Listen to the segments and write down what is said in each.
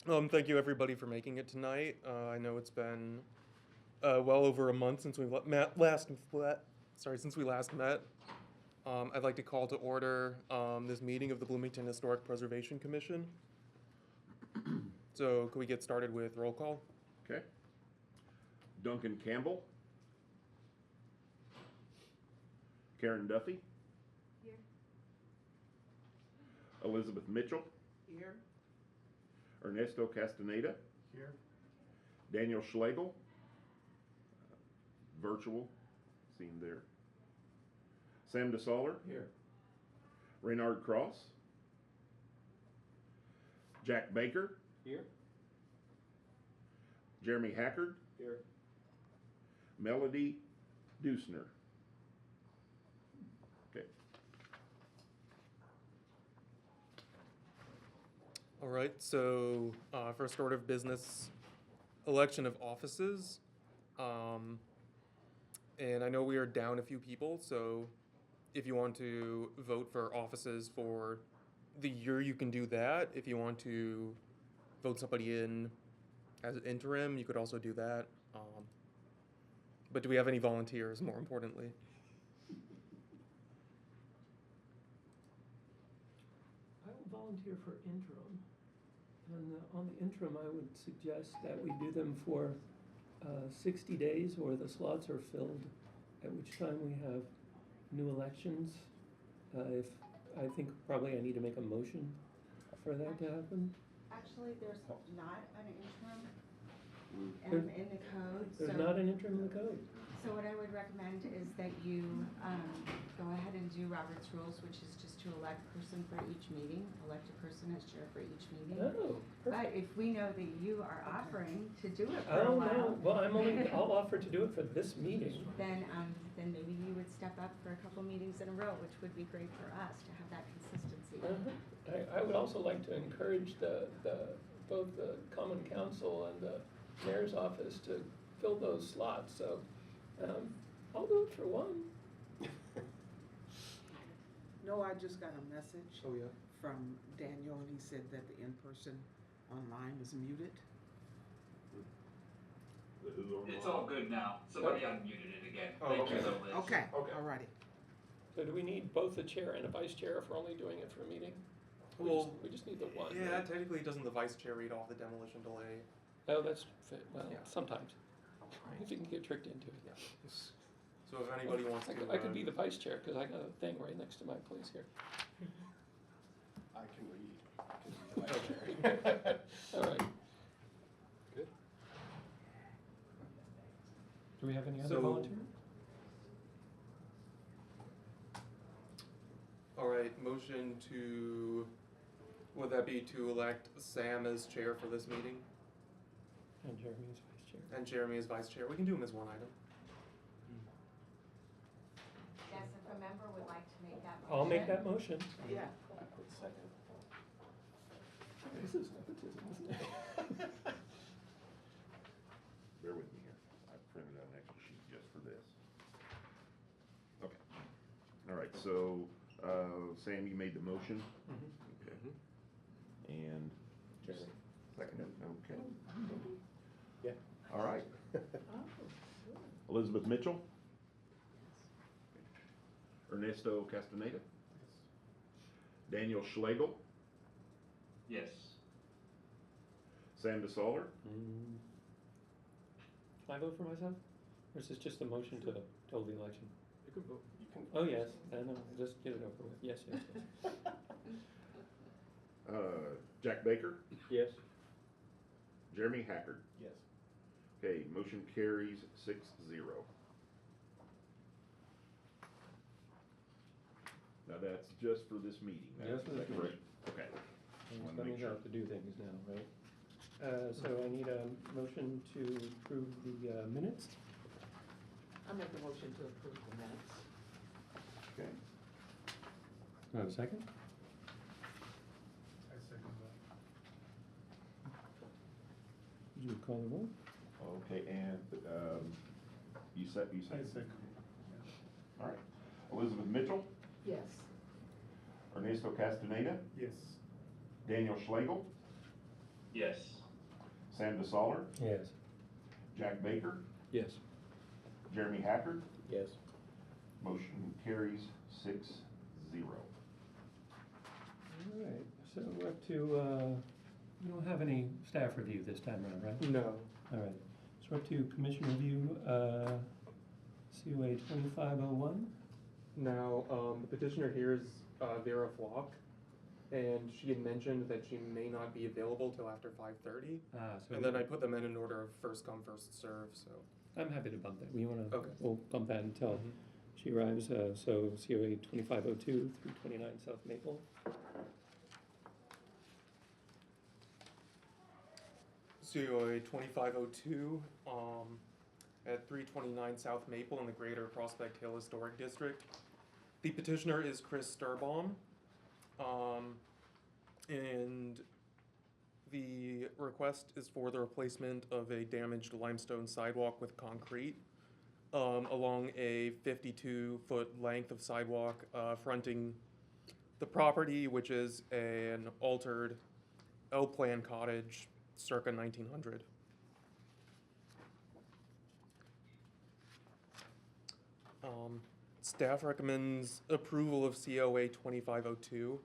Thank you everybody for making it tonight. I know it's been well over a month since we since we last met. I'd like to call to order this meeting of the Bloomington Historic Preservation Commission. So, can we get started with roll call? Okay. Duncan Campbell. Karen Duffy. Here. Elizabeth Mitchell. Here. Ernesto Castaneda. Here. Daniel Schlegel. Virtual, seen there. Sam DeSaller. Here. Reynard Cross. Jack Baker. Here. Jeremy Hackard. Here. Melody Dusner. Okay. All right, so first order of business, election of offices. And I know we are down a few people, so if you want to vote for offices for the year, you can do that. If you want to vote somebody in as an interim, you could also do that. But do we have any volunteers, more importantly? I will volunteer for interim. And on the interim, I would suggest that we do them for 60 days or the slots are filled, at which time we have new elections. If I think probably I need to make a motion for that to happen. Actually, there's not an interim There- in the code. There's so, not an interim in the code. So what I would recommend is that you go ahead and do Robert's Rules, which is just to elect a person for each meeting, elect a person as chair for each meeting. Oh, But perfect. if we know that you are offering to do it for a Oh, while, no, well, I'll offer to do it for this meeting. then maybe you would step up for a couple meetings in a row, which would be great for us to have that consistency. I would also like to encourage both the Common Council and the Mayor's Office to fill those slots, so I'll do it for one. No, I just got a message Oh, yeah. from Daniel, and he said that the in-person online is muted. It's all good now. Somebody unmuted it again. Oh, Thank okay. you, though, Liz. Okay, Okay. alrighty. So do we need both a chair and a vice chair if we're only doing it for a meeting? Well, We just need the one. Yeah, right? technically, doesn't the vice chair read off the demolition delay? Oh, that's, well, Yeah. sometimes, if you can get tricked into it. Yeah. So if anybody wants to, I could be the vice chair, because I got a thing right next to my place here. I can read. I can be the vice chair. All right. Good. Do we have any other So- volunteers? All right, motion to, would that be to elect Sam as chair for this meeting And Jeremy is vice chair. and Jeremy as vice chair? We can do them as one item. Yes, if a member would like to make that motion. I'll make that motion. Yeah. I put second. This is nepotism, isn't it? Bear with me here. I printed out an extra sheet just for this. Okay. All right, so, Sam, you made the motion? Okay. And? Jeremy. Seconded, okay. Yeah. All right. Elizabeth Mitchell? Ernesto Castaneda? Daniel Schlegel? Yes. Sam DeSaller? Can I vote for myself? Or is this just a motion to hold the election? You can vote. You can. Oh, yes, no, just get it over with. Yes, yes, yes. Jack Baker? Yes. Jeremy Hackard? Yes. Okay, motion carries 6-0. Now that's just for this meeting. Just for this Is that correct? Okay. I'm Wanna coming make sure. out to do things now, right? So I need a motion to approve the minutes. I make a motion to approve the minutes. Okay. Do I have a second? I second Would you call the roll? Okay, and you said. that. All right. Elizabeth Mitchell, Yes. Ernesto Castaneda, Yes. Daniel Schlegel, Yes. Sam DeSaller, Yes. Jack Baker, Yes. Jeremy Hackard. Yes. Motion carries 6-0. All right, so we're up to, you don't have any staff review this time around, right? No. All right, so we're up to commission review, COA 2501. Now, the petitioner here is Vera Flock, and she had mentioned that she may not be available till after 5:30. So And then I put them in order of first come, first serve, so. I'm happy to bump that. We wanna, Okay. we'll bump that until she arrives, so COA 2502, 329 South Maple. COA 2502, at 329 South Maple in the Greater Prospect Hill Historic District. The petitioner is Chris Sturbaum, and the request is for the replacement of a damaged limestone sidewalk with concrete along a 52-foot length of sidewalk fronting the property, which is an altered L-plan cottage circa 1900. Staff recommends approval of COA 2502.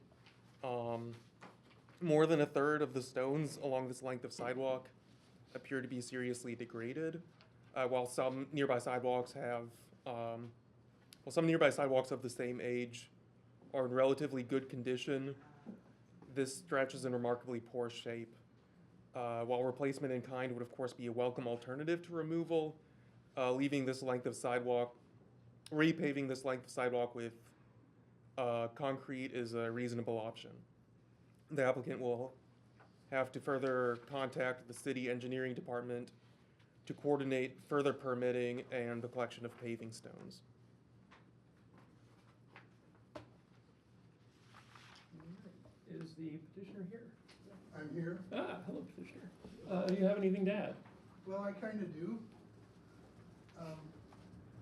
More than a third of the stones along this length of sidewalk appear to be seriously degraded, while some nearby sidewalks of the same age are in relatively good condition. This stretch is in remarkably poor shape. While replacement in kind would of course be a welcome alternative to removal, repaving this length of sidewalk with concrete is a reasonable option. The applicant will have to further contact the city engineering department to coordinate further permitting and the collection of paving stones. Is the petitioner here? I'm here. Hello, petitioner. Do you have anything to add? Well, I kind of do.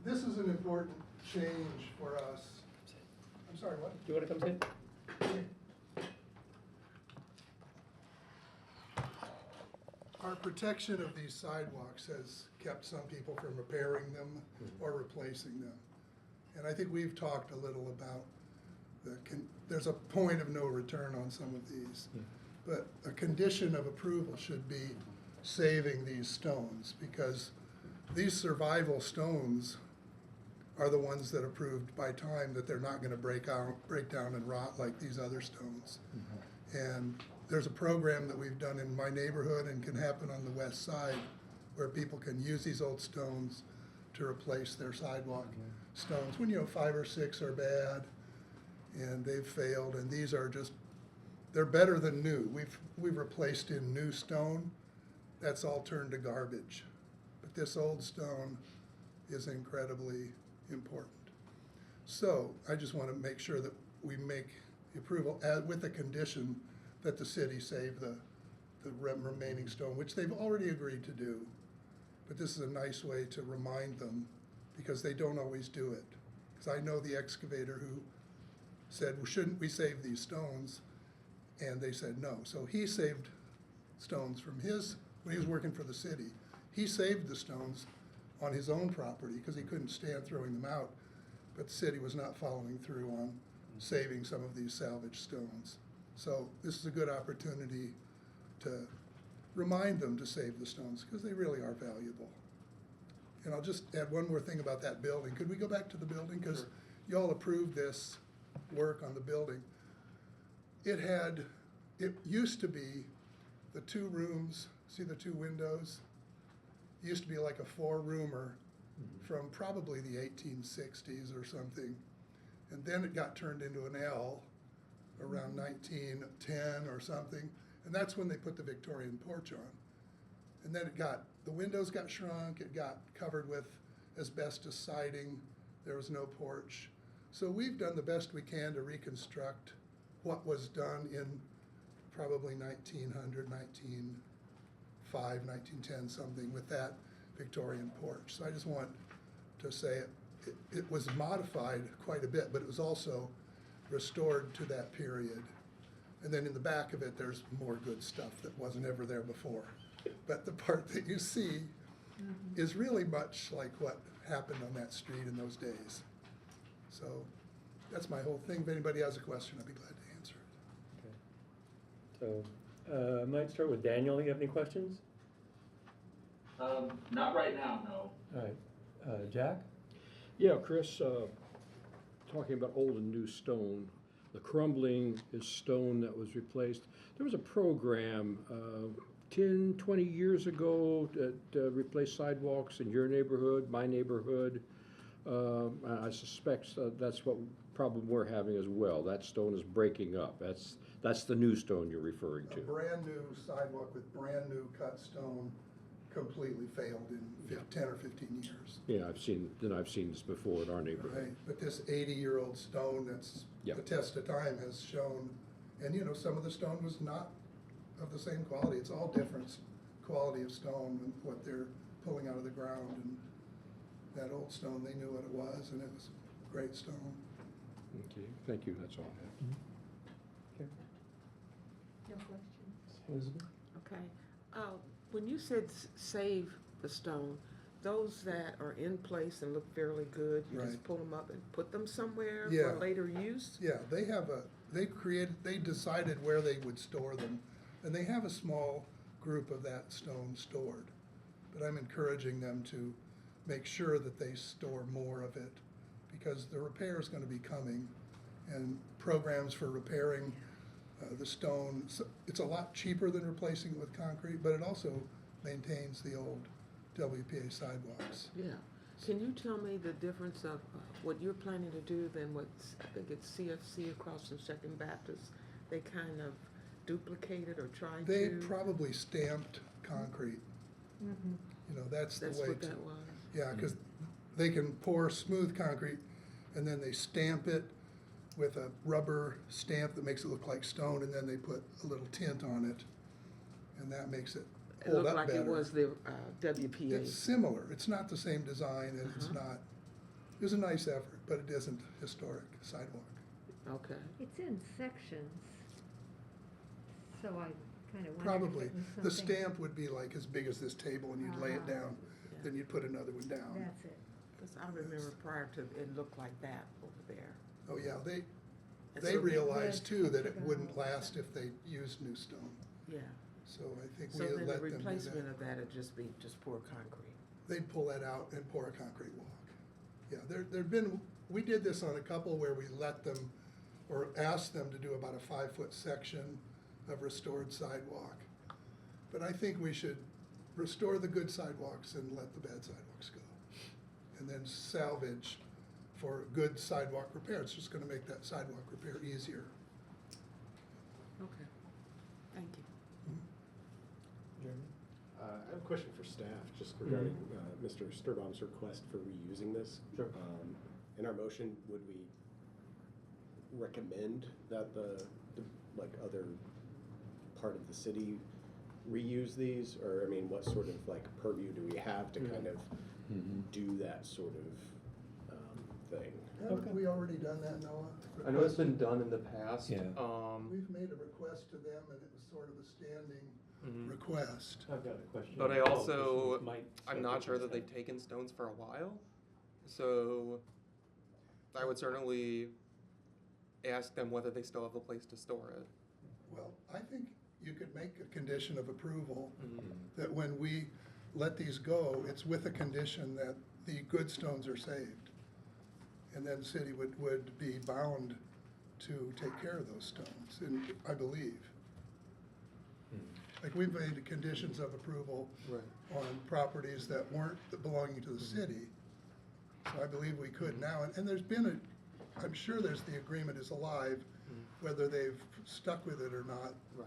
This is an important change for us. I'm sorry, what? Do you want to come sit? Our protection of these sidewalks has kept some people from repairing them or replacing them. And I think we've talked a little about there's a point of no return on some of these. But a condition of approval should be saving these stones, because these survival stones are the ones that are proved by time that they're not gonna break down and rot like these other stones. And there's a program that we've done in my neighborhood and can happen on the west side where people can use these old stones to replace their sidewalk stones. When 5 or 6 are bad and they've failed, and these are just, they're better than new. We've replaced in new stone, that's all turned to garbage. But this old stone is incredibly important. So I just want to make sure that we make the approval with the condition that the city save the remaining stone, which they've already agreed to do. But this is a nice way to remind them, because they don't always do it. Because I know the excavator who said, well, shouldn't we save these stones? And they said no. So he saved stones from when he was working for the city. He saved the stones on his own property because he couldn't stand throwing them out. But the city was not following through on saving some of these salvaged stones. So this is a good opportunity to remind them to save the stones, because they really are valuable. And I'll just add one more thing about that building. Could we go back to the building? Because Sure. y'all approved this work on the building. It used to be the 2 rooms, see the 2 windows? It used to be like a 4-roomer from probably the 1860s or something. And then it got turned into an L around 1910 or something. And that's when they put the Victorian porch on. And then the windows got shrunk, it got covered with asbestos siding, there was no porch. So we've done the best we can to reconstruct what was done in probably 1900, 1905, 1910 something with that Victorian porch. So I just want to say it was modified quite a bit, but it was also restored to that period. And then in the back of it, there's more good stuff that wasn't ever there before. But the part that you see is really much like what happened on that street in those days. So that's my whole thing. If anybody has a question, I'd be glad to answer it. Okay. So, I might start with Daniel. You have any questions? Not right now, no. All right. Jack? Yeah, Chris, talking about old and new stone, the crumbling is stone that was replaced. There was a program 10, 20 years ago that replaced sidewalks in your neighborhood, my neighborhood. I suspect that's what problem we're having as well. That stone is breaking up. That's the new stone you're referring A to. brand new sidewalk with brand new cut stone completely failed in 10 or 15 years. Yeah, I've seen this before in our neighborhood. Right, but this 80-year-old stone that's Yep. the test of time has shown, and you know, some of the stone was not of the same quality. It's all different quality of stone and what they're pulling out of the ground. And that old stone, they knew what it was, and it was great stone. Okay, thank you, that's all I have. Okay. No questions. Elizabeth? Okay. When you said save the stone, those that are in place and look fairly good, you just Right. pull them up and put them somewhere Yeah. for later use? Yeah, they decided where they would store them, and they have a small group of that stone stored. But I'm encouraging them to make sure that they store more of it, because the repair is gonna be coming, and programs for repairing the stone, it's a lot cheaper than replacing it with concrete, but it also maintains the old WPA sidewalks. Yeah. Can you tell me the difference of what you're planning to do than what's, I think it's CFC across from Second Baptist? They kind of duplicated or tried They to? probably stamped concrete. You know, that's the That's way what to. that was? Yeah, because they can pour smooth concrete and then they stamp it with a rubber stamp that makes it look like stone, and then they put a little tint on it, and that makes it It hold looked up like better. it was the WPA. It's similar. It's not the same design, and it's not. It was a nice effort, but it isn't historic sidewalk. Okay. It's in sections, so I kind of wondered Probably. if it was The something. stamp would be like as big as this table, and you'd lay it down, Yeah. then you'd put another one down. That's it. Because I remember prior to, it looked like that over there. Oh, yeah, And they so- realized too that it Yeah. wouldn't last if they used new stone. Yeah. So I think we So then the let them do replacement that. of that would just be just pour concrete. They'd pull that out and pour a concrete walk. Yeah, there'd been, we did this on a couple where we let them, or asked them to do about a 5-foot section of restored sidewalk. But I think we should restore the good sidewalks and let the bad sidewalks go. And then salvage for good sidewalk repair. It's just gonna make that sidewalk repair easier. Okay. Thank you. Jeremy? I have a question for staff, just regarding Mr. Sturbaum's request for reusing this. Sure. In our motion, would we recommend that the like other part of the city reuse these? Or, I mean, what sort of like purview do we have to kind of do that sort of thing? Haven't we already done that, Noah? I know it's been done in the past. Yeah. We've made a request to them, and it was sort of a standing Mhm. request. I've got a question. But I also, Might I'm say not sure that different they've taken stones for a while. So I would certainly ask them whether they still have a place to store it. Well, I think you could make a condition of approval Mhm. that when we let these go, it's with a condition that the good stones are saved. And then the city would be bound to take care of those stones, and I believe. Like, we've made conditions of approval Right. on properties that weren't belonging to the city. So I believe we could now, and there's been I'm sure the agreement is alive, whether they've stuck with it or not. Right.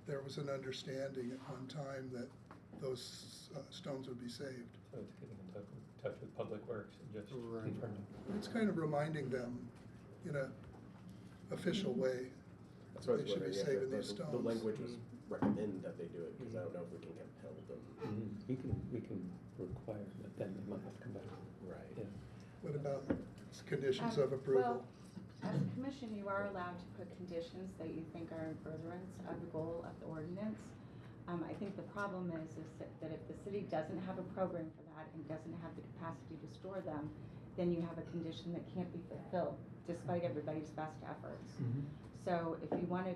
There was an understanding at one time that those stones would be saved. So it's getting in touch with Public Works and just Right. confirming. It's kind of reminding them in a official way. That's what I They was should be wondering, saving the these stones. the language was recommend that they do it, because I don't know if we can compel them. We can require that, then they might have to come back. Right. Yeah. What about conditions of approval? Well, As a commission, you are allowed to put conditions that you think are in furtherance of the goal of the ordinance. I think the problem is that if the city doesn't have a program for that and doesn't have the capacity to store them, then you have a condition that can't be fulfilled despite everybody's best efforts. So if you want to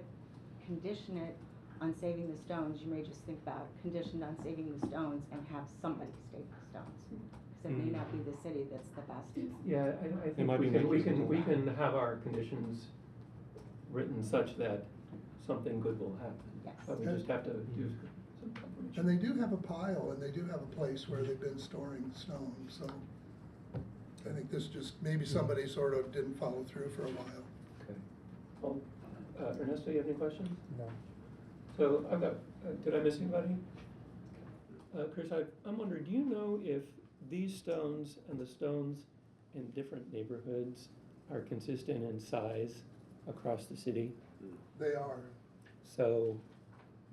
condition it on saving the stones, you may just think about conditioned on saving the stones and have somebody save the stones. Because it may not be the city that's the best. Yeah, I think might be we making can, we can have our conditions written such that something good will happen. Yes. But we just have to do some confirmation. And they do have a pile, and they do have a place where they've been storing stone, so I think this just, maybe somebody sort of didn't follow through for a while. Okay. Well, Ernesto, you have any questions? No. So I've got, did I miss anybody? Chris, I'm wondering, do you know if these stones and the stones in different neighborhoods are consistent in size across the city? They are. So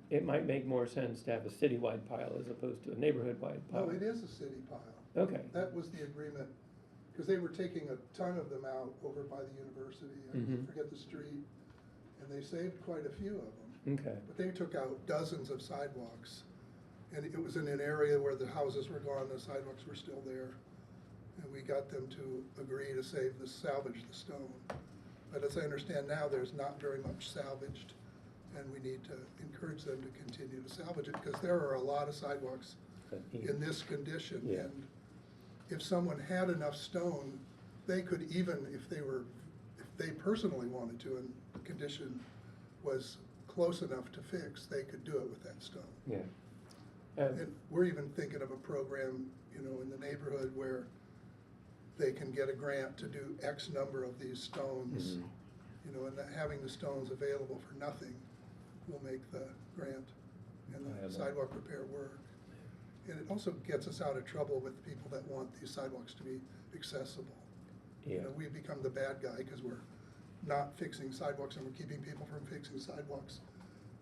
it might make more sense to have a citywide pile as opposed to a neighborhood-wide pile. No, it is a city pile. Okay. That was the agreement, because they were taking a ton of them out over by the university, I forget the street, and they saved quite a few of them. Okay. But they took out dozens of sidewalks, and it was in an area where the houses were gone, the sidewalks were still there. And we got them to agree to salvage the stone. But as I understand now, there's not very much salvaged, and we need to encourage them to continue to salvage it, because there are a lot of sidewalks in this condition. Yeah. And if someone had enough stone, they could even, if they personally wanted to, and the condition was close enough to fix, they could do it with that stone. Yeah. And we're even thinking of a program, in the neighborhood where they can get a grant to do X number of these stones, and that having the stones available for nothing will make the grant and the sidewalk repair work. And it also gets us out of trouble with people that want these sidewalks to be accessible. Yeah. We become the bad guy because we're not fixing sidewalks and we're keeping people from fixing sidewalks.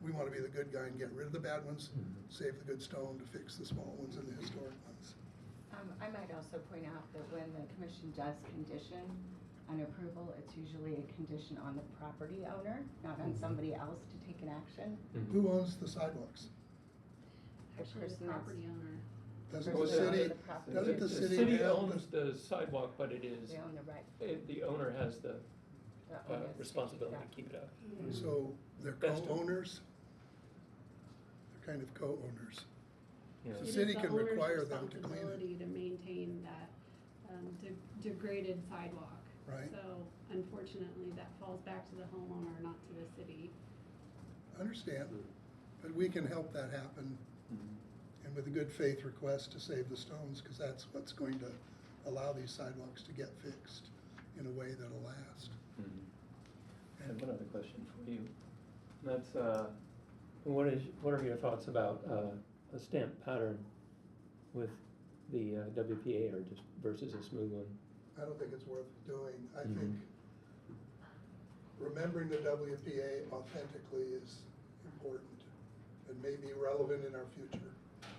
We want to be the good guy and get rid of the bad ones, save the good stone to fix the small ones and the historic ones. I might also point out that when the commission does condition an approval, it's usually a condition on the property owner, not on somebody else to take an action. Who owns the sidewalks? Actually, the property owner. Doesn't the city? The city owns the sidewalk, but it is, They own the right. the owner has the owner has to responsibility keep to keep it up. So they're That's true. co-owners? They're kind of co-owners. Yeah. The It is city the can owner's require them to clean it. responsibility to maintain that degraded sidewalk. Right. So unfortunately, that falls back to the homeowner, not to the city. Understand, but we can help that happen, and with a good faith request to save the stones, because that's what's going to allow these sidewalks to get fixed in a way that'll last. I have one other question for you. That's, what are your thoughts about a stamp pattern with the WPA or just versus a smooth one? I don't think it's worth doing. I think remembering the WPA authentically is important and may be relevant in our future.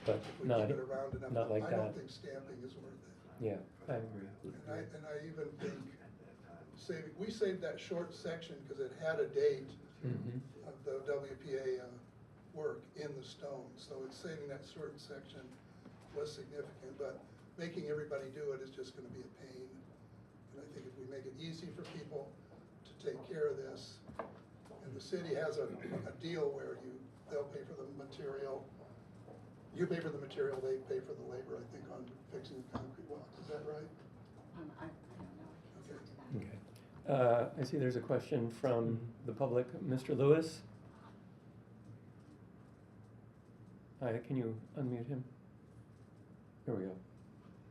But If we not, keep it around enough. not like I that. don't think stamping is worth it. Yeah, I agree. And I even think we saved that short section because it had a date of the WPA work in the stone. So it's saving that certain section was significant, but making everybody do it is just gonna be a pain. And I think if we make it easy for people to take care of this, and the city has a deal where they'll pay for the material, you pay for the material, they pay for the labor, I think, on fixing the concrete walks. Is that right? I don't know. I can't speak to that. Okay. I see there's a question from the public. Mr. Lewis? Hi, can you unmute him? There we go.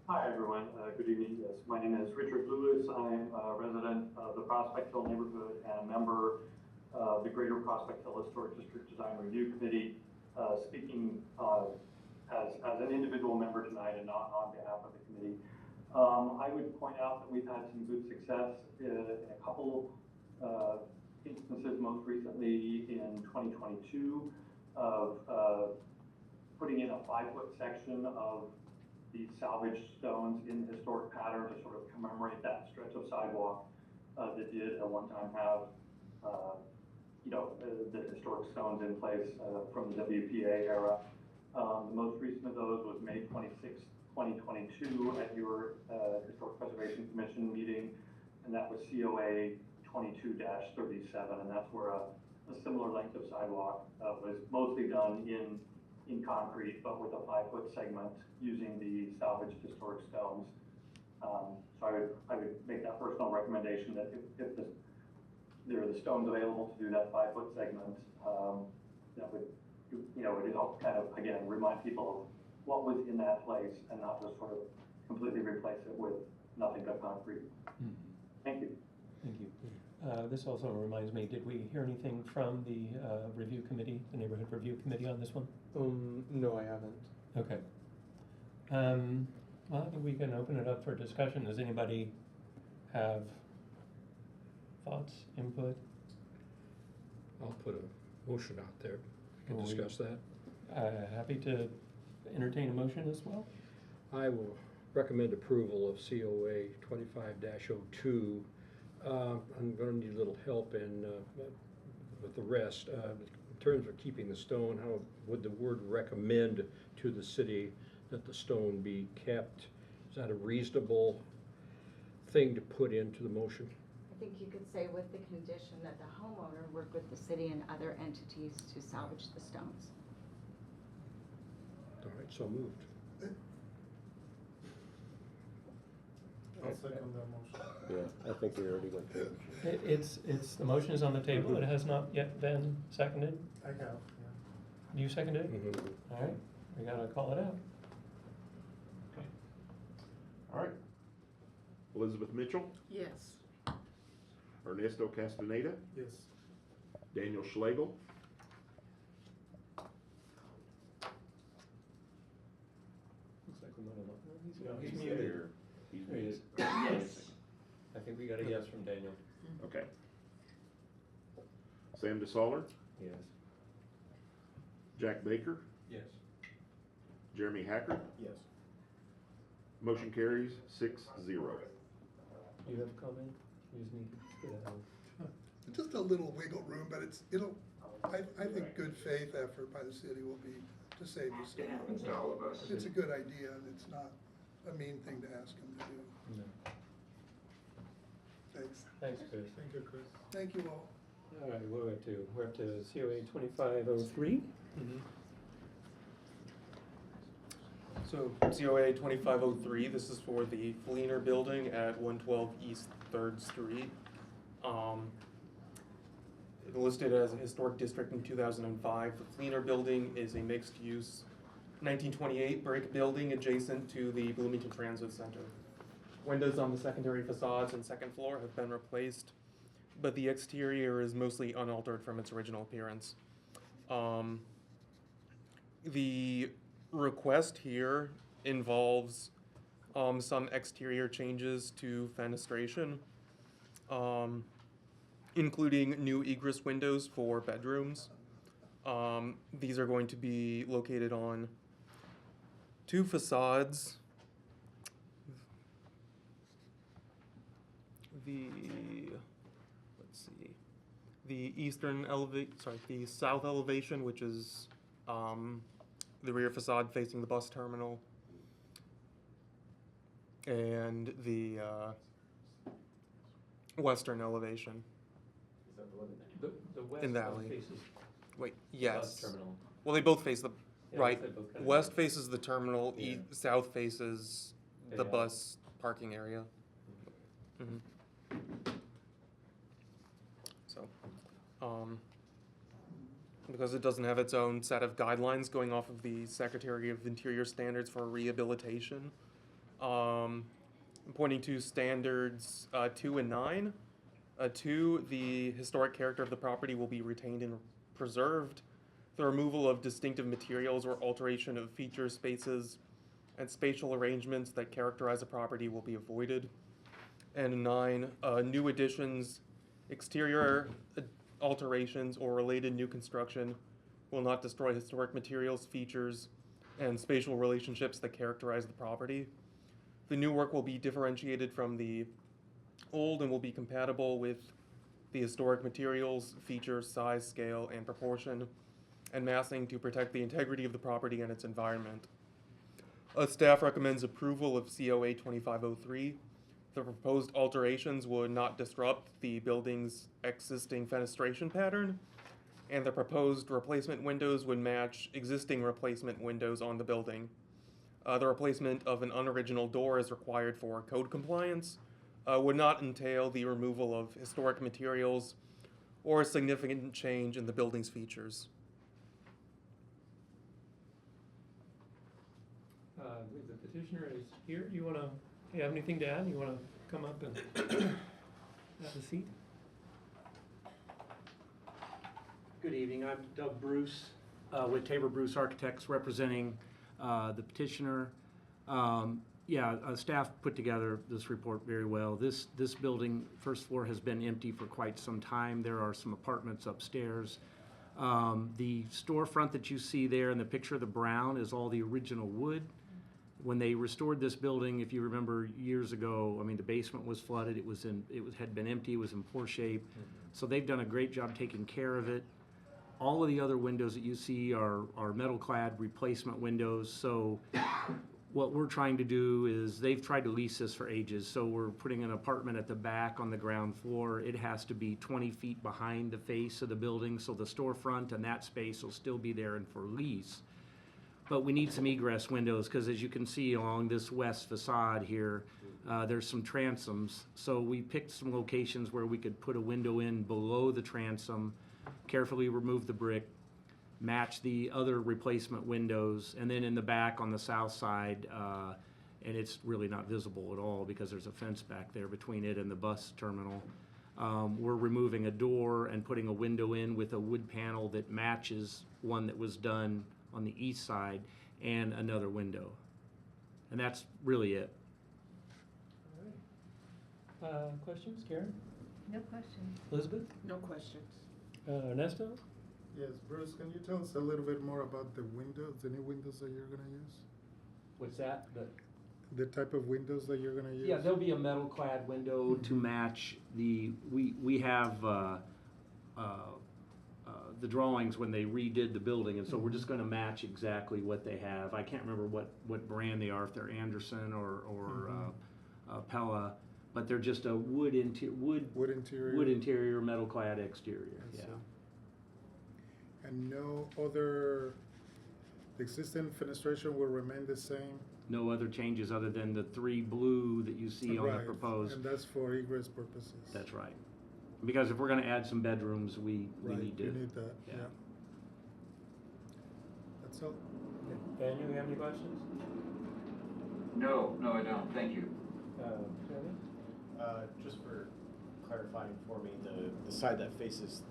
Hi, everyone. Good evening. Yes, my name is Richard Lewis. I'm a resident of the Prospect Hill neighborhood and a member of the Greater Prospect Hill Historic District Design Review Committee, speaking as an individual member tonight and not on behalf of the committee. I would point out that we've had some good success in a couple instances, most recently in 2022, of putting in a 5-foot section of these salvaged stones in the historic pattern to sort of commemorate that stretch of sidewalk. that did at one time have, the historic stones in place from the WPA era. The most recent of those was May 26, 2022 at your Historic Preservation Commission meeting, and that was COA 22-37, and that's where a similar length of sidewalk was mostly done in concrete, but with a 5-foot segment using the salvaged historic stones. So I would make that personal recommendation that if there are the stones available to do that 5-foot segment, that would, would help kind of, again, remind people of what was in that place and not just sort of completely replace it with nothing but concrete. Mm-hmm. Thank you. Thank you. This also reminds me, did we hear anything from the review committee, the neighborhood review committee on this one? No, I haven't. Okay. Well, I think we can open it up for discussion. Does anybody have thoughts, input? I'll put a motion out there. We can discuss that. Happy to entertain a motion as well. I will recommend approval of COA 25-02. I'm going to need a little help with the rest. In terms of keeping the stone, how would the word recommend to the city that the stone be kept? Is that a reasonable thing to put into the motion? I think you could say with the condition that the homeowner work with the city and other entities to salvage the stones. All right, so moved. I'll second that motion. Yeah, I think we already went through it. The motion is on the table. It has not yet been seconded. I have, yeah. You seconded it? Mhm. All right, we gotta call it out. Okay. All right. Elizabeth Mitchell, Yes. Ernesto Castaneda, Yes. Daniel Schlegel, Looks like we might have lost. No, He's he's muted. there. He's There he is. Yes. I think we got a yes from Daniel. Okay. Sam DeSaller, Yes. Jack Baker, Yes. Jeremy Hacker. Yes. Motion carries 6-0. You have a comment? You just need to get out. Just a little wiggle room, but I think good faith effort by the city will be to save the stone. It happens to all of us. It's a good idea, and it's not a mean thing to ask them to do. No. Thanks. Thanks, Chris. Thank you, Chris. Thank you all. All right, what are we up to? We're up to COA 2503. So COA 2503, this is for the Fleener Building at 112 East 3rd Street. It listed as a historic district in 2005. The Fleener Building is a mixed-use 1928 brick building adjacent to the Bloomington Transit Center. Windows on the secondary facades and second floor have been replaced, but the exterior is mostly unaltered from its original appearance. The request here involves some exterior changes to fenestration, including new egress windows for bedrooms. These are going to be located on 2 facades. The south elevation, which is the rear facade facing the bus terminal, and the western elevation. Is that the one the west In the one alley. faces Wait, the yes. bus terminal? Well, they both face the, Yeah, right. they both kinda West have- faces the terminal, Yeah. south faces the Yeah. bus parking area. Mhm. So, because it doesn't have its own set of guidelines going off of the Secretary of Interior standards for rehabilitation, pointing to standards 2 and 9. 2, the historic character of the property will be retained and preserved. The removal of distinctive materials or alteration of feature spaces and spatial arrangements that characterize a property will be avoided. And 9, new additions, exterior alterations, or related new construction will not destroy historic materials, features, and spatial relationships that characterize the property. The new work will be differentiated from the old and will be compatible with the historic materials, features, size, scale, and proportion, and massing to protect the integrity of the property and its environment. Staff recommends approval of COA 2503. The proposed alterations would not disrupt the building's existing fenestration pattern, and the proposed replacement windows would match existing replacement windows on the building. The replacement of an unoriginal door is required for code compliance, would not entail the removal of historic materials or a significant change in the building's features. The petitioner is here. You have anything to add? You wanna come up and have a seat? Good evening, I'm Doug Bruce with Tabor Bruce Architects representing the petitioner. Staff put together this report very well. This building, first floor, has been empty for quite some time. There are some apartments upstairs. The storefront that you see there in the picture, the brown, is all the original wood. When they restored this building, if you remember years ago, I mean, the basement was flooded. Had been empty. It was in poor shape. So they've done a great job taking care of it. All of the other windows that you see are metal-clad replacement windows. So what we're trying to do is, they've tried to lease this for ages. So we're putting an apartment at the back on the ground floor. It has to be 20 feet behind the face of the building. So the storefront and that space will still be there and for lease. But we need some egress windows, because as you can see along this west facade here, there's some transoms. So we picked some locations where we could put a window in below the transom, carefully remove the brick, match the other replacement windows, and then in the back on the south side, and it's really not visible at all because there's a fence back there between it and the bus terminal. We're removing a door and putting a window in with a wood panel that matches one that was done on the east side, and another window. And that's really it. All right. Questions, Karen? No questions. Elizabeth? No questions. Ernesto? Yes, Bruce, can you tell us a little bit more about the windows, the new windows that you're gonna use? What's that? The type of windows that you're gonna use? Yeah, there'll be a metal-clad window to match we have the drawings when they redid the building, and so we're just gonna match exactly what they have. I can't remember what brand they are, if they're Anderson or Pella, but they're just a wood interior, metal-clad exterior, yeah. And no other, the existing fenestration will remain the same? No other changes other than the 3 blue that you see on the proposed. And that's for egress purposes? That's right. Because if we're gonna add some bedrooms, we need to. You need that, yeah. That's all. Daniel, you have any questions? No, I don't. Thank you. Jeremy? Just for clarifying for me, the side that faces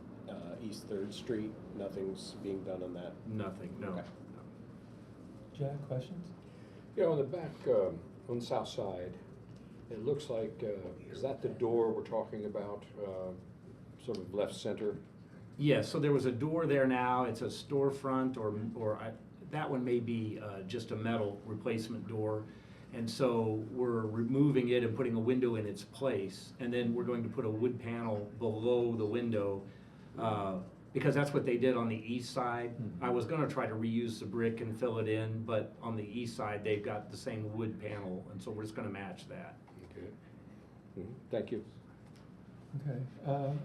East 3rd Street, nothing's being done on that? Nothing, no. Okay. Jack, questions? Yeah, on the back, on the south side, it looks like, is that the door we're talking about, sort of left center? Yes, so there was a door there now. It's a storefront, that one may be just a metal replacement door. And so we're removing it and putting a window in its place. And then we're going to put a wood panel below the window, because that's what they did on the east side. I was gonna try to reuse the brick and fill it in, but on the east side, they've got the same wood panel, and so we're just gonna match that. Okay. Thank you. Okay,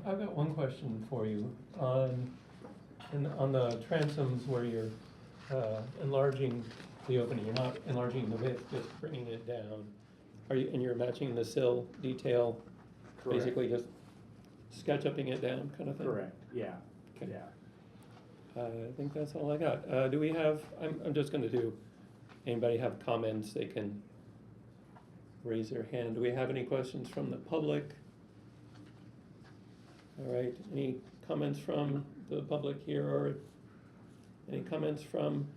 I've got one question for you. On the transoms where you're enlarging the opening, you're not enlarging the width, just bringing it down. And you're matching the sill detail, Correct. basically just sketch-upping it down kind of thing? Correct, yeah, Okay. yeah. I think that's all I got. Do we have, I'm just gonna do, anybody have comments, they can raise their hand. Do we have any questions from the public? All right, any comments from the public here, or any comments from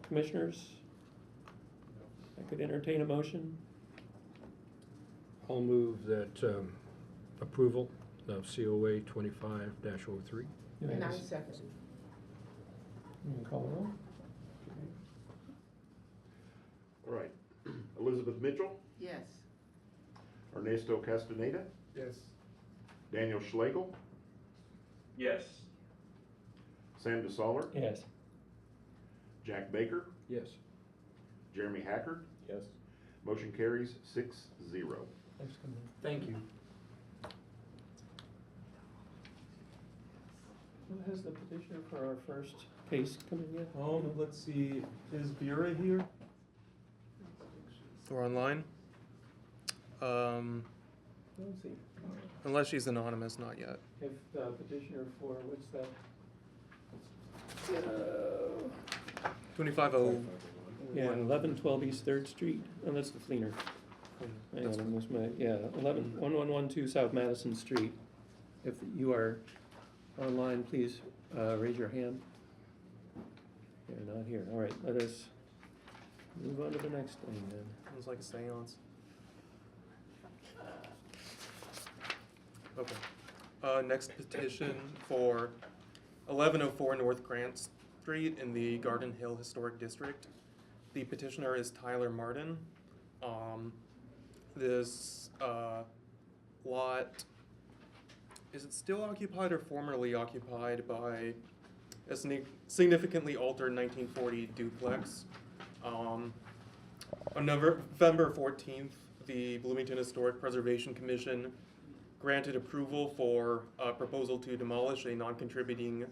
commissioners? I could entertain a motion. I'll move that approval of COA 25-03. And I second. You can call the roll. All right. Elizabeth Mitchell, Yes. Ernesto Castaneda, Yes. Daniel Schlegel, Yes. Sam DeSaller, Yes. Jack Baker, Yes. Jeremy Hackard. Yes. Motion carries 6-0. Thanks for coming in. Thank you. Who has the petitioner for our first case coming yet? Let's see, is Vera here? Or online? Let's see. Unless she's anonymous, not yet. If petitioner for, what's that? 2501. Yeah, 1112 East 3rd Street, and that's the Fleener. Hang on, I missed my, yeah, 1112 South Madison Street. If you are online, please raise your hand. You're not here. All right, let us move on to the next thing then. It was like a seance. Okay. Next petition for 1104 North Grant Street in the Garden Hill Historic District. The petitioner is Tyler Martin. This lot, is it still occupied or formerly occupied by a significantly altered 1940 duplex? On November 14th, the Bloomington Historic Preservation Commission granted approval for a proposal to demolish a non-contributing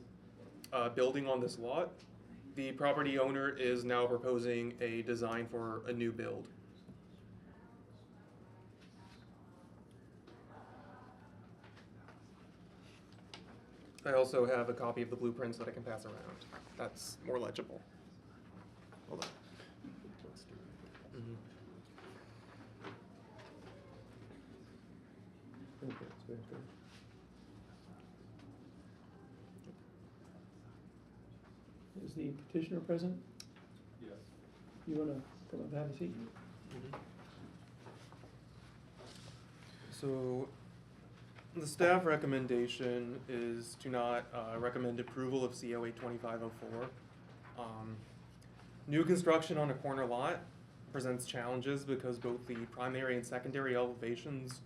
building on this lot. The property owner is now proposing a design for a new build. I also have a copy of the blueprints that I can pass around. That's more legible. Hold on. Mhm. Okay, it's very good. Is the petitioner present? Yes. You wanna come up, have a seat? So, the staff recommendation is to not recommend approval of COA 2504. New construction on a corner lot presents challenges because both the primary and secondary elevations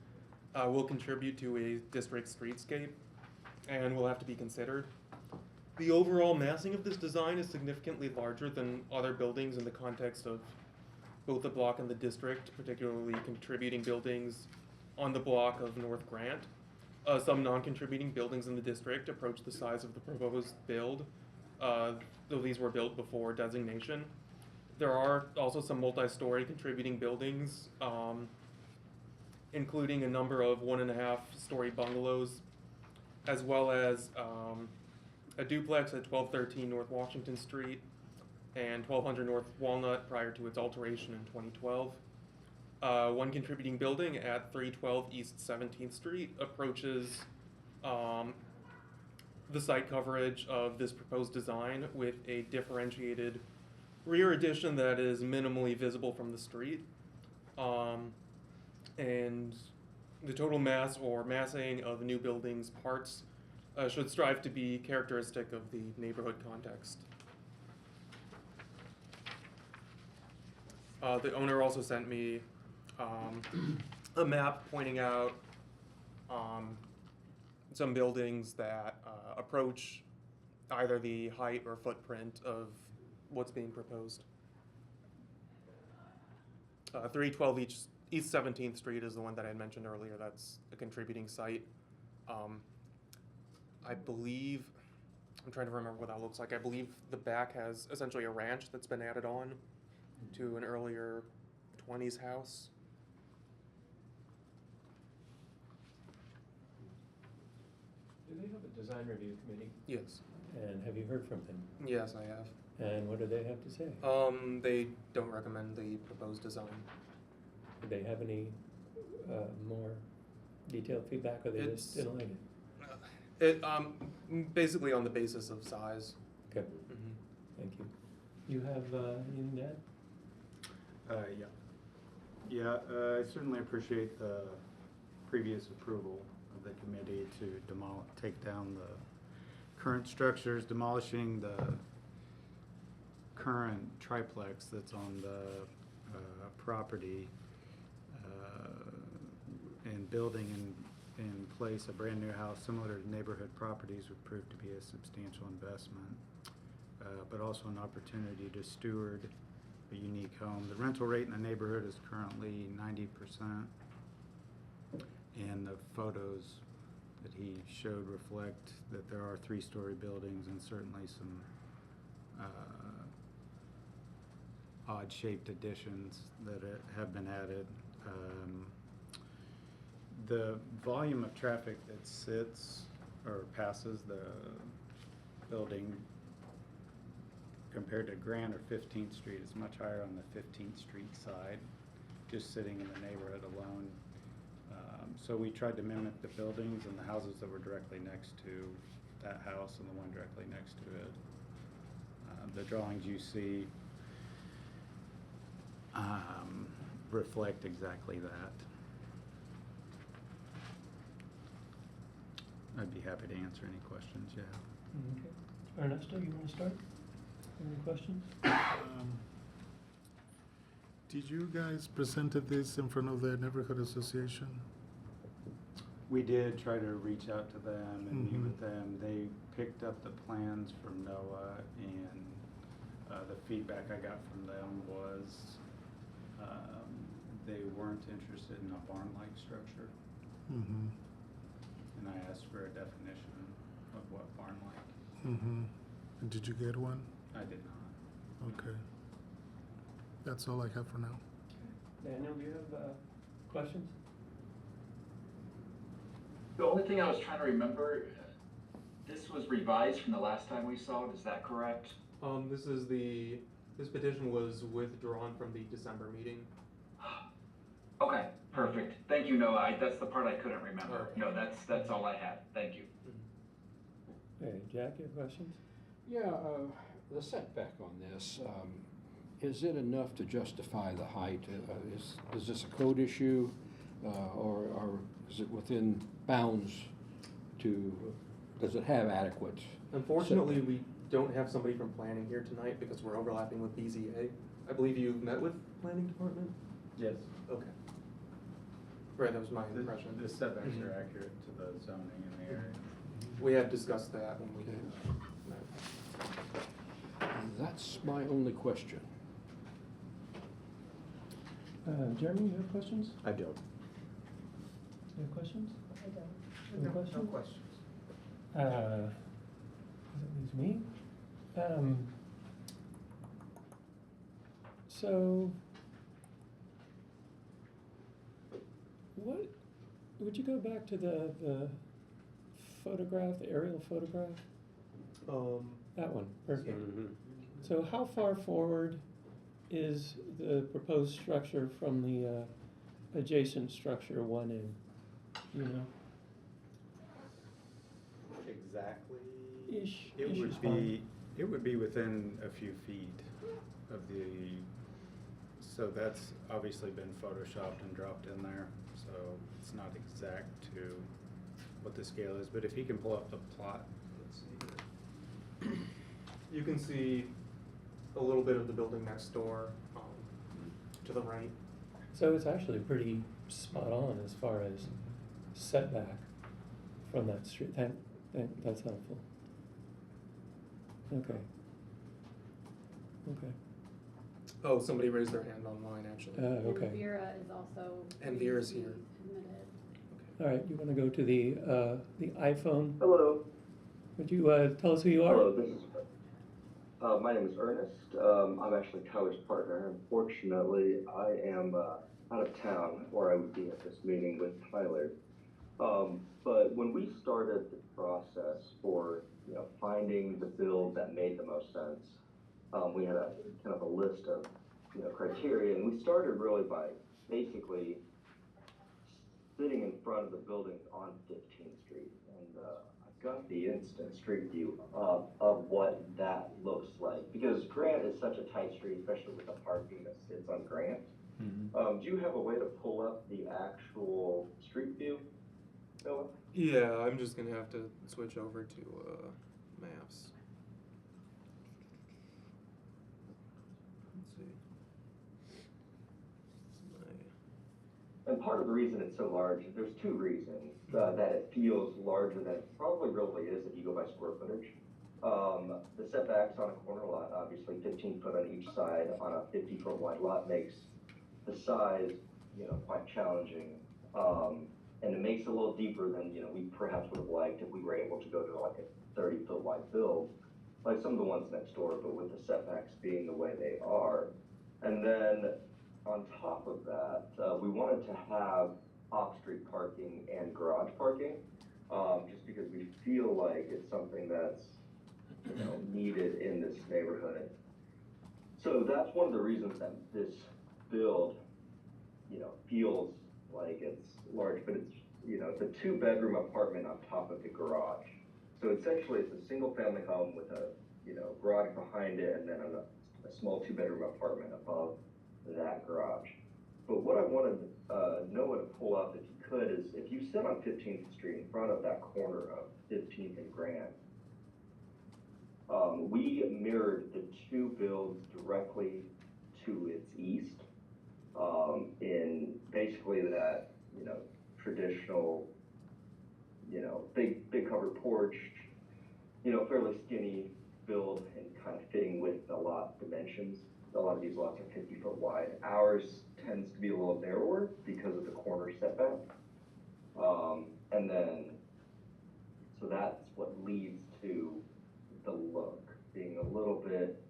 will contribute to a district streetscape and will have to be considered. The overall massing of this design is significantly larger than other buildings in the context of both the block and the district, particularly contributing buildings on the block of North Grant. Some non-contributing buildings in the district approach the size of the proposed build, though these were built before designation. There are also some multi-story contributing buildings, including a number of 1.5-story bungalows, as well as a duplex at 1213 North Washington Street and 1200 North Walnut prior to its alteration in 2012. One contributing building at 312 East 17th Street approaches the site coverage of this proposed design with a differentiated rear addition that is minimally visible from the street. And the total mass or massing of the new building's parts should strive to be characteristic of the neighborhood context. The owner also sent me a map pointing out some buildings that approach either the height or footprint of what's being proposed. 312 East 17th Street is the one that I had mentioned earlier. That's a contributing site. I believe, I'm trying to remember what that looks like. I believe the back has essentially a ranch that's been added on to an earlier 20s house. Do they have a design review committee? Yes. And have you heard from them? Yes, I have. And what do they have to say? They don't recommend the proposed design. Do they have any more detailed feedback, or they just didn't like it? Basically on the basis of size. Okay. Thank you. You have anything to add? Yeah, I certainly appreciate the previous approval of the committee to take down the current structures, demolishing the current triplex that's on the property. and building in place a brand-new house similar to neighborhood properties would prove to be a substantial investment, but also an opportunity to steward a unique home. The rental rate in the neighborhood is currently 90%, and the photos that he showed reflect that there are 3-story buildings and certainly some odd-shaped additions that have been added. The volume of traffic that sits or passes the building compared to Grant or 15th Street is much higher on the 15th Street side, just sitting in the neighborhood alone. So we tried to mimic the buildings and the houses that were directly next to that house and the one directly next to it. The drawings you see reflect exactly that. I'd be happy to answer any questions you have. Okay. Ernesto, you want to start? Any questions? Did you guys presented this in front of the neighborhood association? We did try to reach out to them and meet Mhm. with them. They picked up the plans from NOAA, and the feedback I got from them was they weren't interested in a barn-like structure. Mm-hmm. And I asked for a definition of what barn-like. Mm-hmm. And did you get one? I did not. Okay. That's all I have for now. Daniel, do you have questions? The only thing I was trying to remember, this was revised from the last time we saw it, is that correct? This petition was withdrawn from the December meeting. Okay, perfect. Thank you, Noah. That's the part I couldn't remember. Okay. No, that's all I had. Thank you. Hey, Jack, you have questions? Yeah, the setback on this, is it enough to justify the height? Is this a code issue, or is it within bounds does it have adequate? Unfortunately, we don't have somebody from planning here tonight because we're overlapping with BZA. I believe you met with planning department? Yes. Okay. Right, that was my impression. The setbacks are accurate to the zoning in the area. We had discussed that when we That's my only question. Jeremy, you have questions? I don't. You have questions? I don't. Any questions? No questions. That leaves me. So, what, would you go back to the photograph, the aerial photograph? That one, perfect. So how far forward is the proposed structure from the adjacent structure 1A? You know? Exactly. Ish. It ish is would fine. be, it would be within a few feet of the, so that's obviously been photoshopped and dropped in there, so it's not exact to what the scale is, but if he can pull up the plot, let's see here. You can see a little bit of the building next door to the right. So it's actually pretty spot on as far as setback from that street. That's helpful. Okay. Okay. Oh, somebody raised their hand online, actually. Okay. And Vera is also. And Vera's here. Admitted. All right, you want to go to the iPhone? Hello. Would you tell us who you are? Hello, this is, my name is Ernest. I'm actually Tyler's partner. Unfortunately, I am out of town, or I would be at this meeting with Tyler. But when we started the process for, finding the build that made the most sense, we had a kind of a list of, criteria, and we started really by basically sitting in front of the buildings on 15th Street, and I've got the instant street view of what that looks like, because Grant is such a tight street, especially with the parking that sits on Grant. Mm-hmm. Do you have a way to pull up the actual street view, Noah? Yeah, I'm just gonna have to switch over to maps. Let's see. And part of the reason it's so large, there's two reasons that it feels larger than it probably really is if you go by square footage. The setbacks on a corner lot, obviously 15 foot on each side on a 50-foot wide lot makes the size, quite challenging. And it makes it a little deeper than, we perhaps would have liked if we were able to go to like a 30-foot wide build, like some of the ones next door, but with the setbacks being the way they are. And then on top of that, we wanted to have off-street parking and garage parking, just because we feel like it's something that's needed in this neighborhood. So that's one of the reasons that this build, feels like it's large, but it's, it's a 2-bedroom apartment on top of the garage. So essentially it's a single family home with a, garage behind it and then a small 2-bedroom apartment above that garage. But what I wanted Noah to pull up, if you could, is if you sit on 15th Street in front of that corner of 15th and Grand, we mirrored the two builds directly to its east, in basically that, traditional, big covered porch, fairly skinny build and kind of fitting with the lot dimensions. A lot of these lots are 50-foot wide. Ours tends to be a little narrower because of the corner setback. And then, so that's what leads to the look being a little bit,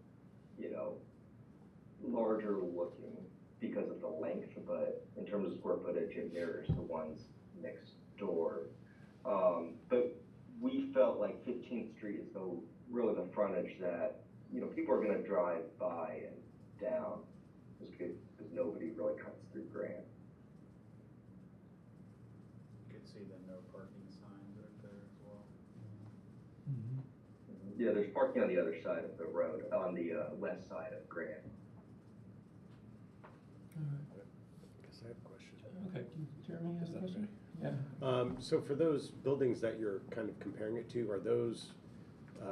larger looking because of the length, but in terms of square footage, it mirrors the ones next door. But we felt like 15th Street is really the frontage that, people are gonna drive by and down, just because nobody really cuts through Grand. You can see the no parking signs right there as well. Yeah, there's parking on the other side of the road, on the west side of Grand. I guess I have a question. Okay, Jeremy has a question? Yeah. So for those buildings that you're kind of comparing it to, are those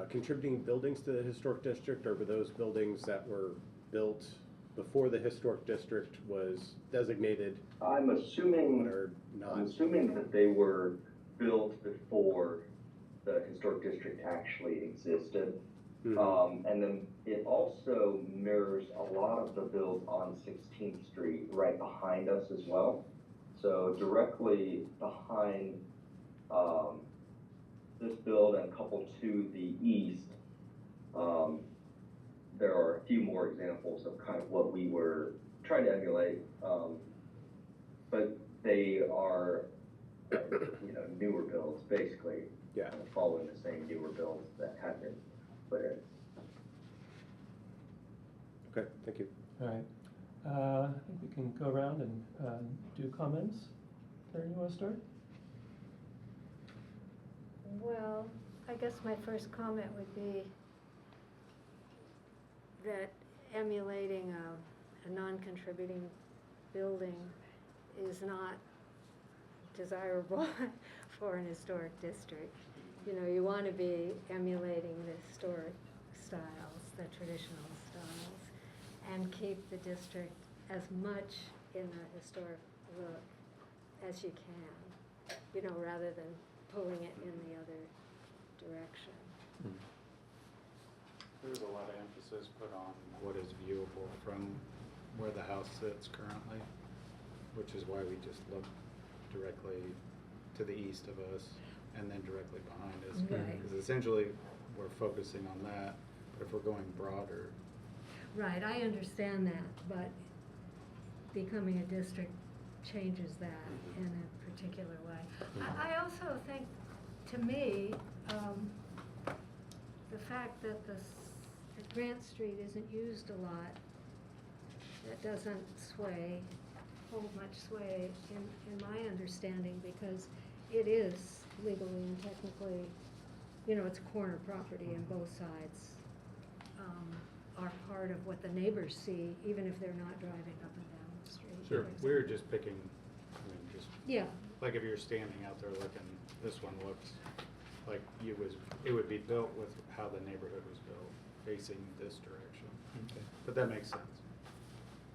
contributing buildings to the historic district, or were those buildings that were built before the historic district was designated? I'm assuming that they were built before the historic district actually existed. Mm-hmm. And then it also mirrors a lot of the builds on 16th Street right behind us as well. So directly behind this build and a couple to the east, there are a few more examples of kind of what we were trying to emulate, but they are, newer builds, basically. Yeah. Following the same newer builds that have been put in. Okay, thank you. All right. I think we can go around and do comments. Karen, you want to start? Well, I guess my first comment would be that emulating a non-contributing building is not desirable for an historic district. You want to be emulating the historic styles, the traditional styles, and keep the district as much in the historic look as you can, rather than pulling it in the other direction. There's a lot of emphasis put on what is viewable from where the house sits currently, which is why we just look directly to the east of us and then directly behind us. Right. Because essentially we're focusing on that, but if we're going broader. Right, I understand that, but becoming a district changes that in a particular way. I also think, to me, the fact that that Grant Street isn't used a lot, that doesn't hold much sway in my understanding, because it is legally and technically, it's corner property and both sides are part of what the neighbors see, even if they're not driving up and down the street. Sure, we were just picking, yeah. Like if you're standing out there looking, this one looks like it would be built with how the neighborhood was built, facing this direction. Okay. But that makes sense.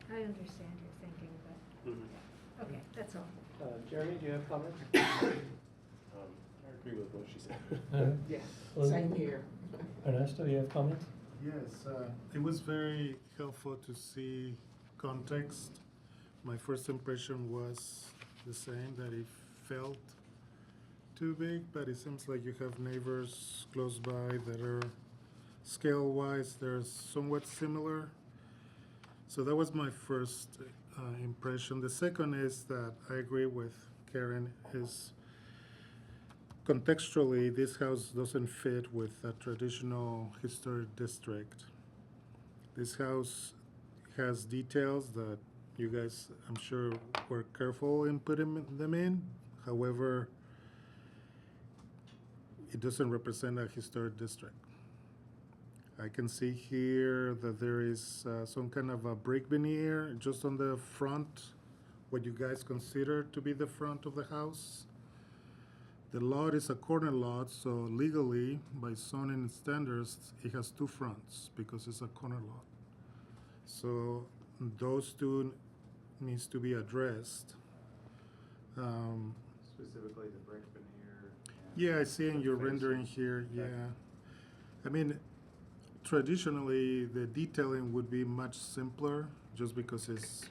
I understand your thinking, but Okay, that's all. Jeremy, do you have comments? I agree with what she said. Yeah, same here. Ernesto, you have comments? Yes, it was very helpful to see context. My first impression was the same, that it felt too big, but it seems like you have neighbors close by that are scale-wise, they're somewhat similar. So that was my first impression. The second is that I agree with Karen, is contextually, this house doesn't fit with a traditional historic district. This house has details that you guys, I'm sure, were careful in putting them in. However, it doesn't represent a historic district. I can see here that there is some kind of a brick veneer just on the front, what you guys consider to be the front of the house. The lot is a corner lot, so legally, by zoning standards, it has two fronts because it's a corner lot. So those two needs to be addressed. Specifically the brick veneer. Yeah, I see in your rendering here, yeah. I mean, traditionally, the detailing would be much simpler, just because it's,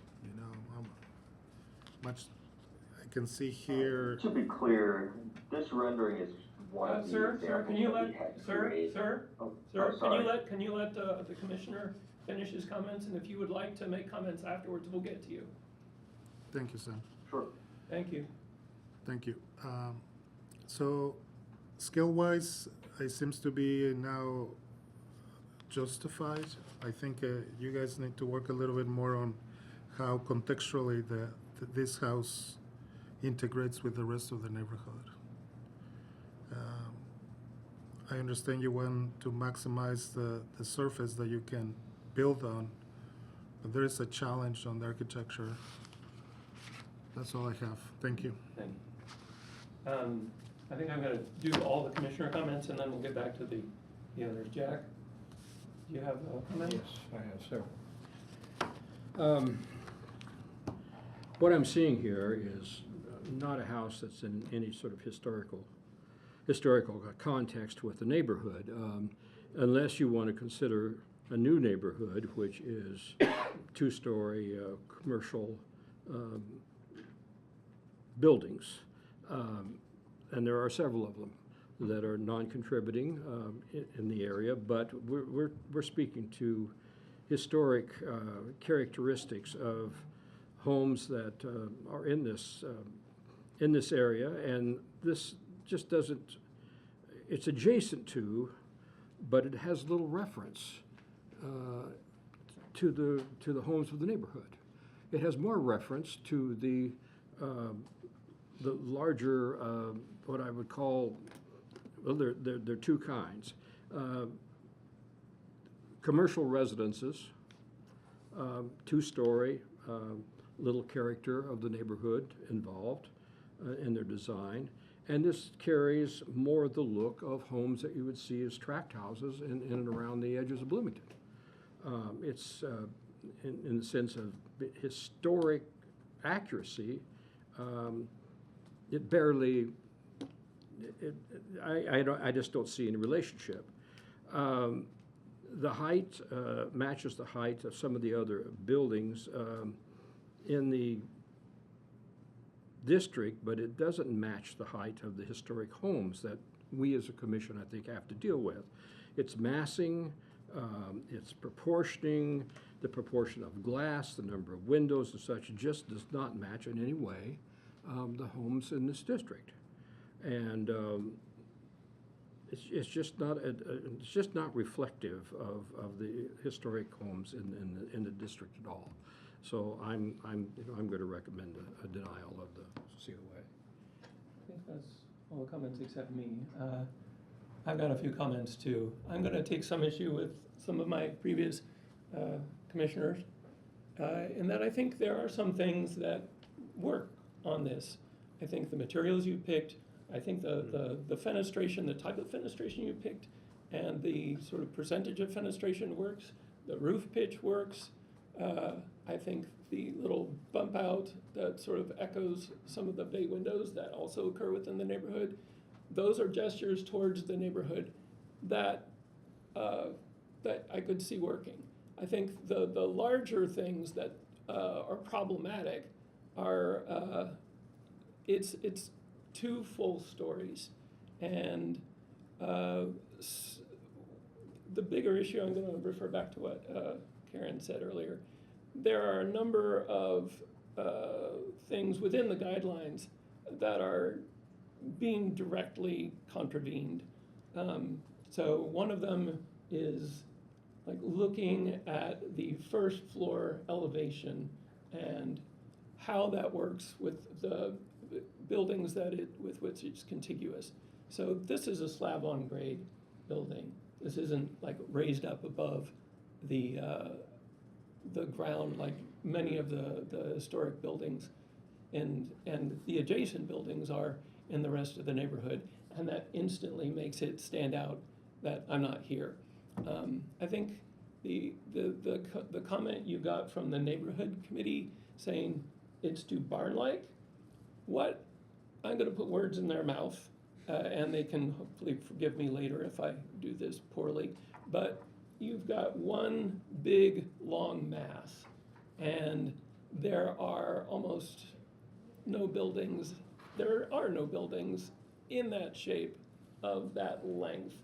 much, I can see here. To be clear, this rendering is one of the Sir, examples can you that we let, had sir, created. sir, Oh, sir, oh, sorry. can you let the commissioner finish his comments, and if you would like to make comments afterwards, we'll get to you. Thank you, Sam. Sure. Thank you. Thank you. So, scale-wise, it seems to be now justified. I think you guys need to work a little bit more on how contextually this house integrates with the rest of the neighborhood. I understand you want to maximize the surface that you can build on, but there is a challenge on the architecture. That's all I have. Thank you. Thank you. I think I'm gonna do all the commissioner comments, and then we'll get back to the others. Jack, do you have a comment? Yes, I have several. What I'm seeing here is not a house that's in any sort of historical context with the neighborhood, unless you want to consider a new neighborhood, which is two-story commercial buildings. And there are several of them that are non-contributing in the area, but we're speaking to historic characteristics of homes that are in this area, and this just doesn't. It's adjacent to, but it has little reference to the homes of the neighborhood. It has more reference to the larger, what I would call, well, there are two kinds. Commercial residences, two-story, little character of the neighborhood involved in their design. And this carries more of the look of homes that you would see as tract houses in and around the edges of Bloomington. It's, in the sense of historic accuracy, it barely, I just don't see any relationship. The height matches the height of some of the other buildings in the district, but it doesn't match the height of the historic homes that we as a commission, I think, have to deal with. It's massing, it's proportioning, the proportion of glass, the number of windows and such just does not match in any way the homes in this district. And it's just not reflective of the historic homes in the district at all. So I'm going to recommend a denial of the COA. I think that's all the comments except me. I've got a few comments too. I'm going to take some issue with some of my previous commissioners, in that I think there are some things that work on this. I think the materials you picked, I think the fenestration, the type of fenestration you picked, and the sort of percentage of fenestration works. The roof pitch works. I think the little bump out that sort of echoes some of the bay windows that also occur within the neighborhood, those are gestures towards the neighborhood that, that I could see working. I think the larger things that are problematic are, it's 2 full stories. And the bigger issue, I'm gonna refer back to what Karen said earlier. There are a number of things within the guidelines that are being directly contravened. So one of them is like looking at the first floor elevation and how that works with the buildings with which it's contiguous. So this is a slab on grade building. This isn't like raised up above the ground like many of the historic buildings and the adjacent buildings are in the rest of the neighborhood, and that instantly makes it stand out that I'm not here. I think the comment you got from the neighborhood committee saying it's too barn-like, what, I'm gonna put words in their mouth, and they can hopefully forgive me later if I do this poorly, but you've got one big, long mass, and there are almost no buildings, there are no buildings in that shape of that length.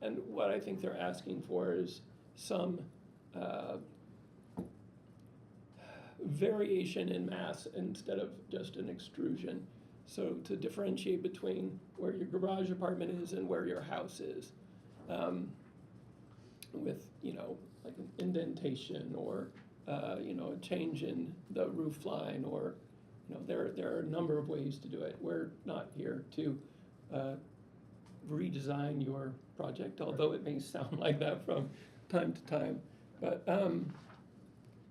And what I think they're asking for is some variation in mass instead of just an extrusion. So to differentiate between where your garage apartment is and where your house is. With, you know, like an indentation or, you know, a change in the roof line or, you know, there are a number of ways to do it. We're not here to redesign your project, although it may sound like that from time to time. But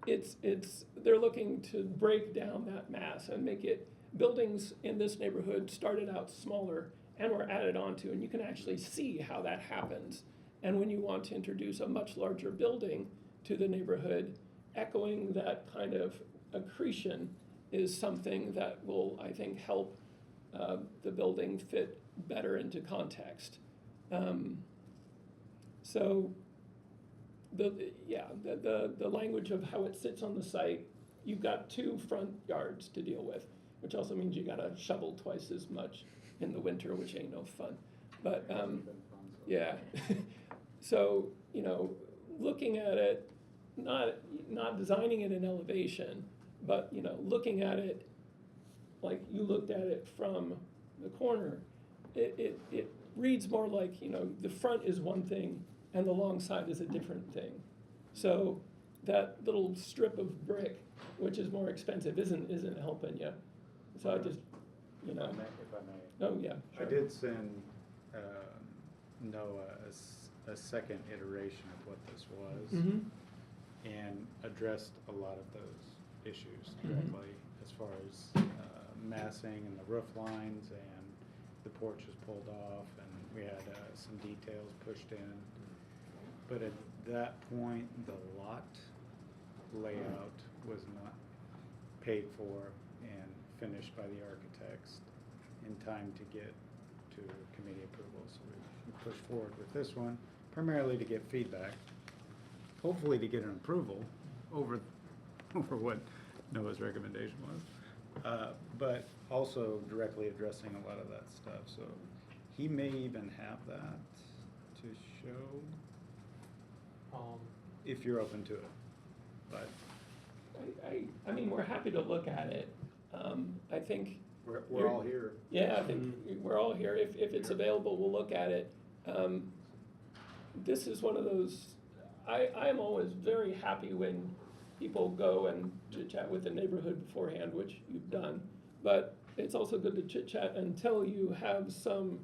they're looking to break down that mass and make it, buildings in this neighborhood started out smaller and were added onto, and you can actually see how that happens. And when you want to introduce a much larger building to the neighborhood, echoing that kind of accretion is something that will, I think, help the building fit better into context. So the language of how it sits on the site, you've got 2 front yards to deal with, which also means you gotta shovel twice as much in the winter, which ain't no fun. But yeah. So, you know, looking at it, not designing it in elevation, but, you know, looking at it like you looked at it from the corner, it reads more like, you know, the front is one thing and the long side is a different thing. So that little strip of brick, which is more expensive, isn't helping you. So I just, you know. If I may. Oh, yeah, sure. I did send Noah a second iteration of what this was, and addressed a lot of those issues directly, as far as massing and the roof lines, and the porch was pulled off, and we had some details pushed in. But at that point, the lot layout was not paid for and finished by the architects in time to get to committee approval. So we pushed forward with this one, primarily to get feedback, hopefully to get an approval over what Noah's recommendation was, but also directly addressing a lot of that stuff. So he may even have that to show, if you're open to it. But I mean, we're happy to look at it. I think we're all here. Yeah, I think we're all here. If it's available, we'll look at it. This is one of those, I'm always very happy when people go and chit-chat with the neighborhood beforehand, which you've done. But it's also good to chit-chat until you have some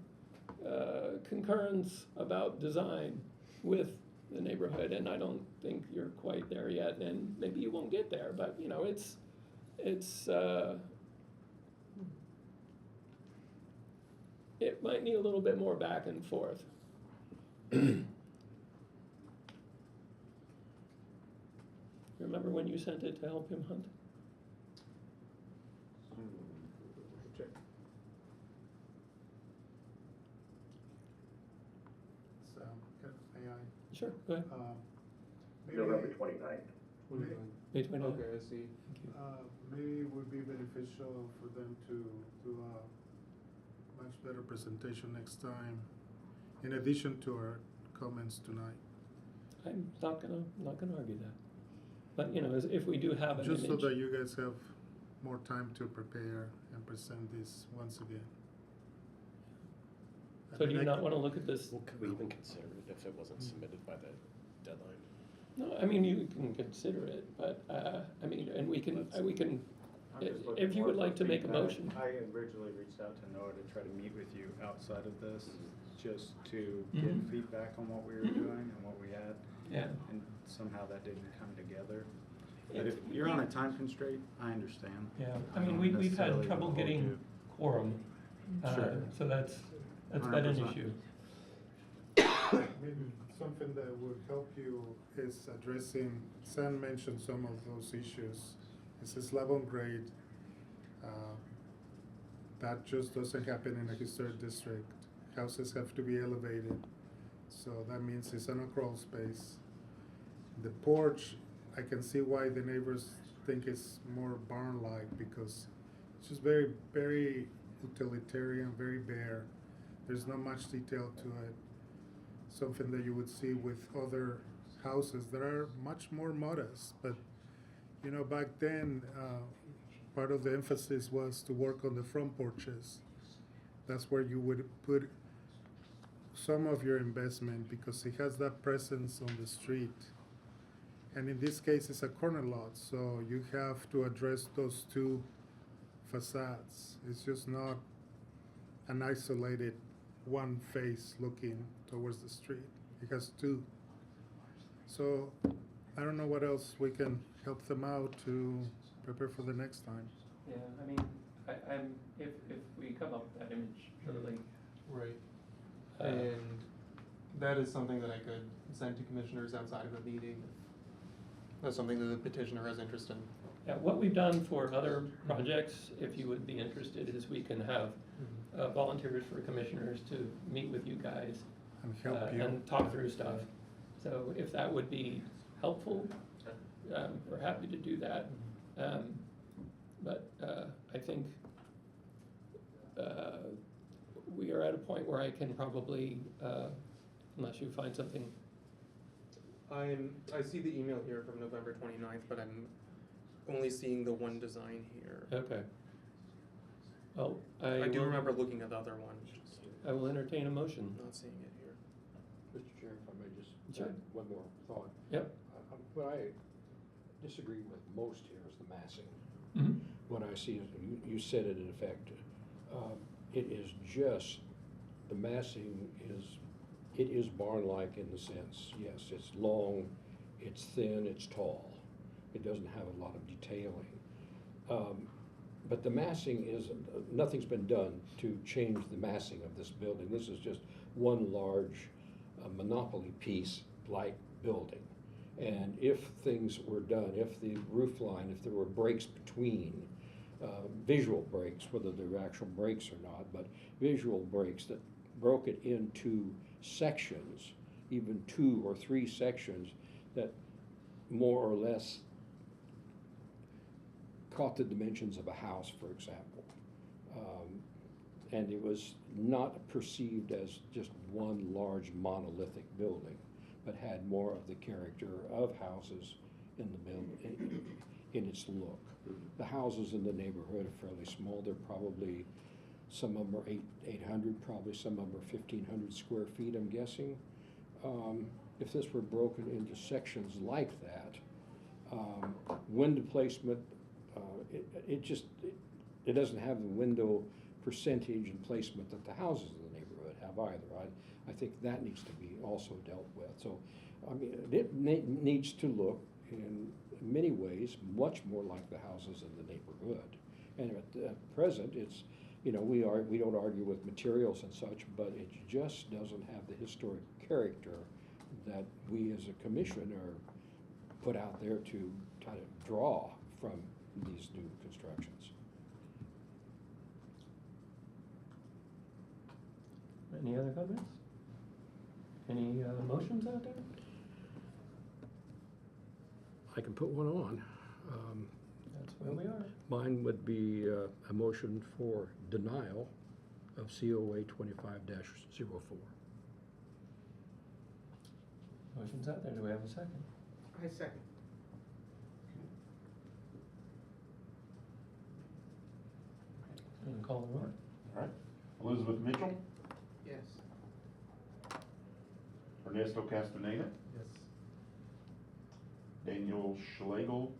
concurrence about design with the neighborhood, and I don't think you're quite there yet, and maybe you won't get there, but you know, it's it might need a little bit more back and forth. remember when you sent it to help him hunt? Check. So, may I? Sure, go ahead. Maybe- November 29th. May 29th. Okay, I see. Maybe it would be beneficial for them to do a much better presentation next time, in addition to our comments tonight. I'm not gonna argue that. But, you know, if we do have an image. Just so that you guys have more time to prepare and present this once again. So do you not wanna look at this? Well, could we even consider it if it wasn't submitted by the deadline? No, I mean, you can consider it, but, I mean, and we can, I'm just looking if you more would for like to make a feedback. motion. I originally reached out to Noah to try to meet with you outside of this, just to get Mhm. feedback on what we were Mhm. doing and what we had. Yeah. And somehow that didn't come together. But if you're on a time constraint, I understand. Yeah, I I mean, don't we've had necessarily trouble hold getting you. quorum, Sure. so that's been an 100%. issue. Maybe something that would help you is addressing, Sam mentioned some of those issues. It's a slab on grade. That just doesn't happen in a historic district. Houses have to be elevated, so that means it's on a crawl space. The porch, I can see why the neighbors think it's more barn-like, because it's just very, very utilitarian, very bare. There's not much detail to it. Something that you would see with other houses that are much more modest. But, you know, back then, part of the emphasis was to work on the front porches. That's where you would put some of your investment, because it has that presence on the street. And in this case, it's a corner lot, so you have to address those two facades. It's just not an isolated one face looking towards the street. It has two. So I don't know what else we can help them out to prepare for the next time. Yeah, I mean, I'm, if we come up with that image, surely. Right. Uh, And that is something that I could send to commissioners outside of the meeting. That's something that the petitioner has interest in. Yeah, what we've done for other projects, if you would be interested, is we can have volunteers for commissioners to meet with you guys. And help you. And talk through stuff. So if that would be helpful, we're happy to do that. But I think we are at a point where I can probably, unless you find something. I see the email here from November 29th, but I'm only seeing the one design here. Okay. Well, I do will- remember looking at the other one. I will entertain a motion. Not seeing it here. Mr. Chair, if I may just Sure. add one more thought. Yep. What I disagree with most here is the massing. Mhm. What I see is, you said it in effect, it is just, the massing is, it is barn-like in the sense, yes, it's long, it's thin, it's tall. It doesn't have a lot of detailing. But the massing is, nothing's been done to change the massing of this building. This is just one large monopoly piece-like building. And if things were done, if the roof line, if there were breaks between, visual breaks, whether they're actual breaks or not, but visual breaks that broke it into sections, even 2 or 3 sections, that more or less caught the dimensions of a house, for example. And it was not perceived as just one large monolithic building, but had more of the character of houses in the building, in its look. The houses in the neighborhood are fairly small. They're probably, some of them are 800, probably some of them are 1,500 square feet, I'm guessing. If this were broken into sections like that, window placement, it doesn't have the window percentage and placement that the houses in the neighborhood have either. I think that needs to be also dealt with. So, I mean, it needs to look in many ways much more like the houses in the neighborhood. And at present, it's, you know, we don't argue with materials and such, but it just doesn't have the historic character that we as a commission are put out there to kind of draw from these new constructions. Any other comments? Any motions out there? I can put one on. That's where we are. Mine would be a motion for denial of COA 25-04. Motion's out there. Do we have a second? I second. And call the roll. All right. Elizabeth Mitchell, Yes. Ernesto Castaneda, Yes. Daniel Schlegel.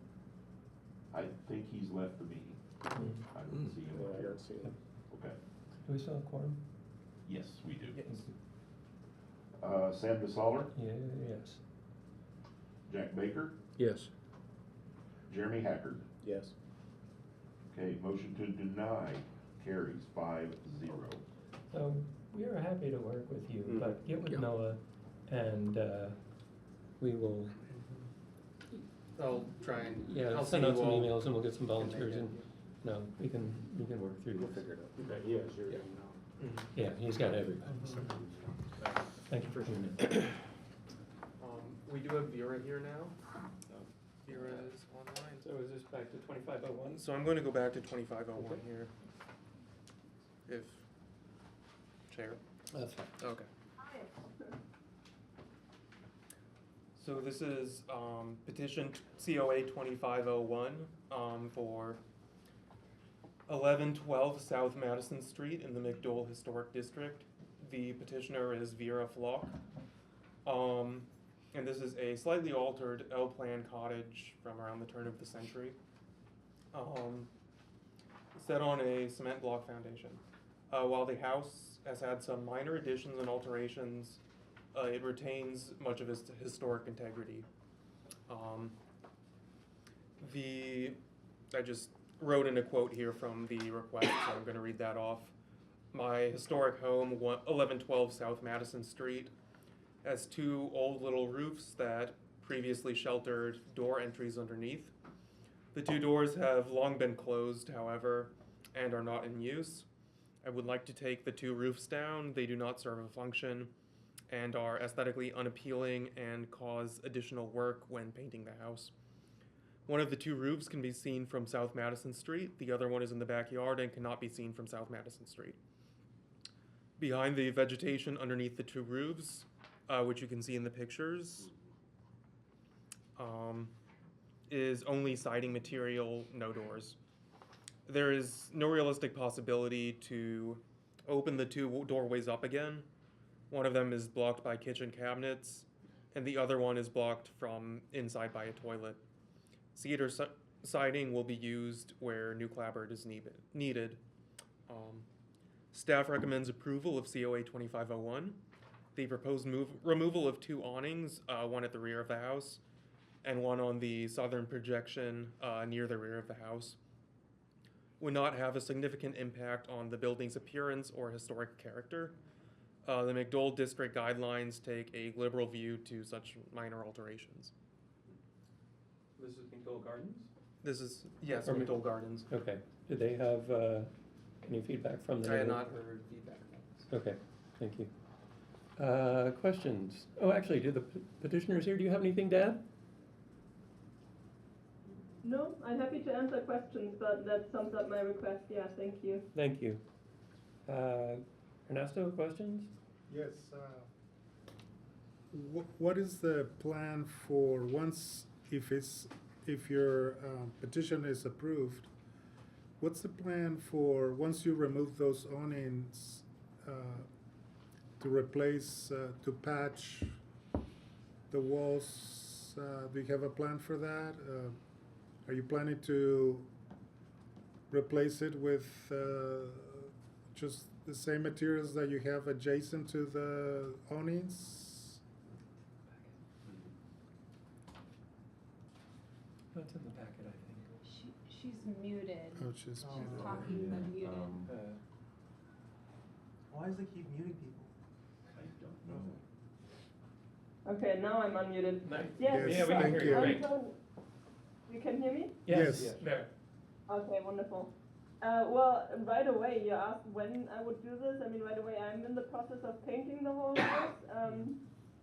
I think he's left the meeting. I didn't see him. I don't see it. Okay. Do we still have quorum? Yes, we do. Yes. Sam DeSaller, Yes. Jack Baker, Yes. Jeremy Hackard. Yes. Okay, motion to deny carries 5-0. So we are happy to work with you, Mhm. but get with Yeah. Noah and we will, I'll try and yeah, I'll send see out you some all. emails and we'll get some volunteers it, and, no, we can work through We'll this. figure it out. Okay, yes, you're Yeah. in now. Yeah, he's got everybody, so. Thank you for doing it. We do have Vera here now. Vera is online. So is this back to 2501? So I'm going to go back to 2501 here. If chair. That's fine. Okay. So this is petition COA 2501 for 1112 South Madison Street in the McDowell Historic District. The petitioner is Vera Flock. And this is a slightly altered L-plan cottage from around the turn of the century. Set on a cement block foundation. While the house has had some minor additions and alterations, it retains much of its historic integrity. I just wrote in a quote here from the request, so I'm going to read that off. My historic home, 1112 South Madison Street, has two old little roofs that previously sheltered door entries underneath. The two doors have long been closed, however, and are not in use. I would like to take the two roofs down. They do not serve a function and are aesthetically unappealing and cause additional work when painting the house. One of the two roofs can be seen from South Madison Street. The other one is in the backyard and cannot be seen from South Madison Street. Behind the vegetation underneath the two roofs, which you can see in the pictures, is only siding material, no doors. There is no realistic possibility to open the two doorways up again. One of them is blocked by kitchen cabinets, and the other one is blocked from inside by a toilet. Cedar siding will be used where new clapboard is needed. Staff recommends approval of COA 2501. The proposed removal of two awnings, one at the rear of the house and one on the southern projection near the rear of the house, would not have a significant impact on the building's appearance or historic character. The McDowell District guidelines take a liberal view to such minor alterations. This is McDowell Gardens? This is, yes, Or McDowell Gardens. Okay. Did they have any feedback from the I had neighborhood? not heard feedback. Okay, thank you. Questions? Oh, actually, do the petitioners here, do you have anything to add? No, I'm happy to answer questions, but that sums up my request. Yeah, thank you. Thank you. Ernesto, questions? Yes. What is the plan for if your petition is approved? What's the plan for once you remove those awnings to replace, to patch the walls? Do you have a plan for that? Are you planning to replace it with just the same materials that you have adjacent to the awnings? That's in the packet, I think. She's muted. Oh, she's talking but muted. Why does they keep muting people? I don't know. Okay, now I'm unmuted. Nice. Yes, Yes, thank you. You Yes. Yes, there. Okay, wonderful. Well, right away, you asked when I would do this. I mean, right away, I'm in the process of painting the whole house.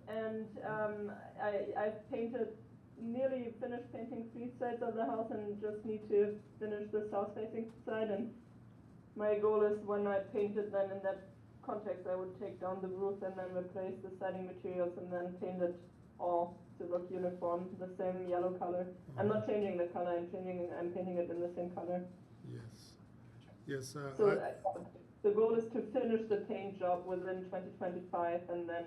I've painted, nearly finished painting 3 sides of the house and just need to finish the south-facing side. And my goal is when I paint it, then in that context, I would take down the roof and then replace the siding materials and then paint it all to look uniform, the same yellow color. I'm not changing the color, I'm painting it in the same color. Yes. Yes. So the goal is to finish the paint job within 2025, and then,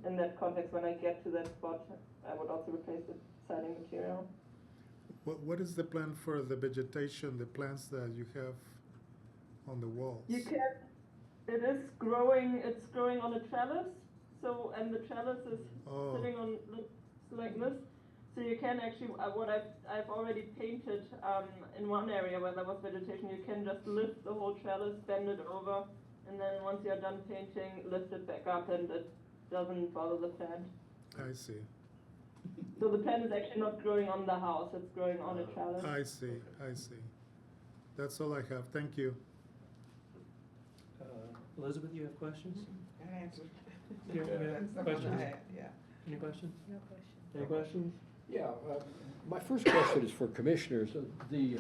in that context, when I get to that spot, I would also replace the siding material. What is the plan for the vegetation, the plants that you have on the walls? You can, it's growing on a trellis, so, and the trellis is sitting on like this. So you can actually, what I've already painted in one area where there was vegetation, you can just lift the whole trellis, bend it over, and then once you're done painting, lift it back up, and it doesn't bother the plant. I see. So the plant is actually not growing on the house, it's growing on a trellis. I see. I see. That's all I have. Thank you. Elizabeth, you have questions? I answered. You have questions? Yeah. Any questions? No question. Any questions? Yeah, my first question is for commissioners. The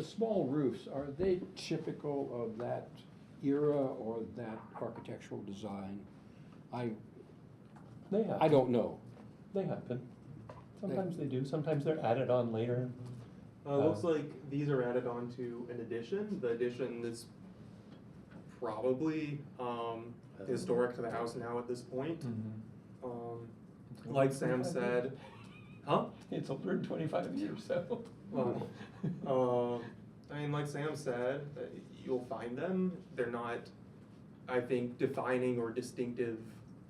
small roofs, are they typical of that era or that architectural design? They happen. I don't know. They happen. Sometimes they do, sometimes they're added on later. Looks like these are added on to an addition. The addition is probably historic to the house now at this point. Like Sam said, huh? It's older than 25 years, so. I mean, like Sam said, you'll find them. They're not, I think, defining or distinctive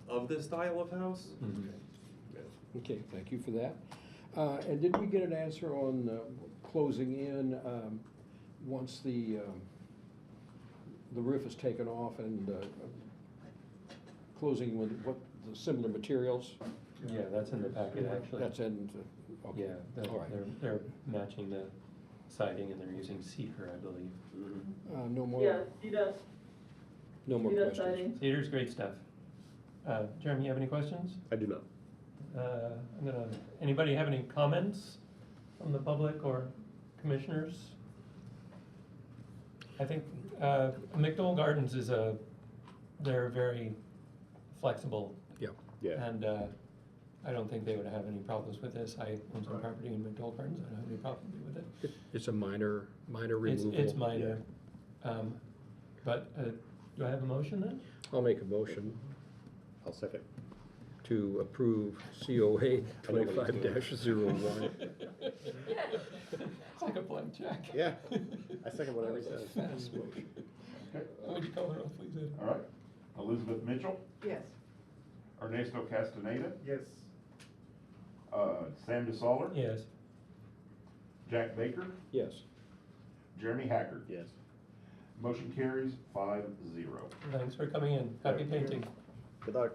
of this style of house. Okay, thank you for that. And did we get an answer on closing in once the roof is taken off and closing with what the similar materials? Yeah, that's in the packet, actually. That's in, okay. Yeah, All right. they're matching the siding and they're using cedar, I believe. No more? Yeah, cedar. No more Cedar questions? siding. Cedar's great stuff. Jeremy, you have any questions? I do not. Anybody have any comments from the public or commissioners? I think McDowell Gardens they're very flexible. Yeah. Yeah. And I don't think they would have any problems with this. I own some property in McDowell Gardens, I don't have any problem with it. It's a minor removal. It's minor. But do I have a motion then? I'll make a motion I'll second. to approve COA 25-01. It's like a blank check. Yeah, I second whatever he says. Fast motion. Would you call the roll, please, Ed? All right. Elizabeth Mitchell, Yes. Ernesto Castaneda, Yes. Sam DeSaller, Yes. Jack Baker, Yes. Jeremy Haggard. Yes. Motion carries 5-0. Thanks for coming in. Happy painting. Good luck.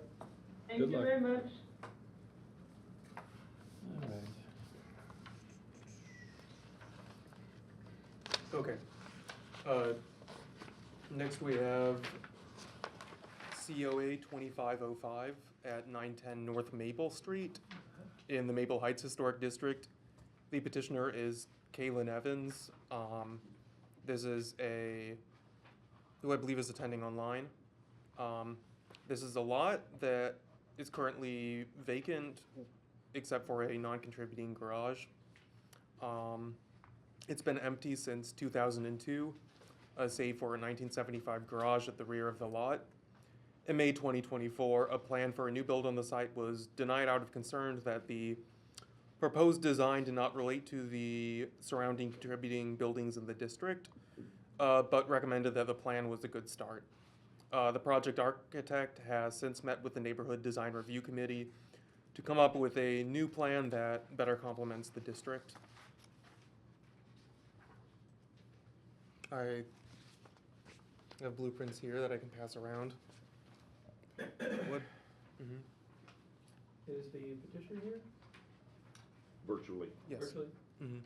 Thank Good you luck. very much. All right. Okay. Next we have COA 2505 at 910 North Maple Street in the Maple Heights Historic District. The petitioner is Kaylin Evans. This is who I believe is attending online. This is a lot that is currently vacant except for a non-contributing garage. It's been empty since 2002, save for a 1975 garage at the rear of the lot. In May 2024, a plan for a new build on the site was denied out of concern that the proposed design did not relate to the surrounding contributing buildings in the district, but recommended that the plan was a good start. The project architect has since met with the Neighborhood Design Review Committee to come up with a new plan that better complements the district. I have blueprints here that I can pass around. What? Is the petitioner here? virtually. Yes. Virtually? Mhm.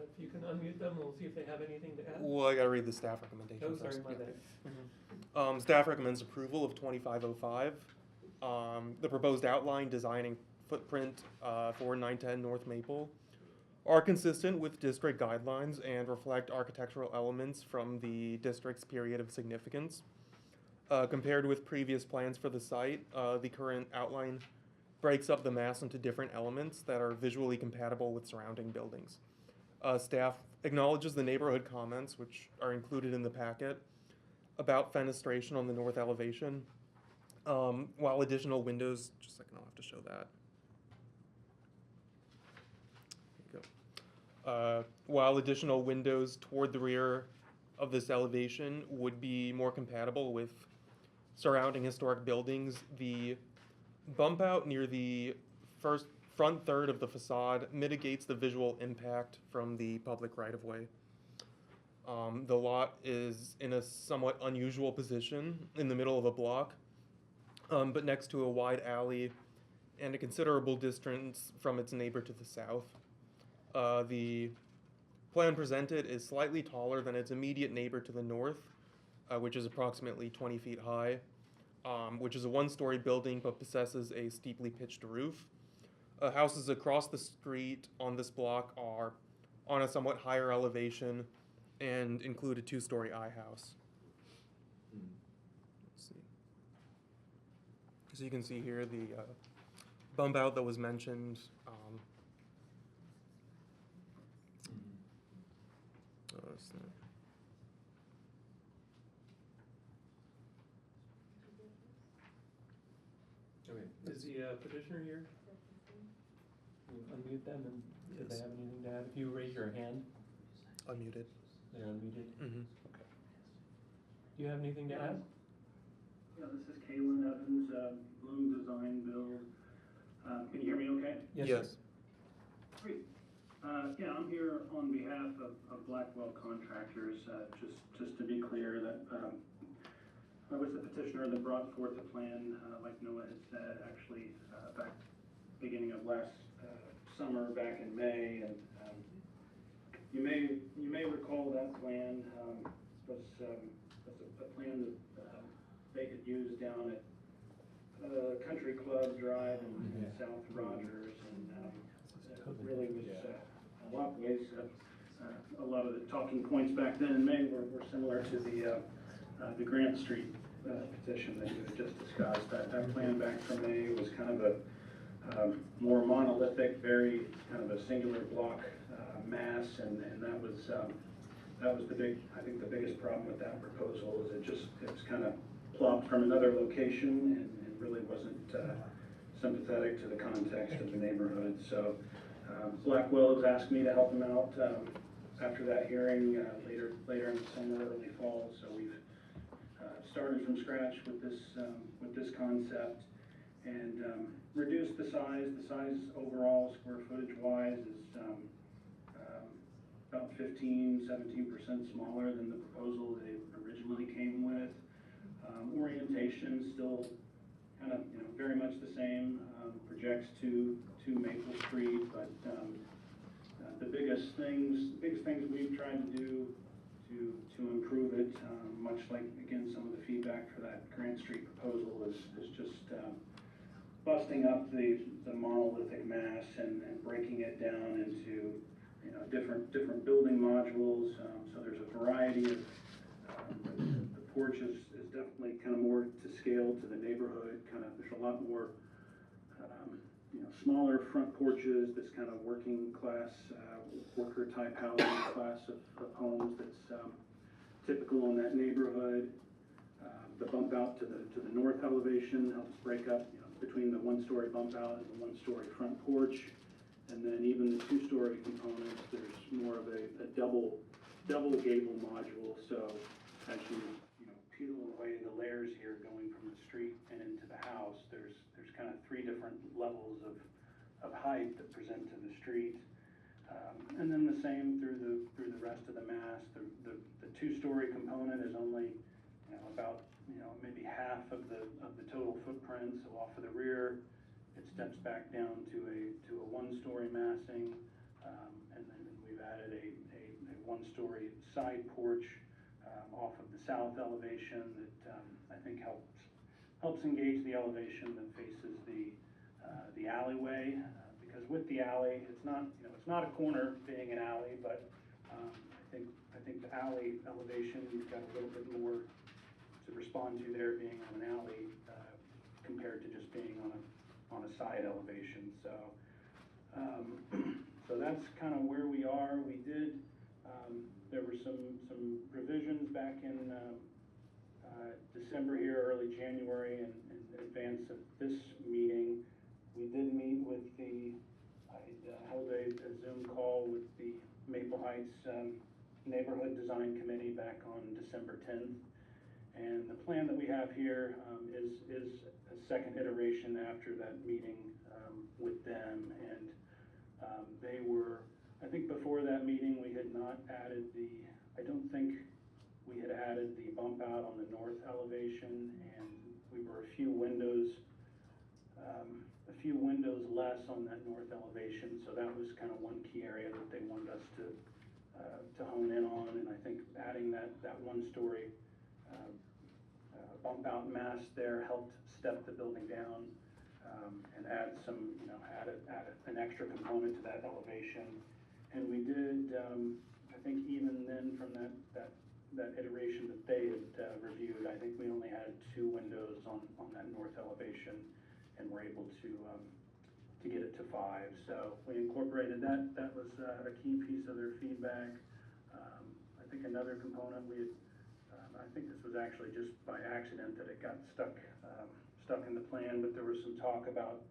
If you can unmute them, we'll see if they have anything to add. Well, I gotta read the staff recommendation Oh, first. sorry, my Yeah. bad. Staff recommends approval of 2505. The proposed outline, design, and footprint for 910 North Maple are consistent with district guidelines and reflect architectural elements from the district's period of significance. Compared with previous plans for the site, the current outline breaks up the mass into different elements that are visually compatible with surrounding buildings. Staff acknowledges the neighborhood comments, which are included in the packet, about fenestration on the north elevation, while additional windows, just a second, I'll have to show that. There you go. While additional windows toward the rear of this elevation would be more compatible with surrounding historic buildings, the bump out near the front third of the facade mitigates the visual impact from the public right-of-way. The lot is in a somewhat unusual position in the middle of a block, but next to a wide alley and a considerable distance from its neighbor to the south. The plan presented is slightly taller than its immediate neighbor to the north, which is approximately 20 feet high, which is a one-story building but possesses a steeply pitched roof. Houses across the street on this block are on a somewhat higher elevation and include a two-story I house. Let's see. So you can see here the bump out that was mentioned. Okay, is the petitioner here? Can you unmute them and if they Yes. have anything to add? If you raise your hand, Unmuted. they're unmuted. Mm-hmm. Do you have anything to add? Yeah, this is Kaylin Evans, Bloom Design Build. Can you hear me okay? Yes. Great. Yeah, I'm here on behalf of Blackwell Contractors. Just to be clear that I was the petitioner that brought forth the plan, like Noah had said, actually back beginning of last summer, back in May, and you may recall that plan was a plan that they had used down at Country Club Drive in South Rogers, and it really was a lot of ways. A lot of the talking points back then in May were similar to the Grant Street petition that you had just discussed. That plan back from May was kind of a more monolithic, very kind of a singular block mass, and that was I think the biggest problem with that proposal is it was kind of plopped from another location and really wasn't sympathetic to the context of the neighborhood. So Blackwell has asked me to help them out after that hearing later in the summer, early fall. So we've started from scratch with this concept and reduced the size. The size overall, square footage wise, is about 15-17% smaller than the proposal they originally came with. Orientation still kind of very much the same. Projects to Maple Street, but the biggest things we've tried to do to improve it, much like again some of the feedback for that Grant Street proposal is just busting up the monolithic mass and breaking it down into different building modules. So there's a variety of the porch is definitely kind of more to scale to the neighborhood. There's a lot more smaller front porches. This kind of working class worker type housing class of homes that's typical in that neighborhood. The bump out to the north elevation helps break up between the one-story bump out and the one-story front porch. And then even the two-story components, there's more of a double gable module. So as you peel away the layers here going from the street and into the house, there's kind of three different levels of height that present to the street. And then the same through the rest of the mass. The two-story component is only about maybe half of the total footprint. So off of the rear, it steps back down to a one-story massing, and then we've added a one-story side porch off of the south elevation that I think helps engage the elevation that faces the alleyway, because with the alley, it's not a corner being an alley, but I think the alley elevation, you've got a little bit more to respond to there being on an alley compared to just being on a side elevation. So so that's kind of where we are. We did there were some revisions back in December here, early January, in advance of this meeting. We did meet with I held a Zoom call with the Maple Heights Neighborhood Design Committee back on December 10th. And the plan that we have here is a second iteration after that meeting with them. And they were, I think before that meeting, we had not added I don't think we had added the bump out on the north elevation, and we were a few windows less on that north elevation. So that was kind of one key area that they wanted us to hone in on. And I think adding that one-story bump out mass there helped step the building down and add some, add an extra component to that elevation. And we did, I think even then from that iteration that they had reviewed, I think we only had 2 windows on that north elevation, and were able to get it to 5. So we incorporated that. That was a key piece of their feedback. I think another component I think this was actually just by accident that it got stuck in the plan, but there was some talk about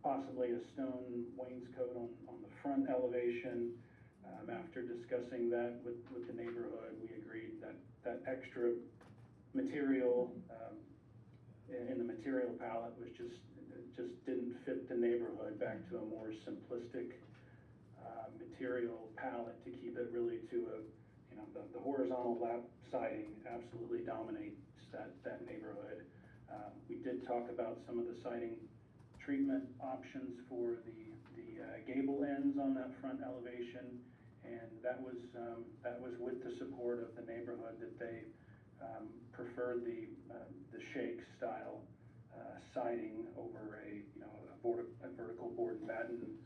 possibly a stone wainscot on the front elevation. After discussing that with the neighborhood, we agreed that extra material in the material palette was just didn't fit the neighborhood. Back to a more simplistic material palette to keep it really to the horizontal lap siding absolutely dominates that neighborhood. We did talk about some of the siding treatment options for the gable ends on that front elevation, and that was with the support of the neighborhood, that they preferred the shake style siding over a vertical board and batten,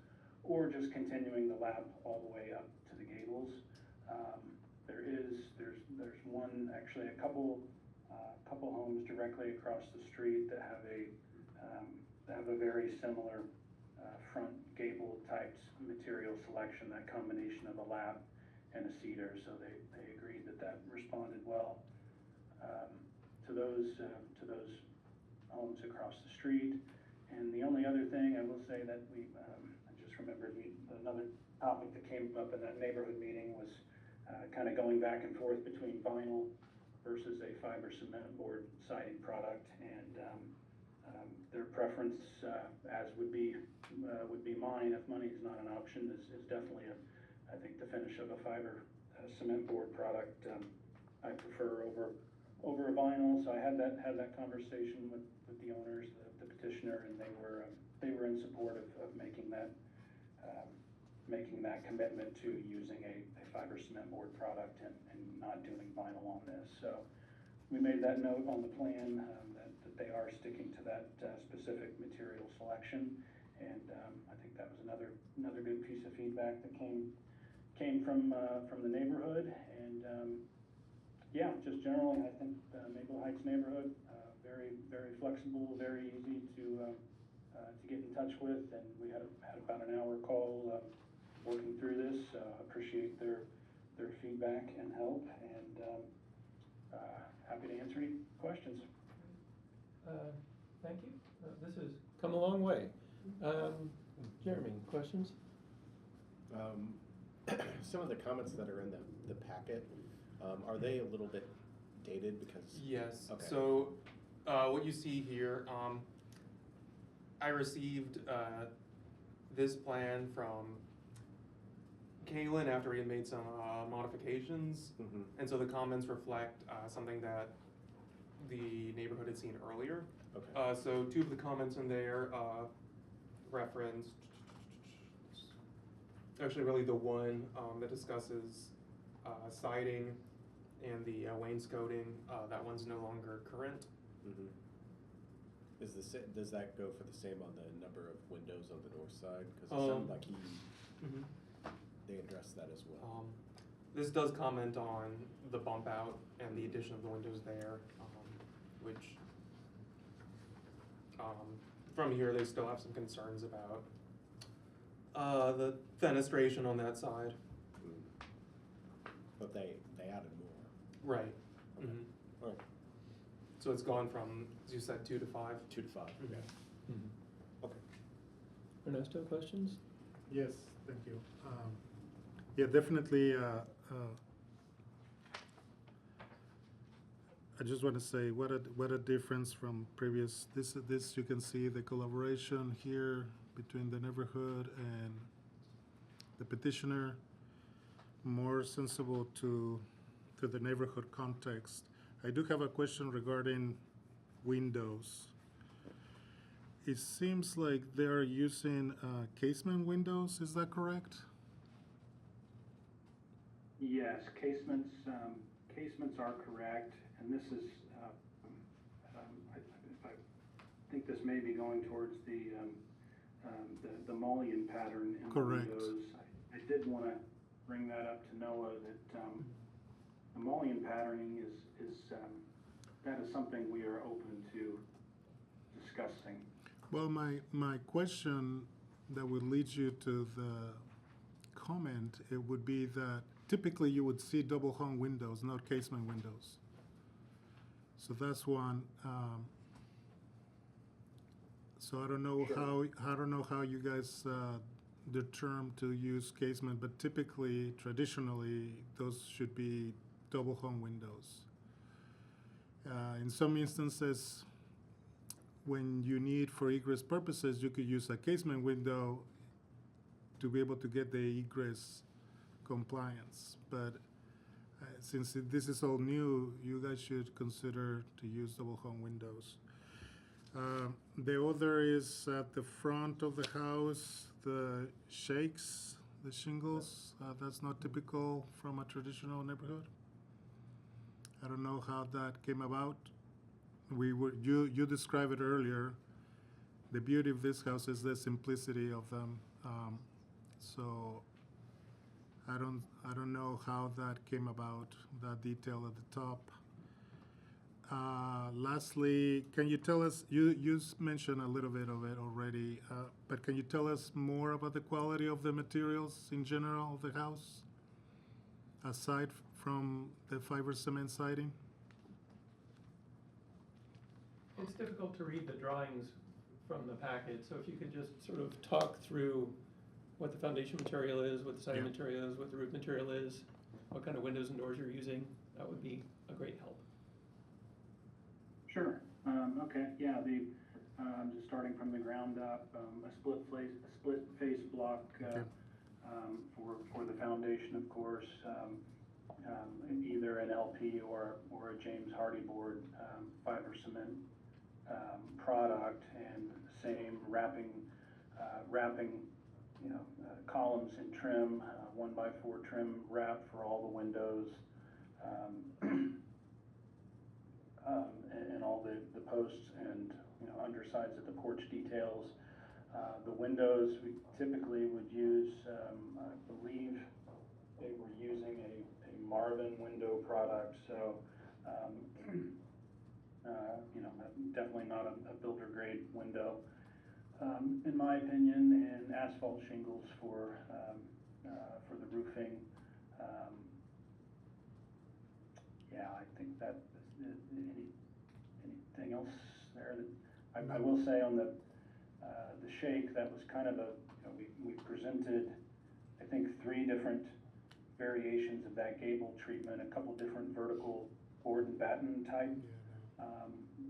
or just continuing the lap all the way up to the gables. There's one, actually a couple homes directly across the street that have a very similar front gable types material selection, that combination of a lap and a cedar. So they agreed that responded well to those homes across the street. And the only other thing I will say that I just remembered, another topic that came up in that neighborhood meeting was kind of going back and forth between vinyl versus a fiber cement board siding product, and their preference, as would be mine if money is not an option, is definitely I think the finish of a fiber cement board product I prefer over a vinyl. So I had that conversation with the owners, the petitioner, and they were in support of making that commitment to using a fiber cement board product and not doing vinyl on this. So we made that note on the plan that they are sticking to that specific material selection, and I think that was another good piece of feedback that came from the neighborhood. And yeah, just generally, I think Maple Heights neighborhood very, very flexible, very easy to get in touch with, and we had about an hour call working through this. Appreciate their feedback and help, and happy to answer any questions. Thank you. This has come a long way. Jeremy, questions? Some of the comments that are in the packet, are they a little bit dated? Because yes. Okay. So what you see here, I received this plan from Kaylin after we had made some modifications, and so the comments reflect something that the neighborhood had seen earlier. Okay. So 2 of the comments in there reference, actually really the one that discusses siding and the wainscoting, that one's no longer current. Mm-hmm. Does that go for the same on the number of windows on the north side? Because it sounded like they addressed that as well. This does comment on the bump out and the addition of the windows there, which from here they still have some concerns about the fenestration on that side. But they added more. Right. Okay. Mm-hmm. All right. So it's gone from, as you said, 2 to 5? 2 to 5, yeah. Mm-hmm. Okay. Ernesto, questions? Yes, thank you. Yeah, definitely. I just want to say what a difference from previous. This you can see the collaboration here between the neighborhood and the petitioner, more sensible to the neighborhood context. I do have a question regarding windows. It seems like they're using casement windows. Is that correct? Yes, casements are correct, and this is, I think this may be going towards the mullion pattern in Correct. the windows. I did want to bring that up to Noah, that the mullion patterning is that is something we are open to discussing. Well, my question that would lead you to the comment, it would be that typically you would see double hung windows, not casement windows. So that's one. So I don't know how you guys determine to use casement, but typically, traditionally, those should be double hung windows. In some instances, when you need for egress purposes, you could use a casement window to be able to get the egress compliance. But since this is all new, you guys should consider to use double hung windows. The other is at the front of the house, the shakes, the shingles. That's not typical from a traditional neighborhood. I don't know how that came about. You described it earlier. The beauty of this house is the simplicity of them. So I don't know how that came about, that detail at the top. Lastly, can you tell us, you mentioned a little bit of it already, but can you tell us more about the quality of the materials in general of the house, aside from the fiber cement siding? It's difficult to read the drawings from the packet, so if you could just sort of talk through what the foundation material is, what the siding material is, what the roof material is, what kind of windows and doors you're using, that would be a great help. Sure. Okay. Yeah. Just starting from the ground up, a split face block for the foundation, of course. Either an LP or a James Hardy board fiber cement product, and same wrapping columns and trim, 1x4 trim wrap for all the windows. And all the posts and undersides of the porch details. The windows, we typically would use, I believe they were using a Marvin window product, so definitely not a builder grade window, in my opinion, and asphalt shingles for the roofing. Yeah, I think that anything else there that I will say on the shake, that was kind of we presented, I think, 3 different variations of that gable treatment, a couple different vertical board and batten type,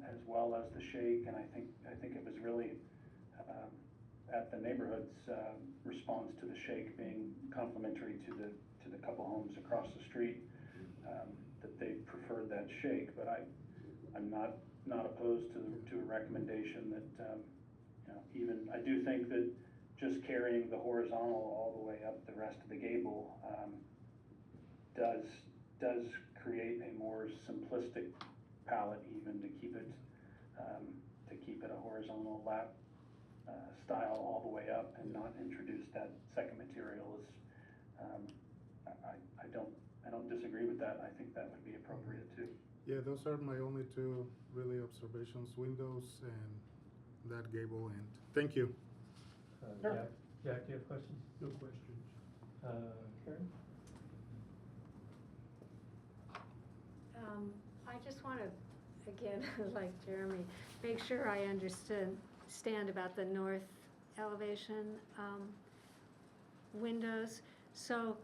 as well as the shake, and I think it was really at the neighborhood's response to the shake being complementary to the couple homes across the street, that they preferred that shake. But I'm not opposed to a recommendation that Even, I do think that just carrying the horizontal all the way up the rest of the gable does create a more simplistic palette, even to keep it a horizontal lap style all the way up and not introduce that second material. I don't disagree with that. I think that would be appropriate too. Yeah, those are my only two really observations, windows and that gable end. Thank you. Jack, do you have questions? No questions. Karen? I just want to, again, like Jeremy, make sure I understand about the north elevation windows. So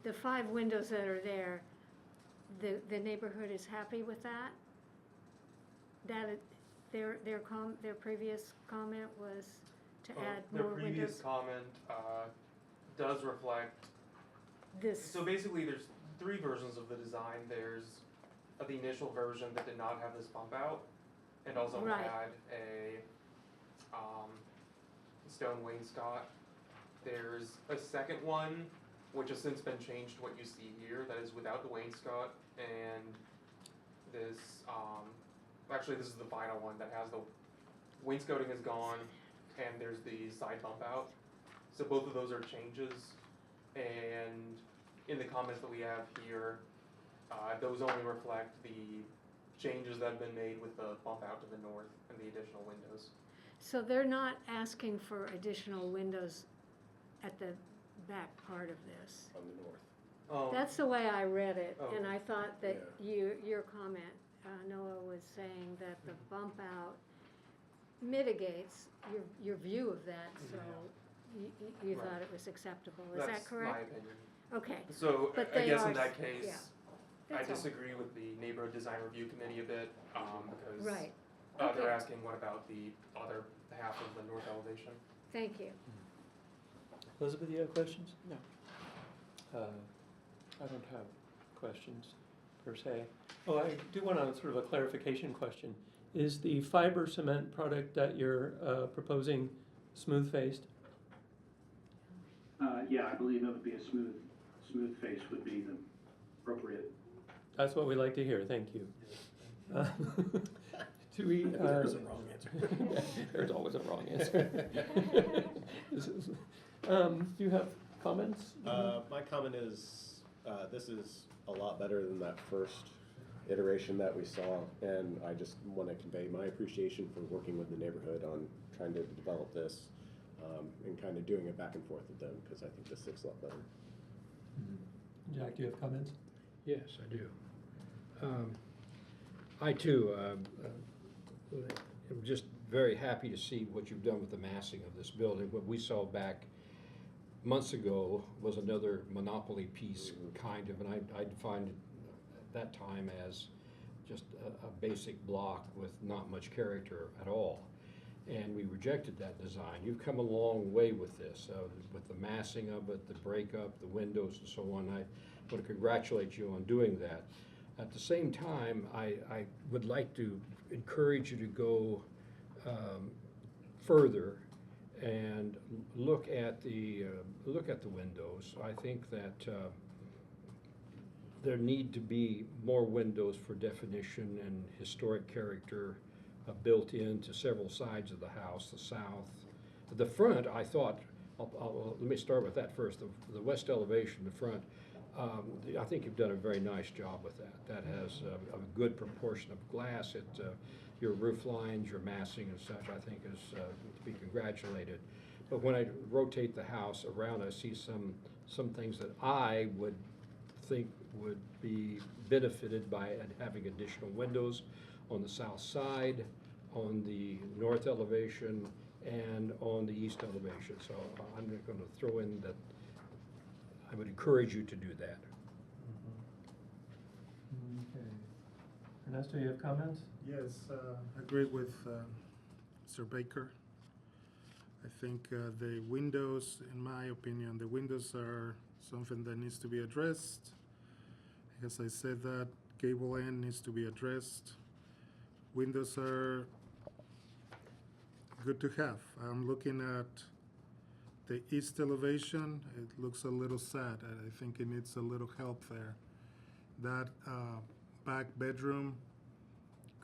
the 5 windows that are there, the neighborhood is happy with that? Their previous comment was to add Their more previous windows? comment does reflect This. So basically, there's 3 versions of the design. There's the initial version that did not have this bump out, and also Right. had a stone wainscot. There's a second one, which has since been changed to what you see here, that is without the wainscot, and this, actually this is the final one that has the wainscoting is gone, and there's the side bump out. So both of those are changes, and in the comments that we have here, those only reflect the changes that have been made with the bump out to the north and the additional windows. So they're not asking for additional windows at the back part of this? On the north. That's the way I read it, Oh. and I thought that your comment, Noah, was saying that the bump out mitigates your view of that, so you Right. thought it was acceptable. Is That's that correct? my opinion. Okay. So But I they guess are in that s- case, yeah. I That's all. disagree with the neighborhood design review committee a bit, because Right. they're Okay. asking what about the other half of the north elevation? Thank you. Elizabeth, you have questions? No. I don't have questions per se. Oh, I do want to sort of a clarification question. Is the fiber cement product that you're proposing smooth-faced? Yeah, I believe it would be a smooth face would be the appropriate. That's what we like to hear, thank you. Do we? There's a wrong answer. There's always a wrong answer. Do you have comments? My comment is, this is a lot better than that first iteration that we saw, and I just want to convey my appreciation for working with the neighborhood on trying to develop this, and kind of doing it back and forth with them, because I think this looks a lot better. Jack, do you have comments? Yes, I do. I too am just very happy to see what you've done with the massing of this building. What we saw back months ago was another monopoly piece kind of, and I defined it at that time as just a basic block with not much character at all. And we rejected that design. You've come a long way with this, with the massing of it, the breakup, the windows and so on. I want to congratulate you on doing that. At the same time, I would like to encourage you to go further and look at the windows. I think that there need to be more windows for definition and historic character built into several sides of the house. The south, the front. I thought. Let me start with that first. The west elevation, the front. I think you've done a very nice job with that. That has a good proportion of glass. Your roof lines, your massing and such, I think is to be congratulated. But when I rotate the house around, I see some things that I would think would be benefited by having additional windows on the south side, on the north elevation, and on the east elevation. So I'm going to throw in that I would encourage you to do that. Okay. Ernesto, you have comments? Yes, I agree with Mr. Baker. I think the windows, in my opinion, the windows are something that needs to be addressed. As I said, that gable end needs to be addressed. Windows are good to have. I'm looking at the east elevation. It looks a little sad. I think it needs a little help there. That back bedroom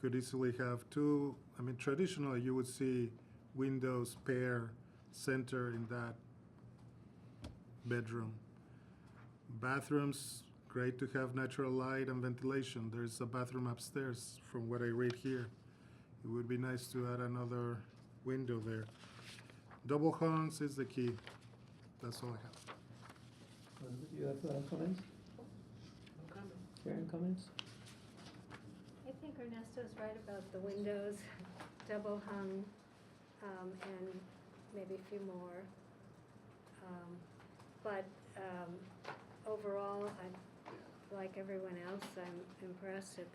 could easily have two. I mean, traditionally you would see windows pair center in that bedroom. Bathrooms, great to have natural light and ventilation. There's a bathroom upstairs from what I read here. It would be nice to add another window there. Double hungs is the key. That's all I have. Do you have comments? No comment. Karen, comments? I think Ernesto's right about the windows, double hung, and maybe a few more. But overall, like everyone else, I'm impressed at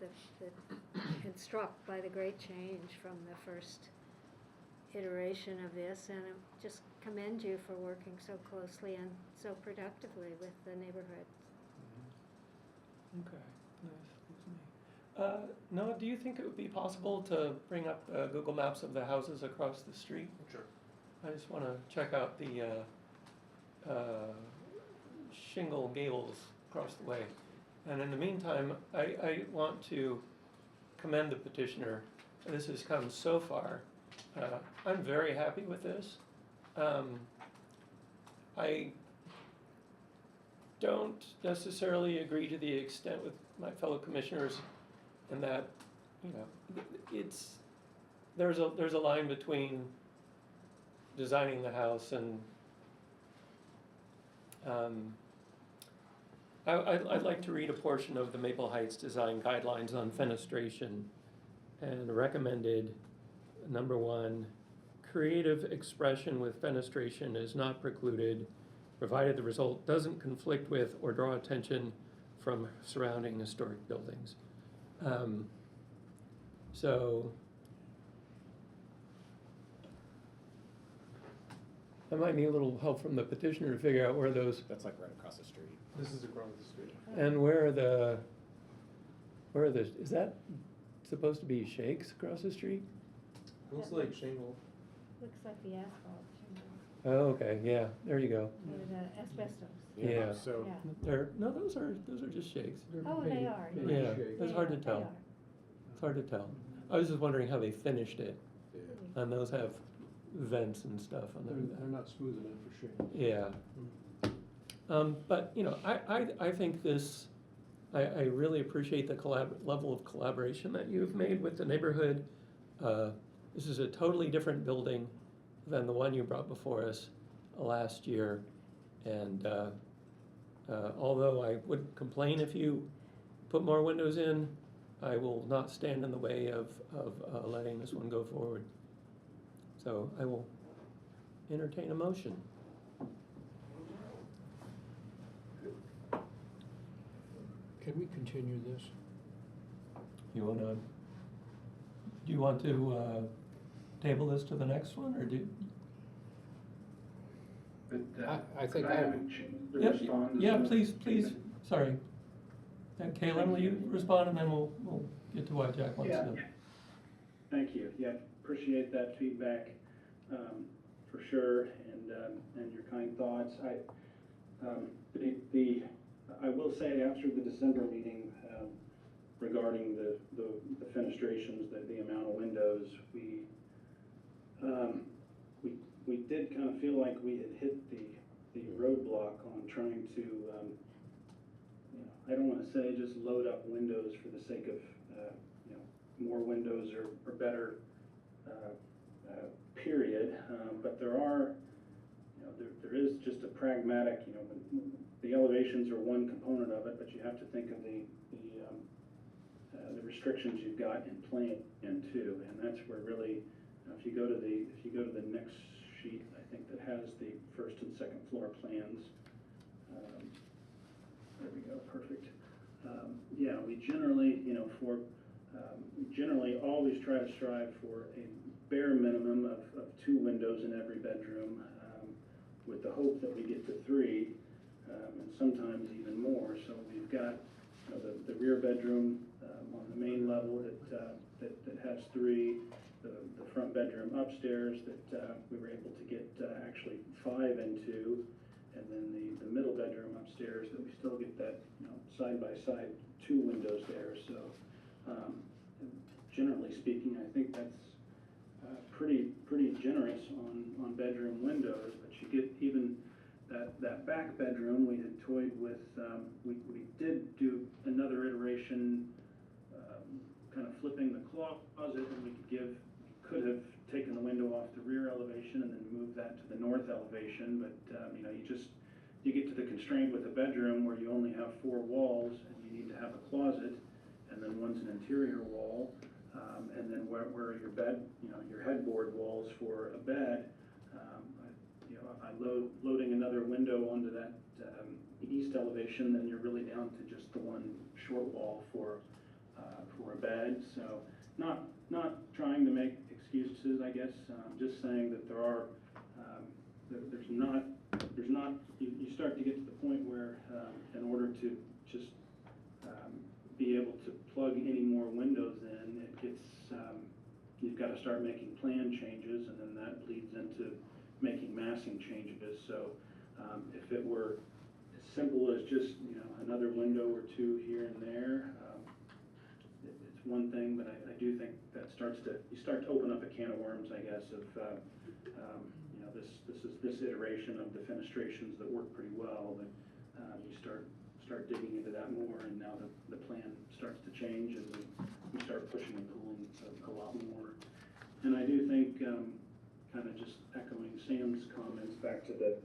and struck by the great change from the first iteration of this, and I just commend you for working so closely and so productively with the neighborhood. Okay, nice. Noah, do you think it would be possible to bring up Google Maps of the houses across the street? Sure. I just want to check out the shingle gables across the way. And in the meantime, I want to commend the petitioner. This has come so far. I'm very happy with this. I don't necessarily agree to the extent with my fellow commissioners in that, there's a line between designing the house and I'd like to read a portion of the Maple Heights Design Guidelines on Fenestration, and recommended, number 1, creative expression with fenestration is not precluded, provided the result doesn't conflict with or draw attention from surrounding historic buildings. So I might need a little help from the petitioner to figure out where those. That's like right across the street. This is across the street. And is that supposed to be shakes across the street? Looks like shingle. Looks like the asphalt shingle, Oh, okay, yeah, there you go. or the asbestos. Yeah. So Yeah. Those are just shakes. Oh, they are. Yeah, They it's hard to are, they tell. are. It's hard to tell. I was just wondering how they finished it. yeah. And those have vents and stuff on them. They're not smooth enough for shade. Yeah. But, I think this, I really appreciate the level of collaboration that you've made with the neighborhood. This is a totally different building than the one you brought before us last year. And although I would complain if you put more windows in, I will not stand in the way of letting this one go forward. So I will entertain a motion. Can we continue this? Do you want to table this to the next one, or do? I think Yeah, please, sorry. Kaylin, will you respond, and then we'll get to what Jack wants to. Thank you. Yeah, appreciate that feedback, for sure, and your kind thoughts. I will say after the December meeting, regarding the fenestrations, the amount of windows, we did kind of feel like we had hit the roadblock on trying to, I don't want to say just load up windows for the sake of, more windows are better, period. But there are, there is just a pragmatic, the elevations are one component of it, but you have to think of the restrictions you've got in plan too, and that's where really, if you go to the next sheet, I think that has the first and second floor plans. There we go, perfect. Yeah, we generally, we generally always try to strive for a bare minimum of 2 windows in every bedroom, with the hope that we get to 3, and sometimes even more. So we've got the rear bedroom on the main level that has 3, the front bedroom upstairs that we were able to get actually 5 into, and then the middle bedroom upstairs that we still get that, side by side 2 windows there. So generally speaking, I think that's pretty generous on bedroom windows. But you get even that back bedroom we had toyed with. We did do another iteration, kind of flipping the closet, and we could have taken the window off the rear elevation and then moved that to the north elevation. But you get to the constraint with a bedroom where you only have 4 walls and you need to have a closet, and then one's an interior wall, and then where your bed, your headboard walls for a bed. Loading another window onto that east elevation, then you're really down to just the one short wall for a bed. So not trying to make excuses, I guess. Just saying that there are there's not you start to get to the point where in order to just be able to plug any more windows in, it gets you've got to start making plan changes, and then that bleeds into making massing changes. So if it were as simple as just another window or 2 here and there, it's one thing. But I do think that you start to open up a can of worms, I guess, of this iteration of the fenestrations that work pretty well. But you start digging into that more, and now the plan starts to change, and we start pushing and pulling a lot more. And I do think, kind of just echoing Sam's comments back to the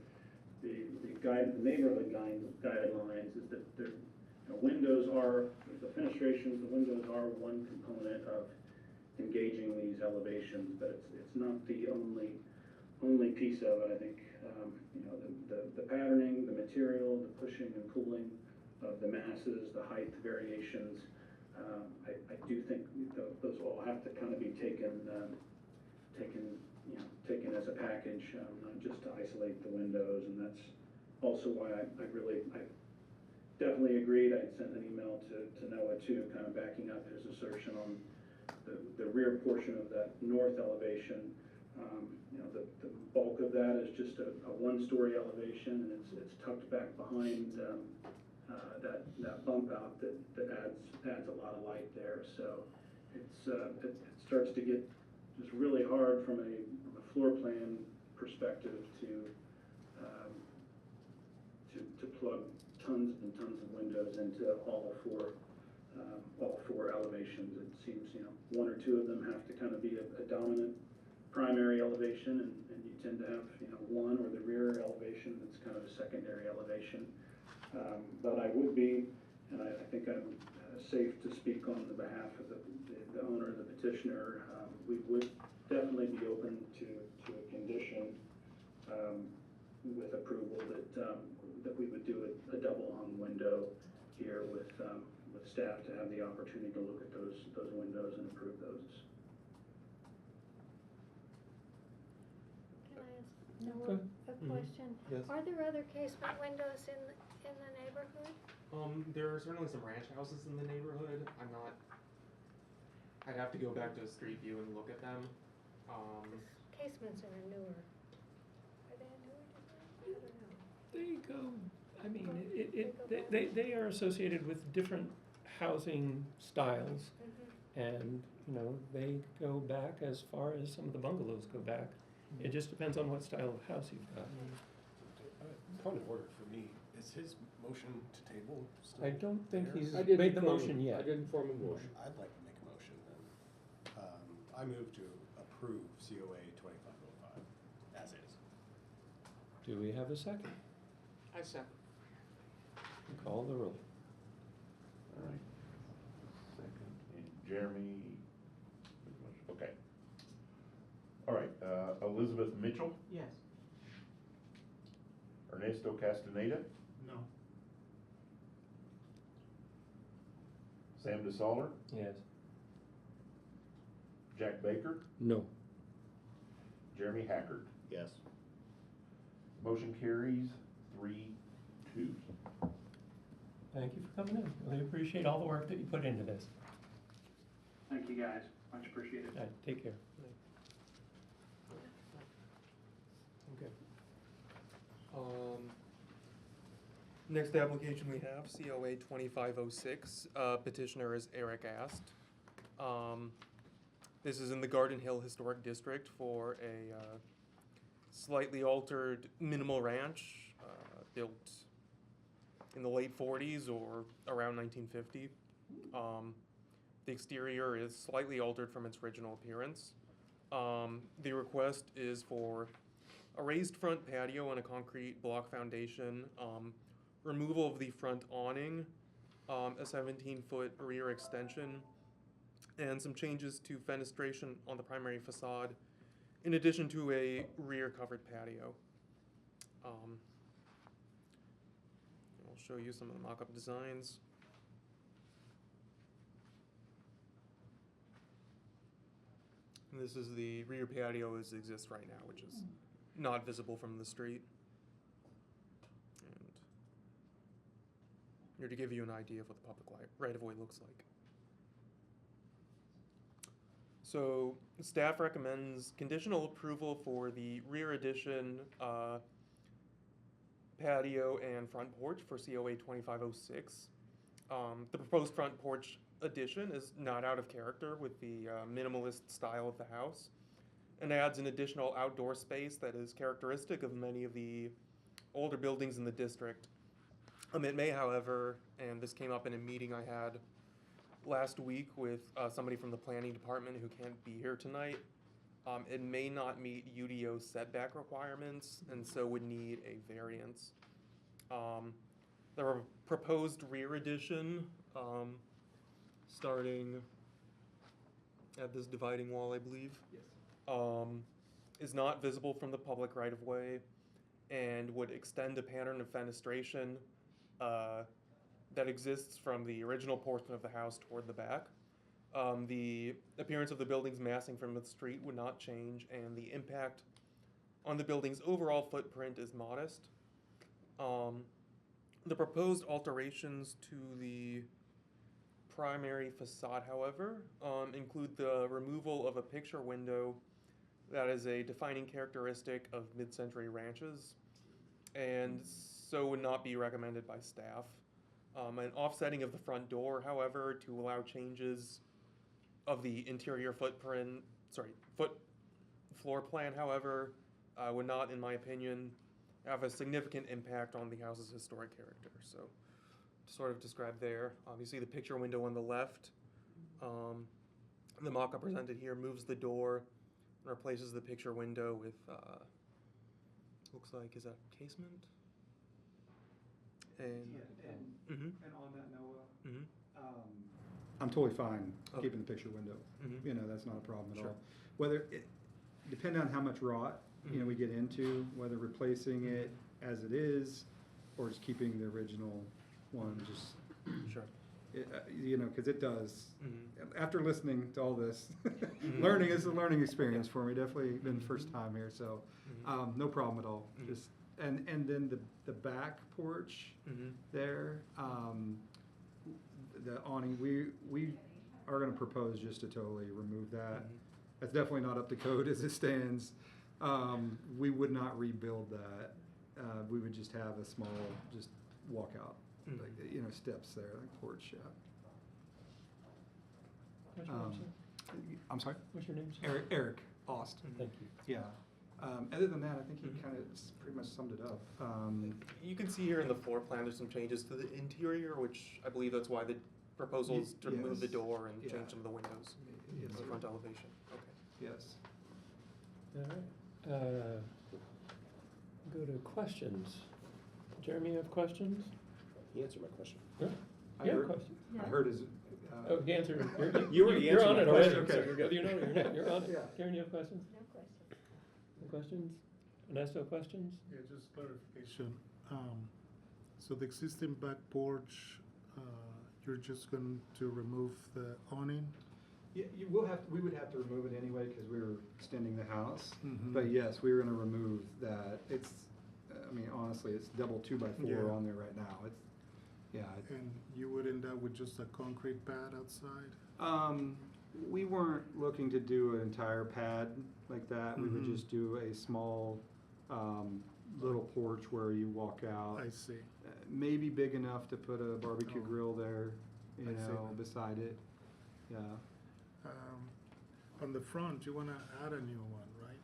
neighborhood guidelines, is that windows are, the fenestrations, the windows are one component of engaging these elevations, but it's not the only piece of it. I think the patterning, the material, the pushing and pulling of the masses, the height variations, I do think those all have to kind of be taken as a package, not just to isolate the windows. And that's also why I definitely agreed. I sent an email to Noah too, kind of backing up his assertion on the rear portion of that north elevation. The bulk of that is just a 1-story elevation, and it's tucked back behind that bump out that adds a lot of light there. So it starts to get just really hard from a floor plan perspective to plug tons and tons of windows into all four elevations. It seems 1 or 2 of them have to kind of be a dominant primary elevation, and you tend to have 1 or the rear elevation that's kind of a secondary elevation. But I would be, and I think I'm safe to speak on the behalf of the owner, the petitioner, we would definitely be open to a condition with approval that we would do a double hung window here with staff to have the opportunity to look at those windows and approve those. Can I ask Noah a question? Yes. Are there other casement windows in the neighborhood? There are certainly some ranch houses in the neighborhood. I'd have to go back to the street view and look at them. Casements are newer. Are they a newer design? I don't know. They go, I mean, they are associated with different housing styles, and, they go back as far as some of the bungalows go back. It just depends on what style of house you've got. Point of order for me, is his motion to table still I don't think there? he's I didn't made the form- motion yet. I didn't form a motion. I'd like to make a motion then. I move to approve COA 2505 as is. Do we have a second? I second. Call the roll. All right. Second, and Jeremy. Okay. All right, Elizabeth Mitchell, Yes. Ernesto Castaneda, No. Sam DeSaller, Yes. Jack Baker, No. Jeremy Hackard. Yes. Motion carries 3-2. Thank you for coming in. We appreciate all the work that you put into this. Thank you, guys. Much appreciated. All right, take care. Next application we have, COA 2506, petitioner is Eric Ast. This is in the Garden Hill Historic District for a slightly altered minimal ranch built in the late 40s or around 1950. The exterior is slightly altered from its original appearance. The request is for a raised front patio and a concrete block foundation, removal of the front awning, a 17-foot rear extension, and some changes to fenestration on the primary facade, in addition to a rear covered patio. I'll show you some of the mock-up designs. And this is the rear patio as it exists right now, which is not visible from the street. And here to give you an idea of what the public right-of-way looks like. So staff recommends conditional approval for the rear addition patio and front porch for COA 2506. The proposed front porch addition is not out of character with the minimalist style of the house and adds an additional outdoor space that is characteristic of many of the older buildings in the district. It may, however, and this came up in a meeting I had last week with somebody from the planning department who can't be here tonight, it may not meet UDO setback requirements and so would need a variance. The proposed rear addition, starting at this dividing wall, I believe, is not visible from the public right-of-way and would extend a pattern of fenestration that exists from the original portion of the house toward the back. The appearance of the building's massing from the street would not change, and the impact on the building's overall footprint is modest. The proposed alterations to the primary facade, however, include the removal of a picture window that is a defining characteristic of mid-century ranches, and so would not be recommended by staff. An offsetting of the front door, however, to allow changes of the interior floor plan, however, would not, in my opinion, have a significant impact on the house's historic character. So, to sort of describe there, obviously the picture window on the left, the mock-up presented here moves the door and replaces the picture window with, looks like, is that casement? And, and on that, Noah, I'm totally fine keeping the picture window. You know, that's not a problem at all. Whether depending on how much rot we get into, whether replacing it as it is or just keeping the original one, just because it does. After listening to all this, learning is a learning experience for me. Definitely been the first time here, so no problem at all. Just and then the back porch there, the awning, we are going to propose just to totally remove that. That's definitely not up to code as it stands. We would not rebuild that. We would just have a small walkout, like, steps there, like porch. What's your name, sir? I'm sorry? What's your name, sir? Eric Aust. Thank you. Yeah. Other than that, I think he kind of pretty much summed it up. You can see here in the floor plan there's some changes to the interior, which I believe that's why the proposal is to remove the door and change some of the windows in the front elevation. Okay. Yes. All right. Go to questions. Jeremy, you have questions? He answered my question. Yeah. I heard, question. I heard his. Oh, he answered. You already you're answered on my it already. question, okay. So you're good. You're on it. Yeah. Karen, you have questions? No questions. No questions? Ernesto, questions? Yeah, just clarification. So the existing back porch, you're just going to remove the awning? Yeah, we would have to remove it anyway because we were extending the house. Mhm. But yes, we were going to remove that. It's, I mean, honestly, it's double 2x4 on there right now. It's, And you would end up with just a concrete pad outside? We weren't looking to do an entire pad like that. We would Mhm. just do a small little porch where you walk out. I see. Maybe big enough to put a barbecue Oh. grill there, you I see know, that. beside it. Yeah. On the front, you wanna add a new one, right?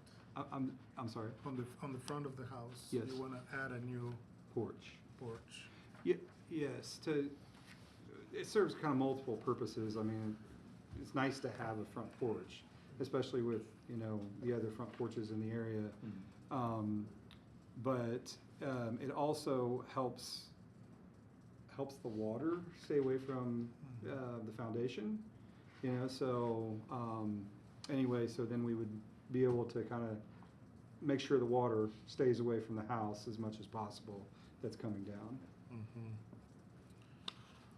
I'm sorry. On the front of the house, Yes. you wanna add a new Porch. porch. Yes, it serves kind of multiple purposes. I mean, it's nice to have a front porch, especially with, you know, the other front porches in the area. But it also helps the water stay away from the foundation, you know, so anyway, so then we would be able to kind of make sure the water stays away from the house as much as possible that's coming down.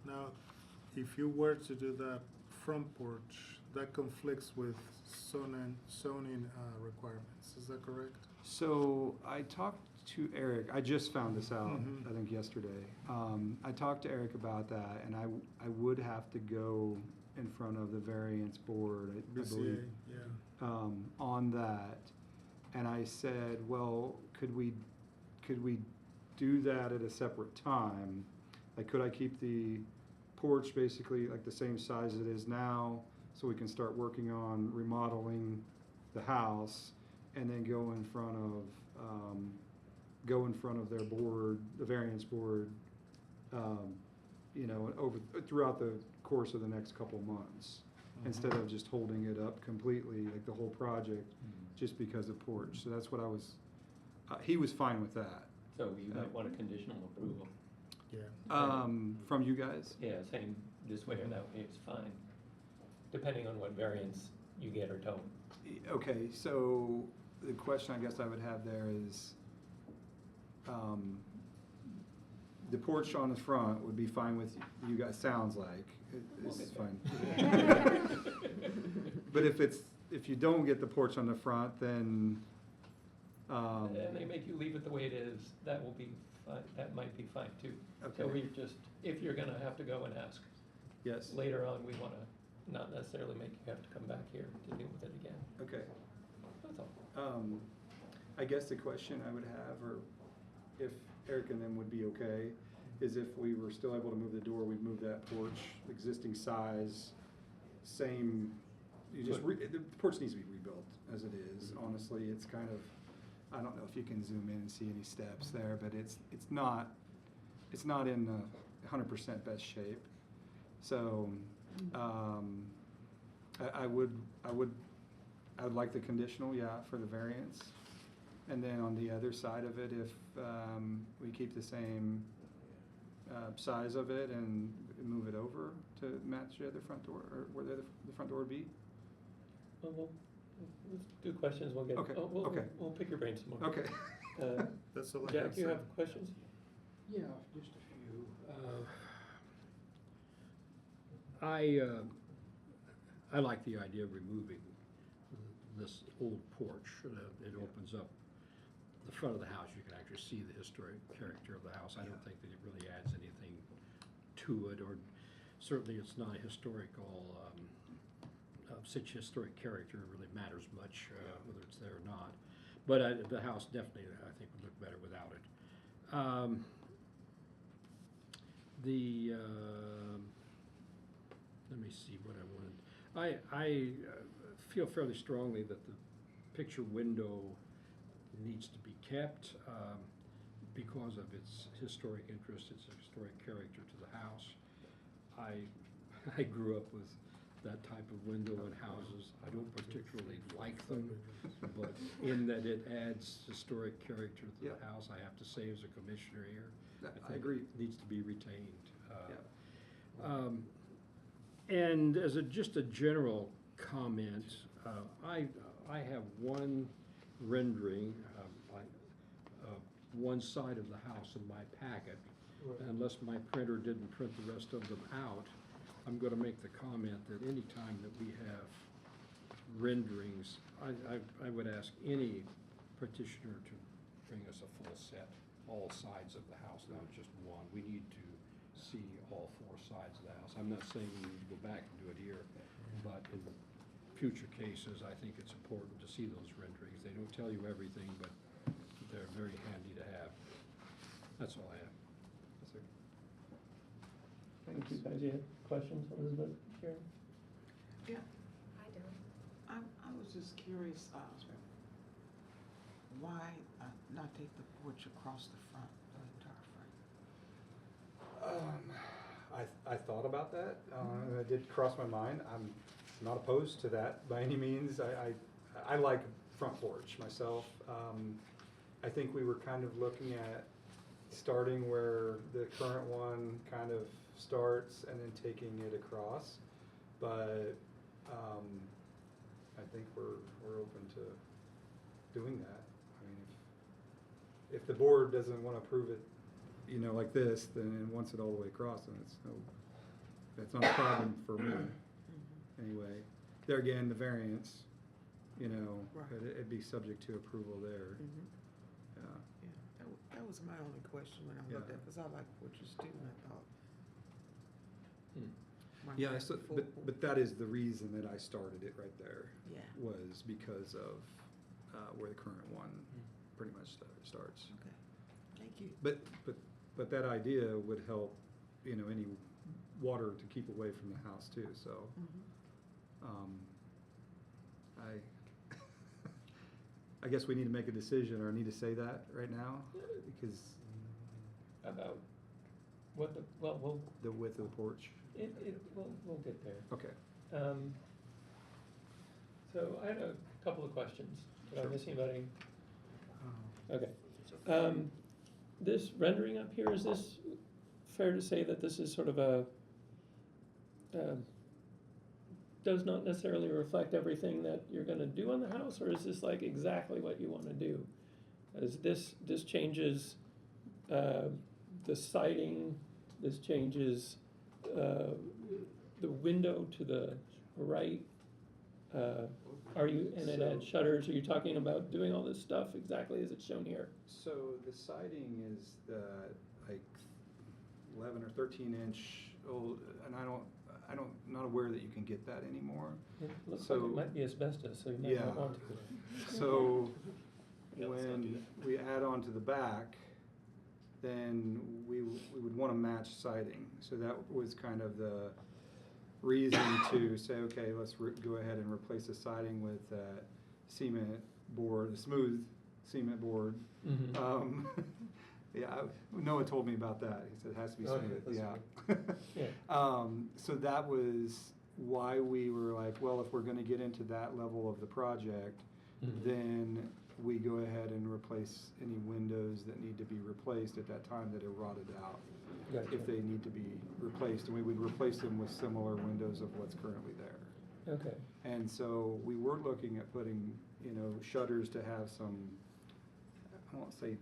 Now, if you were to do that front porch, that conflicts with zoning requirements, is that correct? So I talked to Eric, I just found this out, I think yesterday. I talked to Eric about that, and I would have to go in front of the variance board, I believe, yeah. on that. And I said, well, could we do that at a separate time? Like, could I keep the porch basically like the same size it is now, so we can start working on remodeling the house, and then go in front of their board, the variance board, you know, throughout the course of the next couple months, instead of just holding it up completely, like the whole project, just because of porch. So that's what I was. He was fine with that. So you might want a conditional approval. Yeah. From you guys? Yeah, saying this way or that way, it's fine, depending on what variance you get or don't. Okay, so the question I guess I would have there is, the porch on the front would be fine with you guys, sounds like. This is fine. But if you don't get the porch on the front, then. And they make you leave it the way it is, that will be fine, that might be fine too. So Okay. we just, if you're gonna have to go and ask. Yes. Later on, we wanna not necessarily make you have to come back here to deal with it again. Okay. That's all. I guess the question I would have, or if Eric and them would be okay, is if we were still able to move the door, we'd move that porch, existing size, same, the porch needs to be rebuilt as it is. Honestly, it's kind of, I don't know if you can zoom in and see any steps there, but it's not in 100% best shape. So, I would like the conditional, yeah, for the variance. And then on the other side of it, if we keep the same size of it and move it over to match the other front door, or where the front door would be. Well, let's do questions, we'll get, Okay, okay. We'll pick your brain some more. Okay. That's all I Jack, have, you sir. have questions? Yeah, just a few. I like the idea of removing this old porch. It opens up the front of the house. You can actually see the historic character of the house. I don't think that it really adds anything to it, or certainly it's not a historical, such historic character really matters much, whether it's there or not. But the house definitely, I think, would look better without it. Let me see what I wanted. I feel fairly strongly that the picture window needs to be kept because of its historic interest, its historic character to the house. I grew up with that type of window in houses. I don't particularly like them, but in that it adds historic character to the house, I have to say as a commissioner here, I agree. It needs to be retained. And as just a general comment, I have one rendering, one side of the house in my packet. Unless my printer didn't print the rest of them out, I'm going to make the comment that any time that we have renderings, I would ask any petitioner to bring us a full set, all sides of the house, not just one. We need to see all four sides of the house. I'm not saying we need to go back and do it here, but in future cases, I think it's important to see those renderings. They don't tell you everything, but they're very handy to have. That's all I have. Thank you, guys. You have questions, Elizabeth, Karen? Yeah, I do. I was just curious, why not take the porch across the front, the entire front? I thought about that, and it did cross my mind. I'm not opposed to that by any means. I like front porch myself. I think we were kind of looking at starting where the current one kind of starts and then taking it across. But I think we're open to doing that. I mean, if the board doesn't want to approve it, you know, like this, then it wants it all the way across, then that's not a problem for me. Anyway, there again, the variance, you know, Right. but it'd be subject to approval there. Yeah. Yeah, that was my only question when I looked at, because I like porches too, and I thought. might Yeah, have so, the full but that is the reason that I started it right there. Yeah. Was because of where the current one pretty much starts. Okay, thank you. But that idea would help, you know, any water to keep away from the house too, so. I guess we need to make a decision, or I need to say that right now, because. About what we'll. The width of the porch. We'll get there. Okay. So I had a couple of questions. Did I miss anybody? Oh. Okay. This rendering up here, is this fair to say that this is sort of a, does not necessarily reflect everything that you're gonna do on the house, or is this like exactly what you wanna do? Is this changes the siding, this changes the window to the right? Are you, and it adds shutters, are you talking about doing all this stuff exactly as it's shown here? So the siding is the, like 11 or 13 inch old, and not aware that you can get that anymore. It looks like it might be asbestos, so you might not want to. So when we add on to the back, then we would want to match siding. So that was kind of the reason to say, okay, let's go ahead and replace the siding with that cement board, the smooth cement board. Yeah, Noah told me about that. He said it has to be smooth. Yeah. So that was why we were like, well, if we're going to get into that level of the project, then we go ahead and replace any windows that need to be replaced at that time that are rotted out. Gotcha. If they need to be replaced, and we would replace them with similar windows of what's currently there. Okay. And so we were looking at putting, you know, shutters to have some, I won't say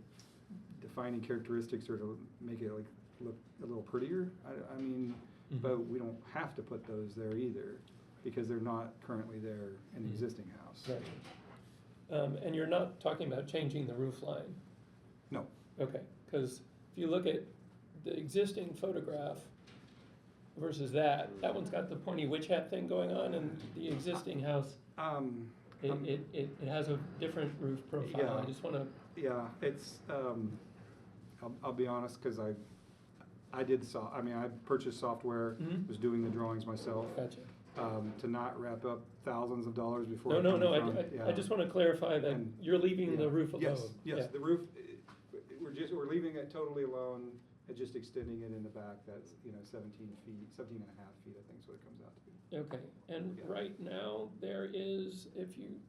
defining characteristics, or to make it like look a little prettier. I mean, but we don't have to put those there either, because they're not currently there in the existing house. Right. And you're not talking about changing the roof line? No. Okay, because if you look at the existing photograph versus that one's got the pointy witch hat thing going on, and the existing house, it has a different roof profile. Yeah. I just want to. Yeah, it's, I'll be honest, because I purchased software, was doing the drawings myself. Gotcha. To not wrap up thousands of dollars before. No, I just want to clarify that you're leaving the roof alone. Yes, the roof, we're leaving it totally alone, and just extending it in the back. That's, 17 feet, 17 and a half feet, I think is what it comes out to be. Okay, and right now there is,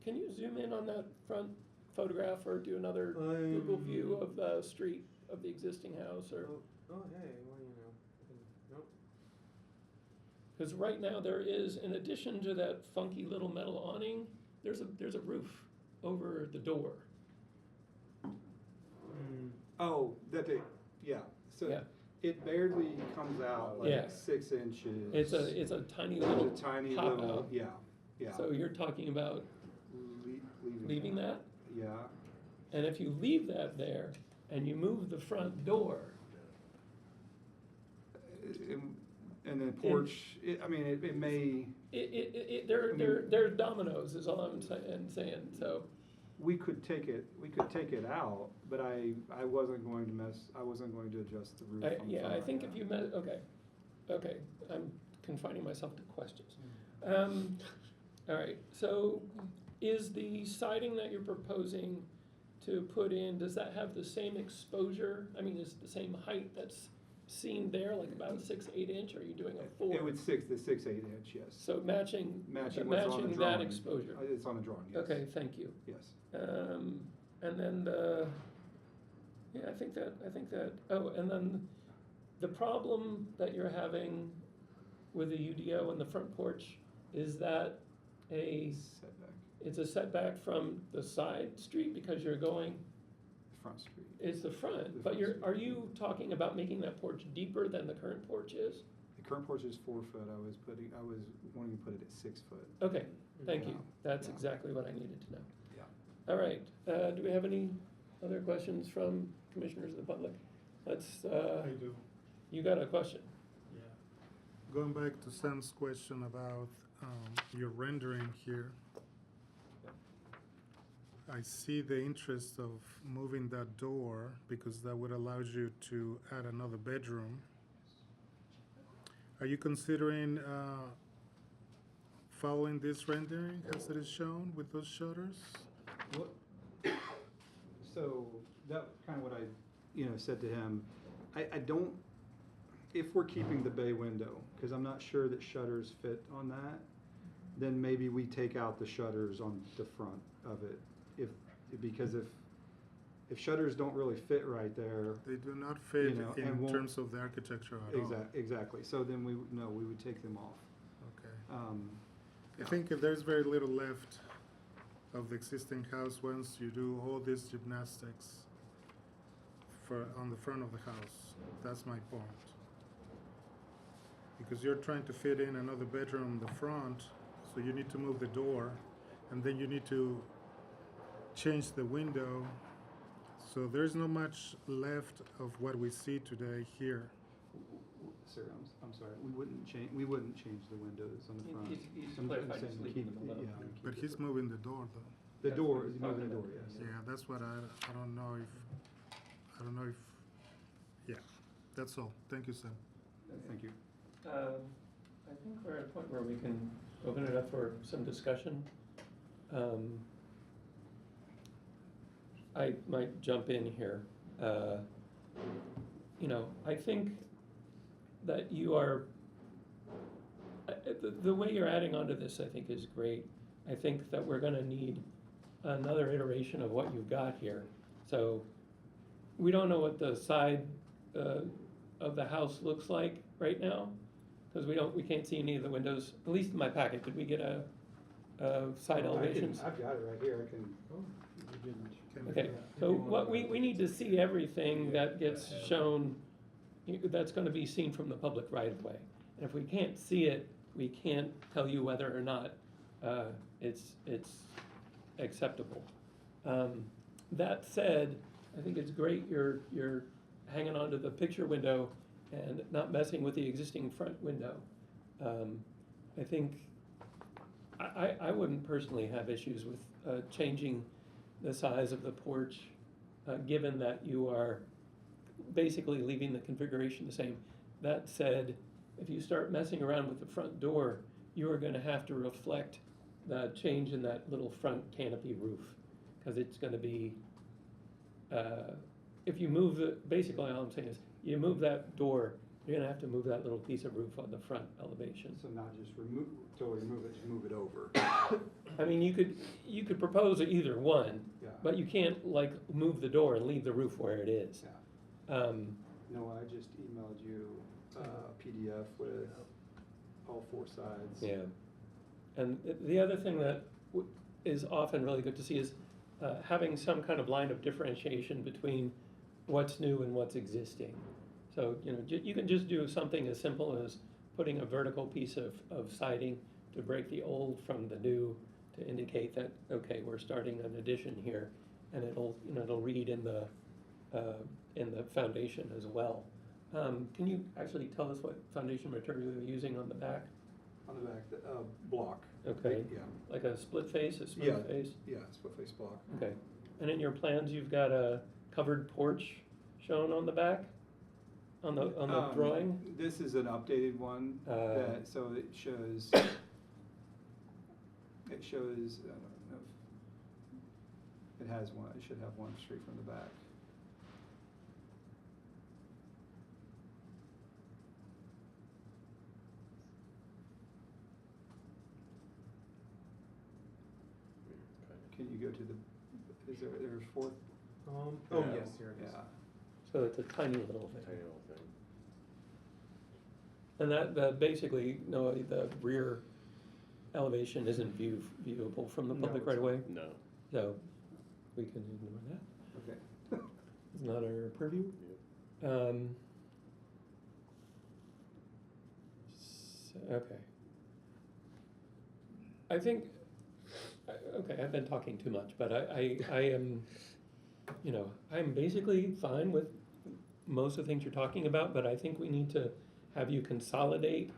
can you zoom in on that front photograph, or do another Google view of the street of the existing house, or? Oh, hey, well, nope. Because right now there is, in addition to that funky little metal awning, there's a roof over the door. Oh, so it barely comes out like 6 inches. It's a tiny little pop out. Yeah. So you're talking about leaving that? Yeah. And if you leave that there and you move the front door. And the porch, it may. There are dominoes is all I'm saying, so. we could take it out, but I wasn't going to adjust the roof on the Yeah, I front. think if you okay, I'm confining myself to questions. All right, so is the siding that you're proposing to put in, does that have the same exposure? I mean, is it the same height that's seen there, like about a 6-8 inch, or are you doing a 4? It would 6-8 inch, yes. So matching Matching what's on the that drawing. exposure. It's on the drawing, yes. Okay, thank you. Yes. And then I think that, oh, and then the problem that you're having with the UDO and the front porch, is that Setback, it's a setback from the side street because you're going, front street. it's the front, The but front are you talking about making that porch deeper than the current porch is? The current porch is 4 foot. I was wanting to put it at 6 foot. Okay, thank you. Yeah. That's Yeah. exactly what I needed to know. Yeah. All right, do we have any other questions from commissioners of the public? Let's, I do. you got a question? Going back to Sam's question about your rendering here, I see the interest of moving that door because that would allow you to add another bedroom. Are you considering following this rendering as it is shown with those shutters? So that kind of what I, said to him. I don't, if we're keeping the bay window, because I'm not sure that shutters fit on that, then maybe we take out the shutters on the front of it. Because if shutters don't really fit right there. They do not fit and in terms of the architecture at all. Exactly. So then we would take them off. Okay. I think if there's very little left of the existing house once you do all these gymnastics on the front of the house. That's my point. Because you're trying to fit in another bedroom in the front, so you need to move the door, and then you need to change the window. So there's not much left of what we see today here. Sir, I'm sorry. We wouldn't change the windows on the front. He's I'm clarified, saying just leaving them alone. But he's moving the door though. The door, he's moving the door, yes. Yeah, that's what I don't know if, yeah, that's all. Thank you, Sam. Thank you. I think we're at a point where we can open it up for some discussion. I might jump in here. I think that you are, the way you're adding onto this, I think, is great. I think that we're gonna need another iteration of what you've got here. So we don't know what the side of the house looks like right now, because we can't see any of the windows, at least in my packet. Did we get a side elevations? I've got it right here. I can. Okay, so what we need to see everything that gets shown, that's gonna be seen from the public right of way. And if we can't see it, we can't tell you whether or not it's acceptable. That said, I think it's great you're hanging on to the picture window and not messing with the existing front window. I think, I wouldn't personally have issues with changing the size of the porch, given that you are basically leaving the configuration the same. That said, if you start messing around with the front door, you are gonna have to reflect the change in that little front canopy roof, because it's gonna be, if you move basically all I'm saying is, you move that door, you're gonna have to move that little piece of roof on the front elevation. So not just totally remove it, just move it over. I mean, you could propose either one, Yeah. but you can't like move the door and leave the roof where it is. Yeah. No, I just emailed you a PDF with all 4 sides. Yeah. And the other thing that is often really good to see is having some kind of line of differentiation between what's new and what's existing. So, you can just do something as simple as putting a vertical piece of siding to break the old from the new, to indicate that, okay, we're starting an addition here, and it'll read in the foundation as well. Can you actually tell us what foundation material you're using on the back? On the back, block. Okay. Yeah. Like a split face, a Yeah, smooth face? yeah, split face block. Okay. And in your plans, you've got a covered porch shown on the back? On the drawing? This is an updated one, so it shows, I don't know if it has one, it should have one straight from the back. Can you go to the, there's fourth? Oh, Yeah, yes, here it is. Yeah. So it's a tiny little thing. Tiny little thing. And that basically, no, the rear elevation isn't viewable from the No, public it's right away? No. So we can ignore that. Okay. It's not our purview. Okay. I think, okay, I've been talking too much, but I am, I'm basically fine with most of the things you're talking about, but I think we need to have you consolidate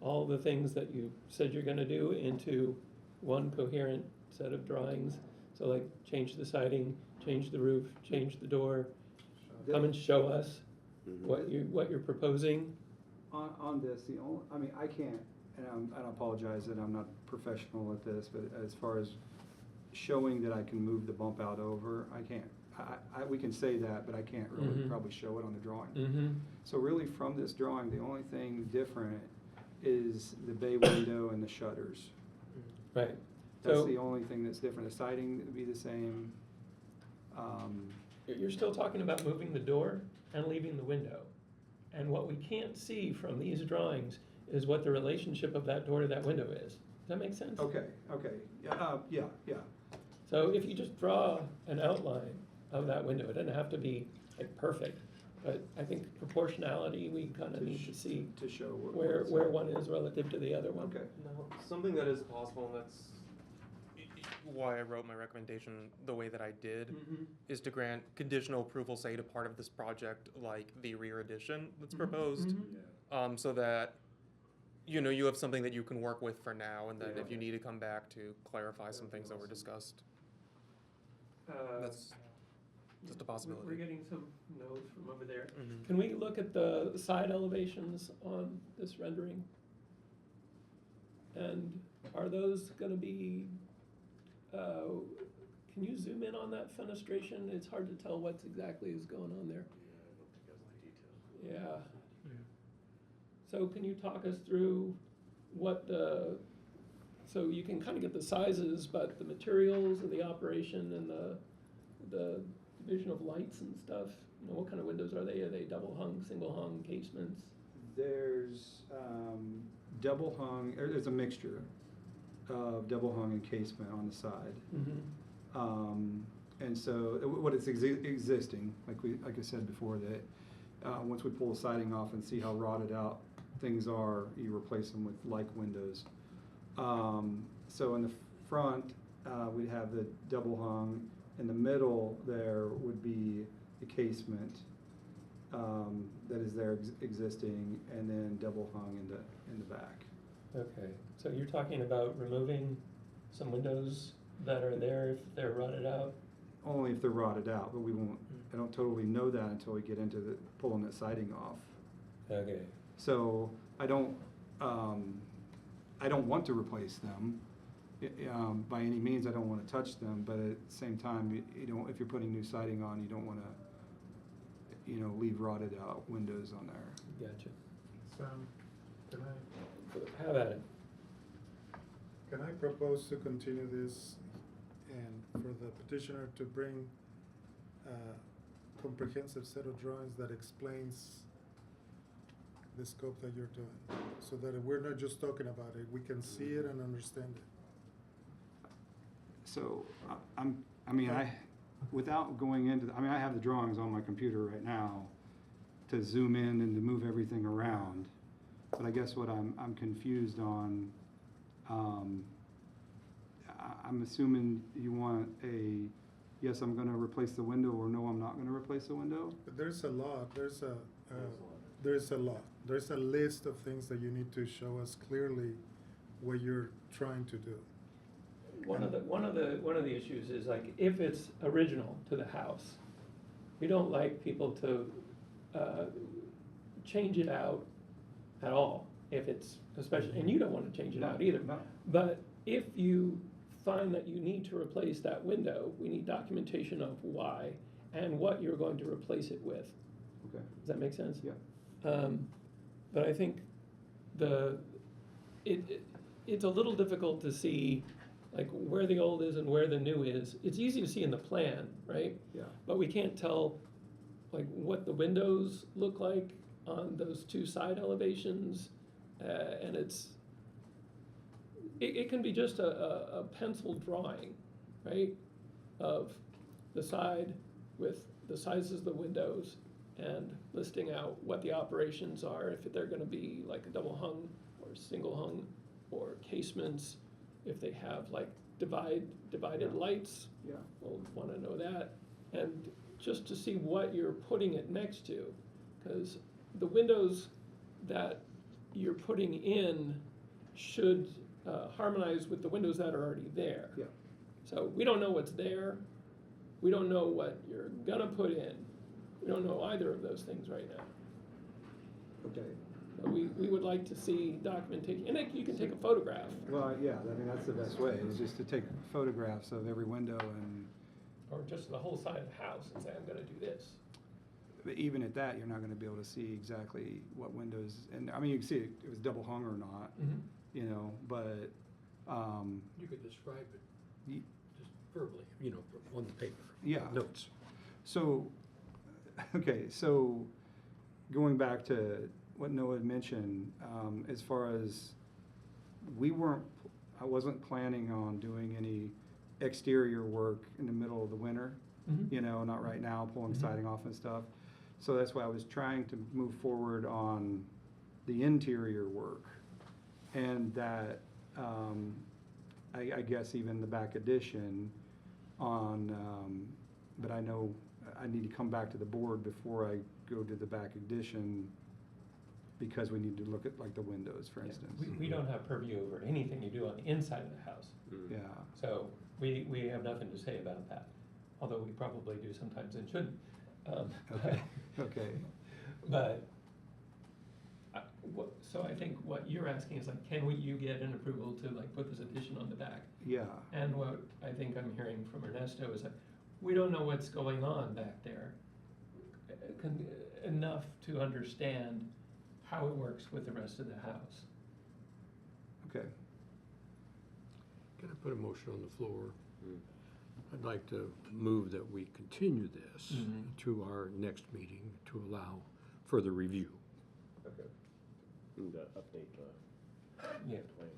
all the things that you said you're gonna do into one coherent set of drawings. So like, change the siding, change the roof, change the door, come and show us what you're proposing. On this, I can't, and I apologize that I'm not professional at this, but as far as showing that I can move the bump out over, I can't. We can say that, but I can't really probably show it on the drawing. So really from this drawing, the only thing different is the bay window and the shutters. Right. That's So- the only thing that's different. The siding would be the same. You're still talking about moving the door and leaving the window. And what we can't see from these drawings is what the relationship of that door to that window is. Does that make sense? Okay, yeah. So if you just draw an outline of that window, it doesn't have to be like perfect, but I think proportionality, we kind of need to see to show where one is relative to the other one. Okay. Now, something that is possible, and that's why I wrote my recommendation the way that I did, is to grant conditional approval, say, to part of this project, like the rear addition that's proposed, so that, you have something that you can work with for now, and then if you need to come back to clarify some things that were discussed. That's just a possibility. We're getting some no's from over there. Can we look at the side elevations on this rendering? And are those gonna be, can you zoom in on that fenestration? It's hard to tell what's exactly is going on there. Yeah. So can you talk us through what so you can kind of get the sizes, but the materials of the operation and the division of lights and stuff, what kind of windows are they? Are they double hung, single hung, casements? There's double hung, there's a mixture of double hung and casement on the side. And so what is existing, like I said before, that once we pull the siding off and see how rotted out things are, you replace them with like windows. So in the front, we'd have the double hung. In the middle there would be the casement that is there existing, and then double hung in the back. Okay, so you're talking about removing some windows that are there if they're rotted out? Only if they're rotted out, but we won't, I don't totally know that until we get into pulling the siding off. Okay. So I don't want to replace them. By any means, I don't want to touch them, but at the same time, if you're putting new siding on, you don't want to, leave rotted out windows on there. Gotcha. So, can I? Have at it. Can I propose to continue this and for the petitioner to bring a comprehensive set of drawings that explains the scope that you're doing, so that we're not just talking about it, we can see it and understand it? So without going into, I have the drawings on my computer right now to zoom in and to move everything around. But I guess what I'm confused on, I'm assuming you want yes, I'm gonna replace the window, or no, I'm not gonna replace the window? But there's a lot, there's a lot. There's a list of things that you need to show us clearly what you're trying to do. One of the issues is like, if it's original to the house, we don't like people to change it out at all, if it's, especially, and you don't want to change it out either. No. But if you find that you need to replace that window, we need documentation of why and what you're going to replace it with. Okay. Does that make sense? Yeah. But I think it's a little difficult to see like where the old is and where the new is. It's easy to see in the plan, right? Yeah. But we can't tell like what the windows look like on those two side elevations. And it can be just a pencil drawing, right? Of the side with the sizes of the windows and listing out what the operations are, if they're gonna be like a double hung or single hung, or casements, if they have like divided lights. Yeah. We'll wanna know that, and just to see what you're putting it next to, because the windows that you're putting in should harmonize with the windows that are already there. Yeah. So we don't know what's there, we don't know what you're gonna put in, we don't know either of those things right now. Okay. But we would like to see documentation, and you can take a photograph. Well, yeah, I mean, that's the best way, is just to take photographs of every window and. Or just the whole side of the house and say, I'm gonna do this. But even at that, you're not gonna be able to see exactly what windows, and, I mean, you can see if it was double hung or not, you know, but, You could describe it y- just verbally, on the paper. Yeah. Notes. So, okay, so going back to what Noah had mentioned, as far as I wasn't planning on doing any exterior work in the middle of the winter, not right now, pulling siding off and stuff. So that's why I was trying to move forward on the interior work. And that, I guess even the back addition on, but I know I need to come back to the board before I go to the back addition, because we need to look at like the windows, for instance. We don't have purview over anything you do on the inside of the house. Yeah. So we have nothing to say about that, although we probably do sometimes and shouldn't. Okay, okay. But, so I think what you're asking is like, can you get an approval to like put this addition on the back? Yeah. And what I think I'm hearing from Ernesto is that we don't know what's going on back there enough to understand how it works with the rest of the house. Okay. Can I put a motion on the floor? I'd like to move that we continue this to our next meeting to allow further review. Okay. And update the Yeah. plan.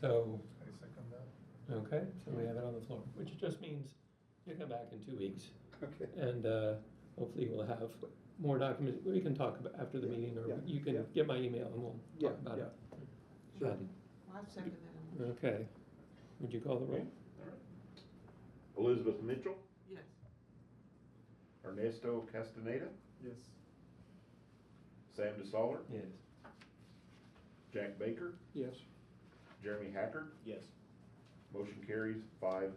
So, I second that. okay, so we have it on the floor, which just means you come back in 2 weeks. Okay. And hopefully we'll have more documents. We can talk about after the meeting, or Yeah, you can yeah. get my email and we'll Yeah, talk about it. Sure. Um, Well, I second that. Okay. Would you call the roll? Elizabeth Mitchell, Yes. Ernesto Castaneda, Yes. Sam DeSaller, Yes. Jack Baker, Yes. Jeremy Hackard. Yes. Motion carries 5-0.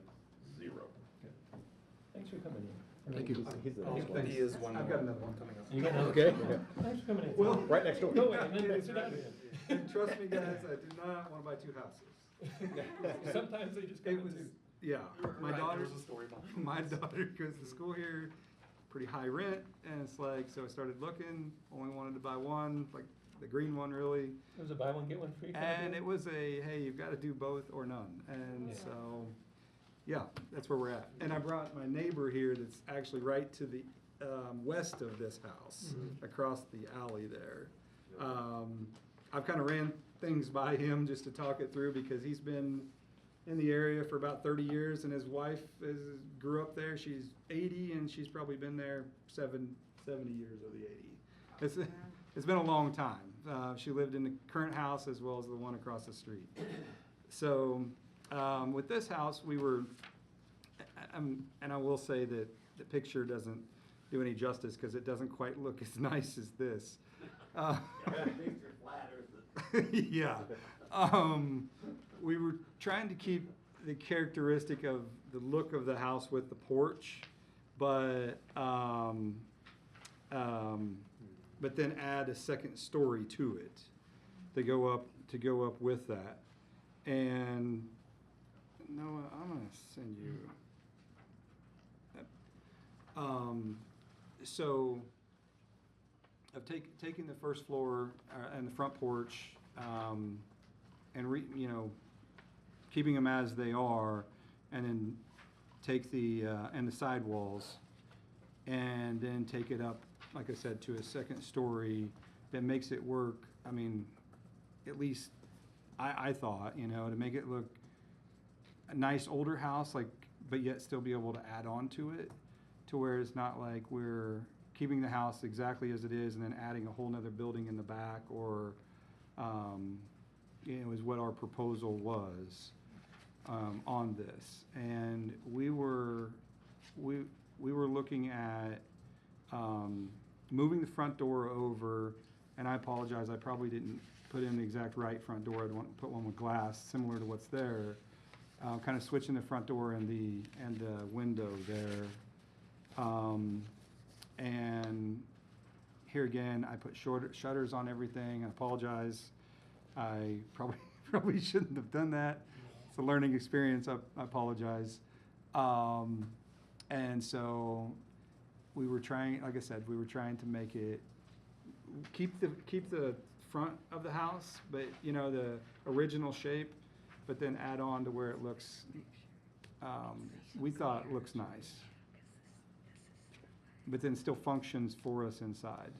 Thanks for coming in. Thank you. He's the Oh, next one. thanks. He is one I've more. got another one coming up. You got another? Okay. Thanks for coming in. Well, Right next door. Go away and then sit down again. And trust me, guys, I do not want to buy two houses. Sometimes they just come It in was, two. yeah, my Right, daughter, there's a story behind it. my daughter goes to school here, pretty high rent, and it's like, so I started looking, only wanted to buy one, like the green one really. It was a buy one, get one free kind of And deal? it was hey, you've got to do both or none. And Yeah. so, yeah, that's where we're at. And I brought my neighbor here that's actually right to the west of this house, across the alley there. I've kind of ran things by him just to talk it through, because he's been in the area for about 30 years, and his wife grew up there. She's 80, and she's probably been there 70 years of the 80. It's been a long time. She lived in the current house as well as the one across the street. So with this house, we were, and I will say that the picture doesn't do any justice, because it doesn't quite look as nice as this. Yeah. We were trying to keep the characteristic of the look of the house with the porch, but then add a second story to it to go up with that. And Noah, I'm gonna send you. So I've taken the first floor and the front porch, and keeping them as they are, and then take the and the sidewalls, and then take it up, like I said, to a second story that makes it work. I mean, at least I thought, to make it look a nice older house, but yet still be able to add on to it, to where it's not like we're keeping the house exactly as it is and then adding a whole nother building in the back, or is what our proposal was on this. And we were looking at moving the front door over, and I apologize, I probably didn't put in the exact right front door. I'd want to put one with glass similar to what's there. Kind of switching the front door and the window there. And here again, I put shutters on everything. I apologize. I probably shouldn't have done that. It's a learning experience. I apologize. And so we were trying, like I said, to make it keep the front of the house, but the original shape, but then add on to where it looks. We thought it looks nice, but then still functions for us inside.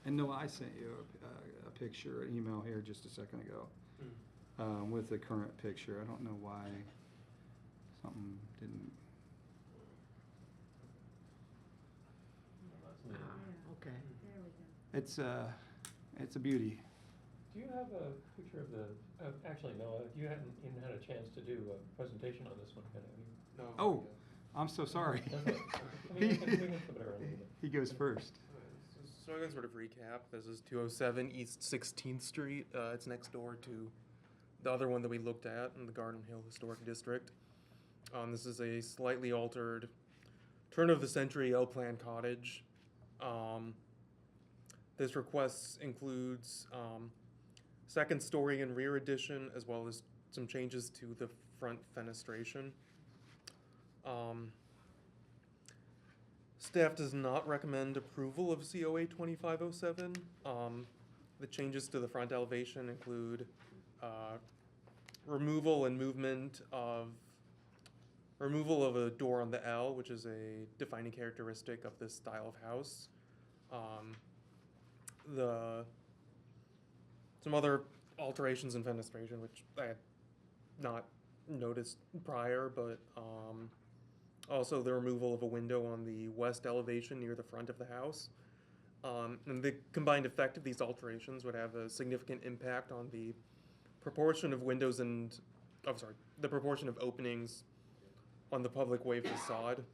And Noah, I sent you a picture, an email here just a second ago, with the current picture. I don't know why something didn't. Okay. There we go. It's a beauty. Do you have a picture of the, actually, no, you hadn't even had a chance to do a presentation on this one, have you? No. Oh, I'm so sorry. We can flip it around a little bit. He goes first. So I can sort of recap. This is 207 East 16th Street. It's next door to the other one that we looked at in the Garden Hill Historic District. This is a slightly altered turn-of-the-century L-plan cottage. This request includes second story and rear addition, as well as some changes to the front fenestration. Staff does not recommend approval of COA 2507. The changes to the front elevation include removal of a door on the L, which is a defining characteristic of this style of house. Some other alterations in fenestration, which I had not noticed prior, but also the removal of a window on the west elevation near the front of the house. And the combined effect of these alterations would have a significant impact on the proportion of windows the proportion of openings on the public way facade.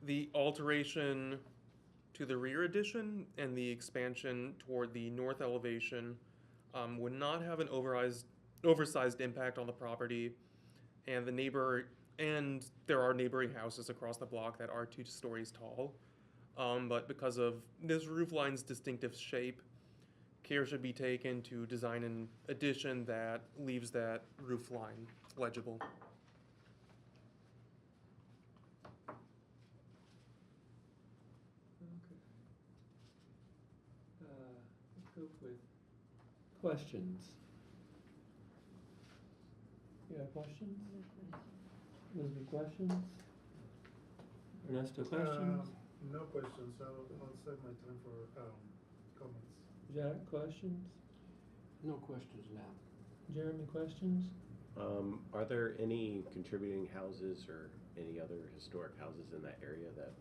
The alteration to the rear addition and the expansion toward the north elevation would not have an oversized impact on the property, and there are neighboring houses across the block that are 2 stories tall. But because of this roof line's distinctive shape, care should be taken to design an addition that leaves that roof line legible. Let's go with questions. You have questions? Elizabeth, questions? Ernesto, questions? No questions. I'll save my time for comments. Jack, questions? No questions now. Jeremy, questions? Are there any contributing houses or any other historic houses in that area that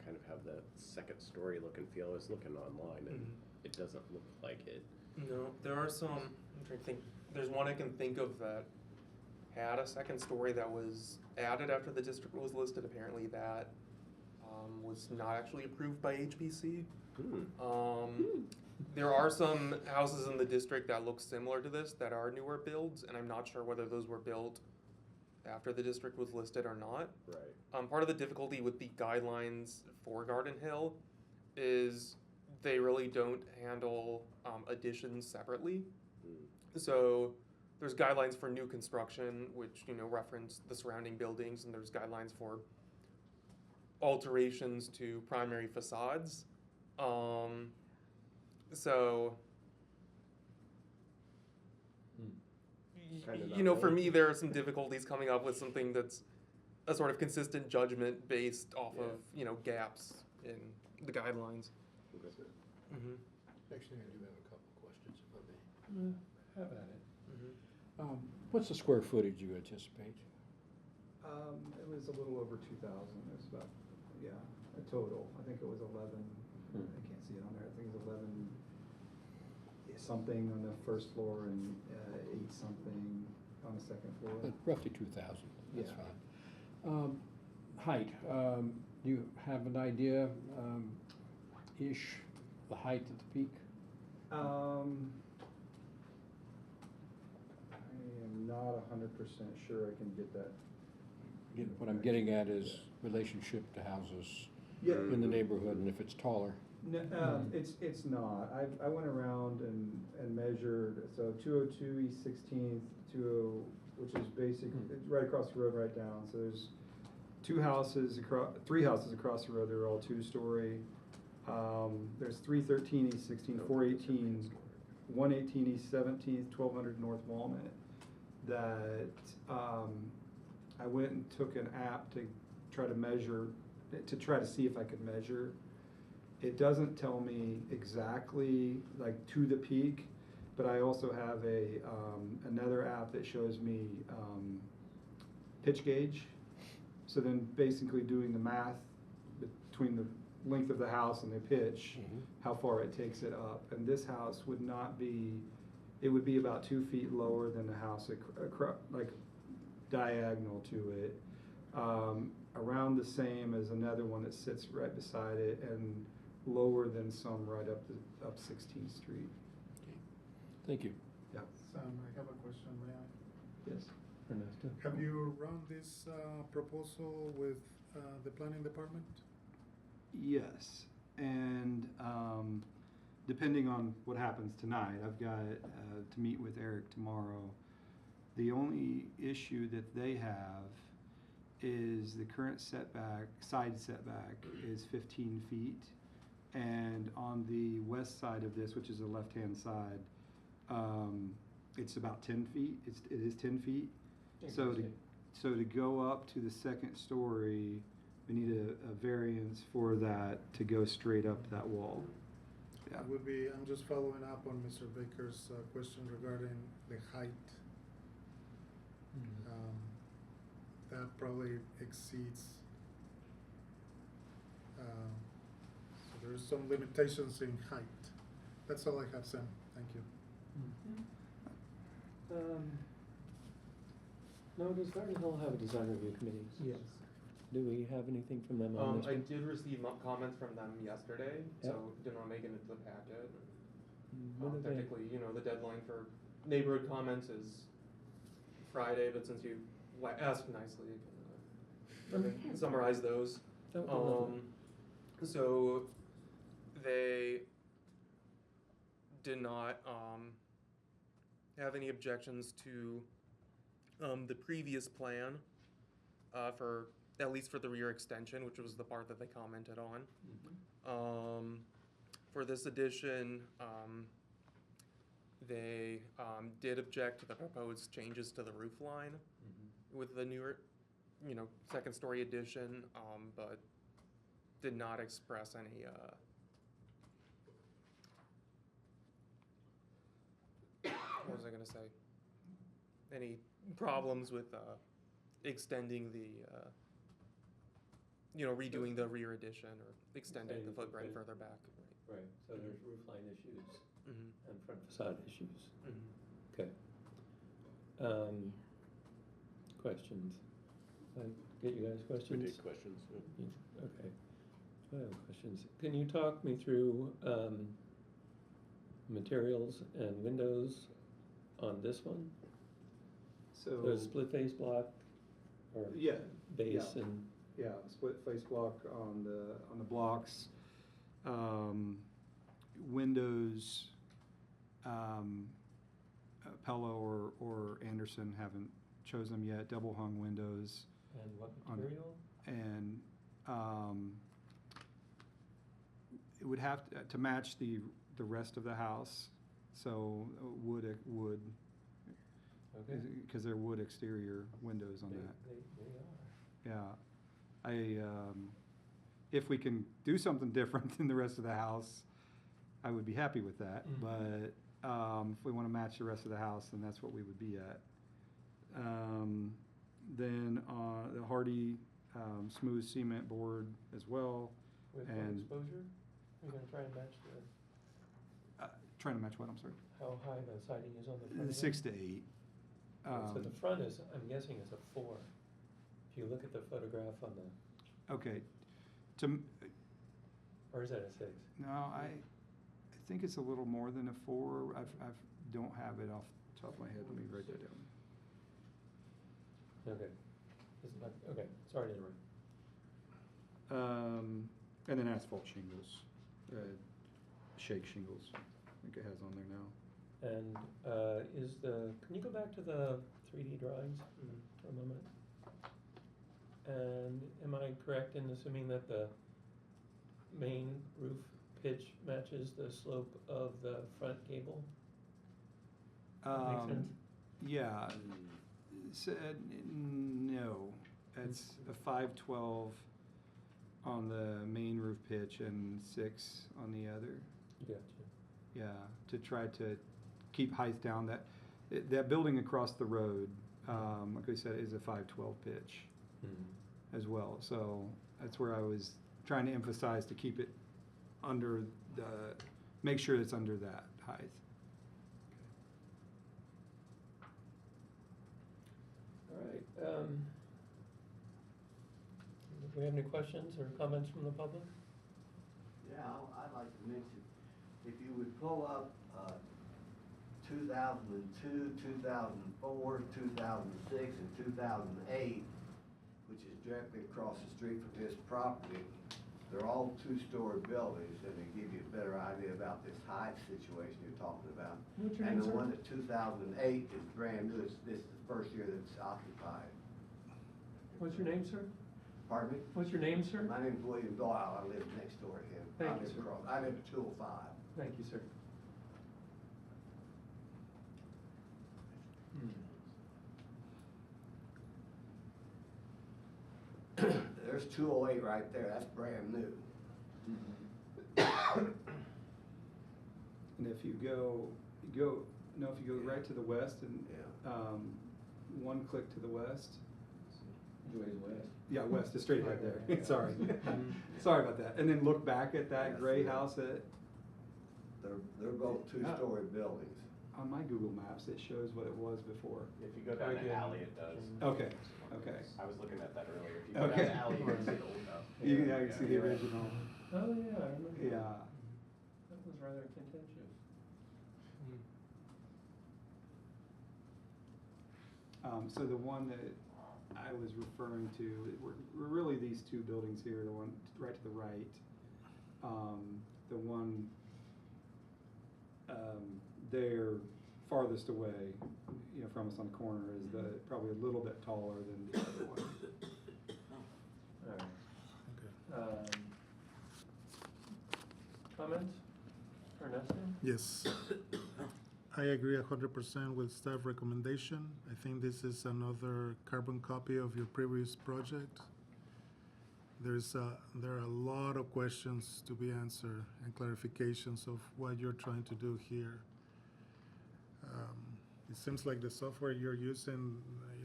kind of have that second story look and feel? I was looking online and it doesn't look like it. No, there are some. I'm trying to think. There's one I can think of that had a second story that was added after the district was listed. Apparently that was not actually approved by HPC. There are some houses in the district that look similar to this that are newer builds, and I'm not sure whether those were built after the district was listed or not. Right. Part of the difficulty with the guidelines for Garden Hill is they really don't handle additions separately. So there's guidelines for new construction, which, you know, reference the surrounding buildings, and there's guidelines for alterations to primary facades. So, you know, for me, there are some difficulties coming up with something that's a sort of consistent judgment based off of, you know, gaps in the guidelines. Actually, I do have a couple questions, if I may. Have at it. What's the square footage you anticipate? It was a little over 2,000. It was about, a total. I think it was 11. I can't see it on there. I think it was 11 something on the first floor and 8 something on the second floor. Roughly 2,000. That's Yeah. fine. Height. Do you have an idea, ish, the height at the peak? I am not 100% sure I can get that. What I'm getting at is relationship to houses Yeah. in the neighborhood, and if it's taller. No, it's not. I went around and measured, so 202 East 16th, which is basic, it's right across the road right down. So there's 3 houses across the road, they're all 2-story. There's 313 East 16th, 418, 118 East 17th, 1200 North Walnut, that I went and took an app to try to measure, to try to see if I could measure. It doesn't tell me exactly, like, to the peak, but I also have another app that shows me pitch gauge. So then basically doing the math between the length of the house and the pitch, how far it takes it up. And this house would not be, it would be about 2 feet lower than the house, like diagonal to it. Around the same as another one that sits right beside it, and lower than some right up 16th Street. Thank you. Yeah. Sam, I have a question, may I? Yes. Ernesto. Have you run this proposal with the planning department? Yes, and depending on what happens tonight, I've got to meet with Eric tomorrow. The only issue that they have is the current side setback is 15 feet. And on the west side of this, which is the left-hand side, it's about 10 feet. It is 10 feet. So to go up to the second story, we need a variance for that to go straight up that wall. Yeah. I'm just following up on Mr. Baker's question regarding the height. That probably exceeds, so there's some limitations in height. That's all I have, Sam. Thank you. No, does Garden Hill have a design review committee? Yes. Do we have anything from them on this I one? did receive comments from them yesterday, Yep. so did not make it into the packet. What are they- Technically, you know, the deadline for neighborhood comments is Friday, but since you asked nicely, I can summarize those. That would be lovely. So they did not have any objections to the previous plan for, at least for the rear extension, which was the part that they commented on. For this addition, they did object to the proposed changes to the roof line with the newer, you know, second story addition, but did not express any what was I gonna say? Any problems with extending the, you know, redoing the rear addition or extending the footprint further back. Right, so there's roof line issues Mhm. and front facade issues. Mhm. Okay. Questions? Get you guys questions? We did questions. Okay. I have questions. Can you talk me through materials and windows on this one? So. The split face block or Yeah. base yeah. and Yeah, split face block on the blocks. Windows, Pella or Anderson haven't chosen them yet. Double hung windows. and what material? And it would have to match the rest of the house. So wood, Okay. because they're wood exterior windows on that. They are. Yeah, if we can do something different than the rest of the house, I would be happy with that. Mhm. But if we want to match the rest of the house, then that's what we would be at. Then the hardy smooth cement board as well. With what And exposure? Are you gonna try and match trying to match what, I'm sorry? how high the siding is on the front? of it? 6 to 8. So the front is, I'm guessing, is a 4. If you look at the photograph on the, Okay, or is that a 6? no, I think it's a little more than a 4. I don't have it off the top of my head. Let me write that down. Okay. It's not, okay, sorry to interrupt. And then asphalt shingles, shake shingles, I think it has on there now. And can you go back to the 3D drawings for a moment? And am I correct in assuming that the main roof pitch matches the slope of the front gable? That makes sense? Yeah, no, it's a 512 on the main roof pitch and 6 on the other. Gotcha. Yeah, to try to keep height down. That building across the road, like I said, is a 512 pitch as well. So that's where I was trying to emphasize to keep it under make sure it's under that height. All right. Do we have any questions or comments from the public? Yeah, I'd like to mention, if you would pull up 2002, 2004, 2006, and 2008, which is directly across the street from this property, they're all two-story buildings, and they give you a better idea about this height situation you're talking about. What's your And name, the sir? one at 2008 is brand new. This is the first year that it's occupied. What's your name, sir? Pardon me? What's your name, sir? My name's William Doyle. I live next door to him. Thank you, sir. I live at 205. Thank you, sir. There's 208 right there. That's brand new. And if you go right to the west and one click to the west. Ways west. Yeah, west, just straight ahead there. Sorry. Sorry about that. And then look back at that gray house They're both two-story buildings. on my Google Maps, it shows what it was before. If you go down the alley, it does. Okay, okay. I was looking at that earlier. If you go down Okay. the alley, you can see the old house. Yeah, I can see the original. Oh, yeah, I remember. Yeah. That was rather contentious. So the one that I was referring to, were really these two buildings here, the one right to the right. The one there farthest away, from us on the corner is probably a little bit taller than the other one. All right. Comments? Ernesto? Yes. I agree 100% with staff recommendation. I think this is another carbon copy of your previous project. There are a lot of questions to be answered and clarifications of what you're trying to do here. It seems like the software you're using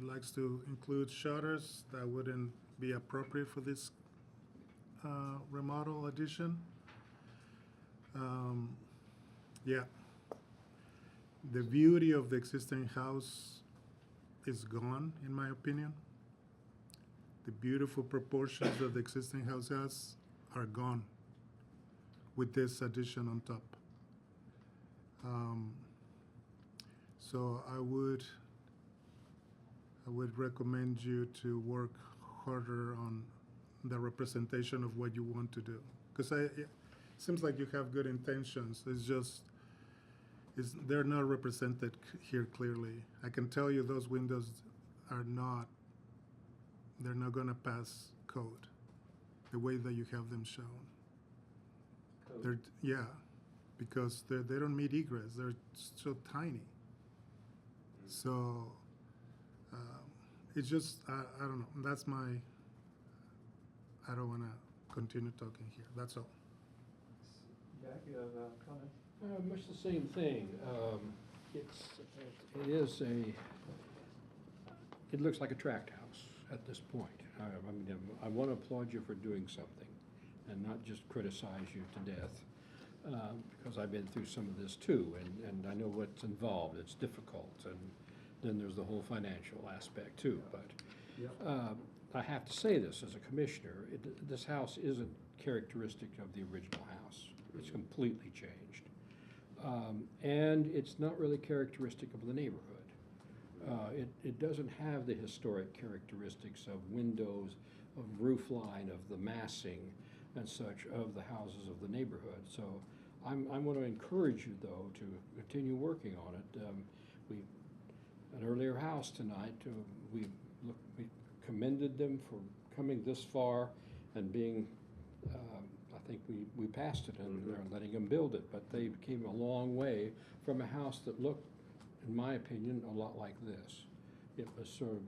likes to include shutters that wouldn't be appropriate for this remodel addition. Yeah. The beauty of the existing house is gone, in my opinion. The beautiful proportions that the existing house has are gone with this addition on top. So I would recommend you to work harder on the representation of what you want to do. Because it seems like you have good intentions. It's just, they're not represented here clearly. I can tell you those windows are not, they're not gonna pass code the way that you have them shown. They're, yeah, because they don't meet egress. They're so tiny. So it's just, I don't know. That's my, I don't want to continue talking here. That's all. Jack, you have a comment? Much the same thing. It looks like a tract house at this point. I mean, I want to applaud you for doing something and not just criticize you to death, because I've been through some of this too, and I know what's involved. It's difficult, and then there's the whole financial aspect too. But I have to say this as a commissioner, this house isn't characteristic of the original house. It's completely changed. And it's not really characteristic of the neighborhood. It doesn't have the historic characteristics of windows, of roof line, of the massing and such of the houses of the neighborhood. So I'm going to encourage you, though, to continue working on it. An earlier house tonight, we commended them for coming this far and being, I think we passed it and they're letting them build it, but they came a long way from a house that looked, in my opinion, a lot like this. It was sort of,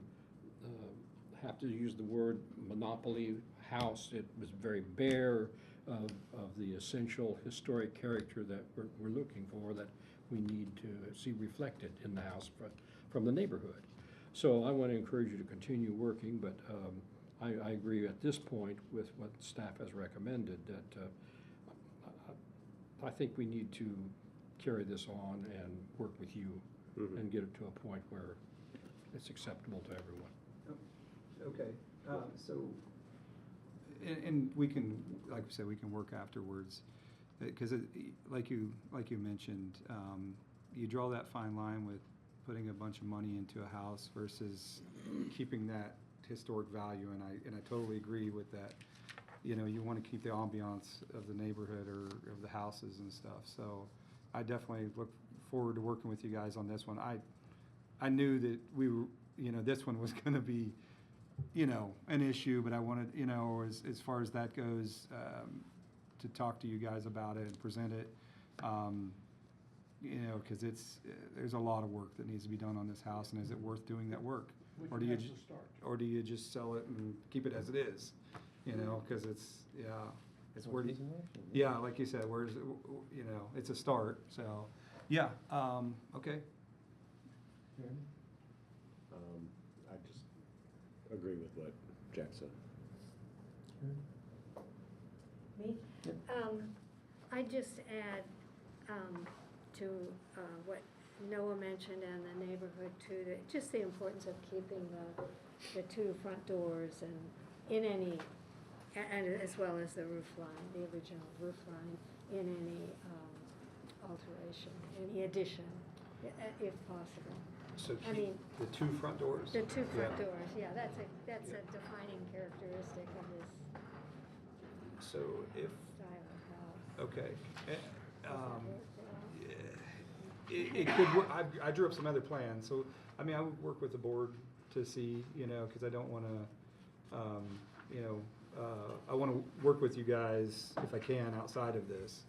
have to use the word monopoly house. It was very bare of the essential historic character that we're looking for, that we need to see reflected in the house from the neighborhood. So I want to encourage you to continue working, but I agree at this point with what staff has recommended, that I think we need to carry this on and work with you and get it to a point where it's acceptable to everyone. Okay, so, and we can, like we said, we can work afterwards, because like you mentioned, you draw that fine line with putting a bunch of money into a house versus keeping that historic value, and I totally agree with that. You know, you want to keep the ambiance of the neighborhood or of the houses and stuff. So I definitely look forward to working with you guys on this one. I knew that we were, you know, this one was going to be, you know, an issue, but I wanted, you know, as far as that goes, to talk to you guys about it and present it. You know, because there's a lot of work that needs to be done on this house, and is it worth doing that work? Or do you just sell it and keep it as it is? You know, because it's where, yeah, like you said, where's, you know, it's a start. So, yeah, okay. I just agree with what Jack said. Me? I just add to what Noah mentioned and the neighborhood too, that just the importance of keeping the two front doors and in any, and as well as the roof line, the original roof line, in any alteration, any addition, if possible. So I mean, the two front doors? The two front doors, yeah, that's a defining characteristic of this So if, style of house. okay. It could work. I drew up some other plans, so, I mean, I would work with the board to see, you know, because I don't want to, you know, I want to work with you guys, if I can, outside of this,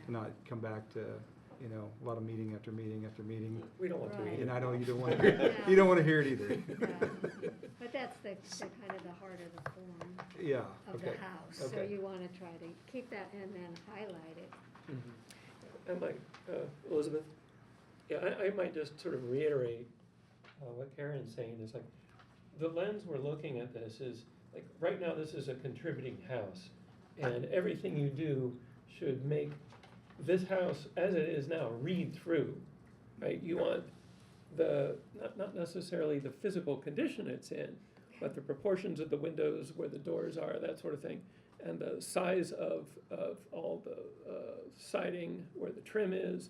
not come back to, you know, a lot of meeting after meeting after meeting. We don't want to either. And I know you don't want to, you don't want to hear it either. But that's the kind of the heart of the form Yeah, of the okay, house. So okay. you want to try to keep that and then highlight it. And like, Elizabeth, yeah, I might just sort of reiterate what Karen's saying, is like, the lens we're looking at this is, like, right now this is a contributing house, and everything you do should make this house, as it is now, read through, right? You want not necessarily the physical condition it's in, but the proportions of the windows, where the doors are, that sort of thing. and the size of all the siding, where the trim is,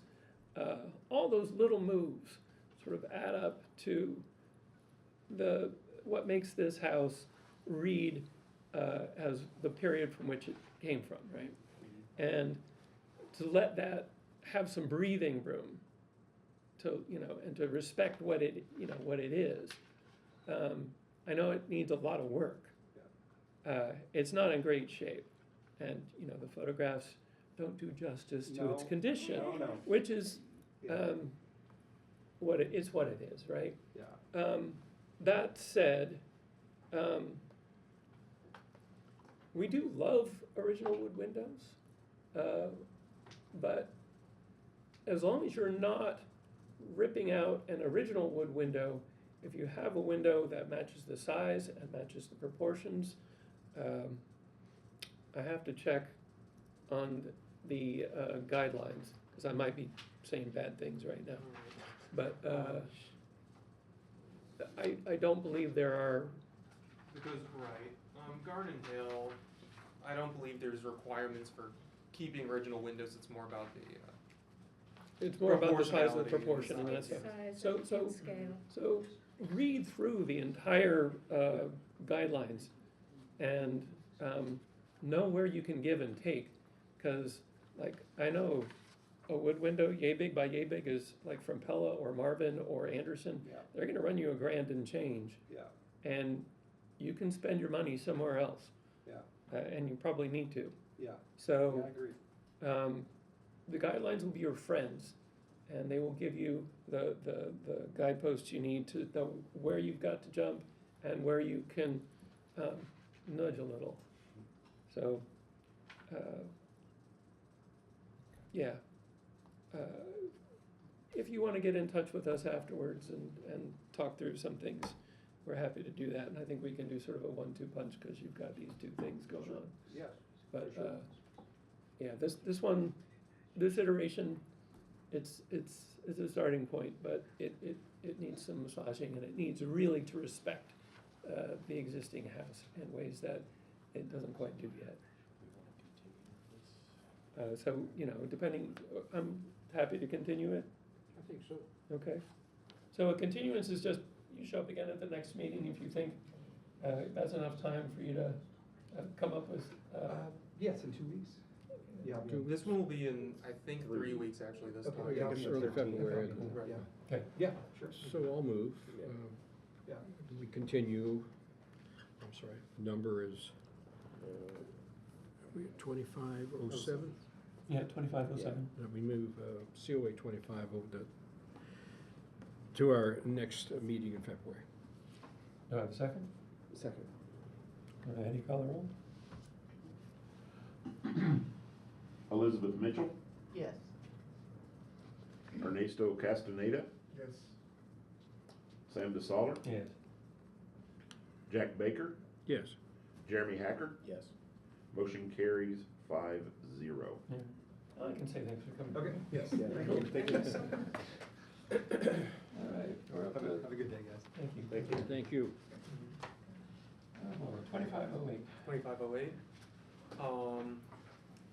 all those little moves sort of add up to what makes this house read as the period from which it came from, right? And to let that have some breathing room, to, and to respect what it is. I know it needs a lot of work. It's not in great shape, and the photographs don't do justice to its condition, which is what it is, right? Yeah. That said, we do love original wood windows, but as long as you're not ripping out an original wood window, if you have a window that matches the size and matches the proportions, I have to check on the guidelines, because I might be saying bad things right now. But I don't believe there are. Because, right, Garden Hill, I don't believe there's requirements for keeping original windows. It's more about the It's more about the size of the proportionality proportion and that stuff. Size and scale. So read through the entire guidelines and know where you can give and take. Because, like, I know a wood window, yay big by yay big, is like from Pella or Marvin or Anderson. Yeah. They're gonna run you $1,000 and change. Yeah. And you can spend your money somewhere else. Yeah. And you probably need to. Yeah. So. Yeah, I agree. The guidelines will be your friends, and they will give you the guideposts you need to know where you've got to jump and where you can nudge a little. So, yeah. If you want to get in touch with us afterwards and talk through some things, we're happy to do that. And I think we can do sort of a 1-2 punch, because you've got these two things going on. Yes. But, yeah, this one, this iteration, it's a starting point, but it needs some massaging, and it needs really to respect the existing house in ways that it doesn't quite do yet. So, depending, I'm happy to continue it. I think so. Okay. So a continuance is just, you show up again at the next meeting if you think that's enough time for you to come up with. Yes, in 2 weeks. Yeah. This one will be in, I think, 3 weeks actually this time. Yeah, it's early February. Right. Okay. Yeah, sure. So I'll move. Yeah. We continue, I'm sorry, number is, we at 2507? Yeah, 2507. We move COA 25 over to our next meeting in February. Do I have a second? Second. Go ahead, you call the roll. Elizabeth Mitchell, Yes. Ernesto Castaneda, Yes. Sam DeSaller, Yes. Jack Baker, Yes. Jeremy Hacker. Yes. Motion carries 5-0. Yeah. I can say thanks for coming. Okay, yes. Yeah, thank you. All right, we're up to, Have a good day, guys. thank you. Thank you. Thank you. 2508. 2508.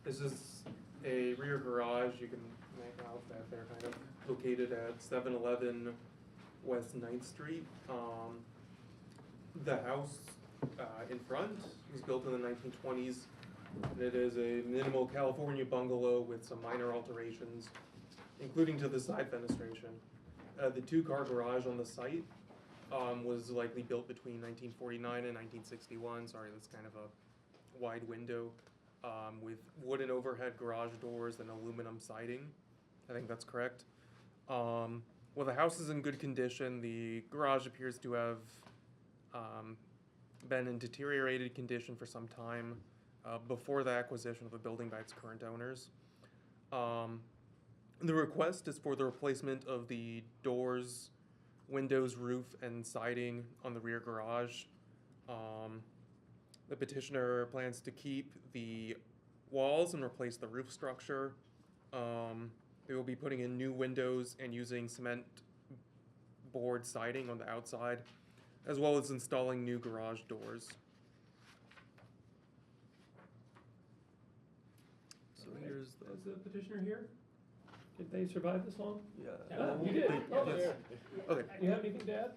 This is a rear garage. You can make out that they're kind of located at 711 West 9th Street. The house in front was built in the 1920s, and it is a minimal California bungalow with some minor alterations, including to the side fenestration. The two-car garage on the site was likely built between 1949 and 1961. Sorry, that's kind of a wide window with wooden overhead garage doors and aluminum siding. I think that's correct. Well, the house is in good condition. The garage appears to have been in deteriorated condition for some time before the acquisition of the building by its current owners. The request is for the replacement of the doors, windows, roof, and siding on the rear garage. The petitioner plans to keep the walls and replace the roof structure. They will be putting in new windows and using cement board siding on the outside, as well as installing new garage doors. Here's the. Is the petitioner here? Did they survive this long? Yeah. You did? Oh, Yes. Okay. You have anything to add?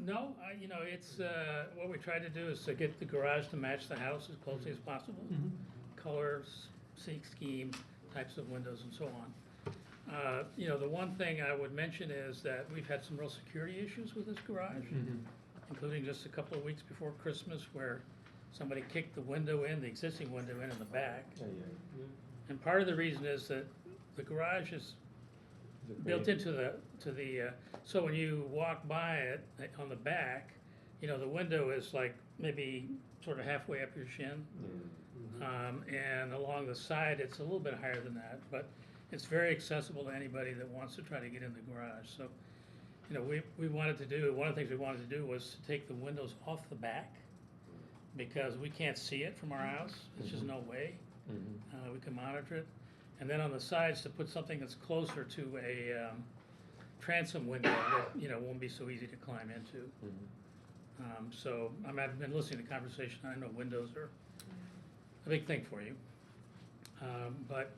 No, you know, it's, what we tried to do is to get the garage to match the house as closely as possible. Colors, seat scheme, types of windows and so on. You know, the one thing I would mention is that we've had some real security issues with this garage, including just a couple of weeks before Christmas where somebody kicked the window in, the existing window in the back. And part of the reason is that the garage is built into the, so when you walk by it on the back, you know, the window is like maybe sort of halfway up your shin. And along the side, it's a little bit higher than that, but it's very accessible to anybody that wants to try to get in the garage. So, you know, we wanted to do, one of the things we wanted to do was to take the windows off the back because we can't see it from our house. There's just no way. We can monitor it. And then on the sides to put something that's closer to a transom window that, you know, won't be so easy to climb into. So, I mean, I've been listening to the conversation. I know windows are a big thing for you. But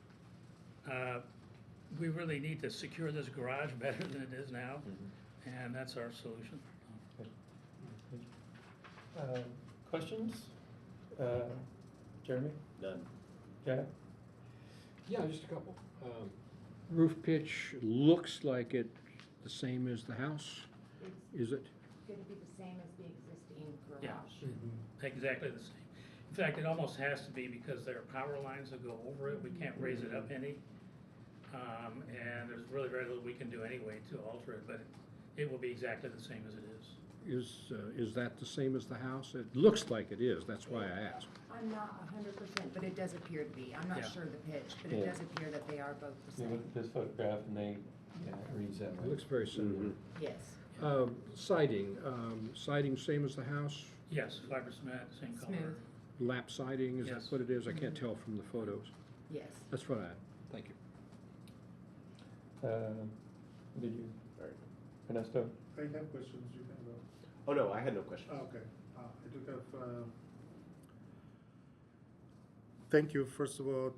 we really need to secure this garage better than it is now, and that's our solution. Questions? Jeremy? None. Jack? Yeah, just a couple. Roof pitch looks like it the same as the house, is it? It's gonna be the same as the existing garage. Yeah, exactly the same. In fact, it almost has to be because there are power lines that go over it. We can't raise it up any. And there's really very little we can do anyway to alter it, but it will be exactly the same as it is. Is that the same as the house? It looks like it is, that's why I asked. I'm not 100%, but it does appear to be. I'm not Yeah. sure the pitch, but it does appear that they are both the You same. look at this photograph and they, yeah, it reads that It way. looks very similar. Yes. Siding same as the house? Yes, fiber cement, same color. Smooth. Lap siding, is that Yes. what it is? I can't tell from the photos. Yes. That's what thank you. Did you, Ernesto? I have questions, you can go. Oh, no, I had no questions. Okay, I do have, thank you, first of all,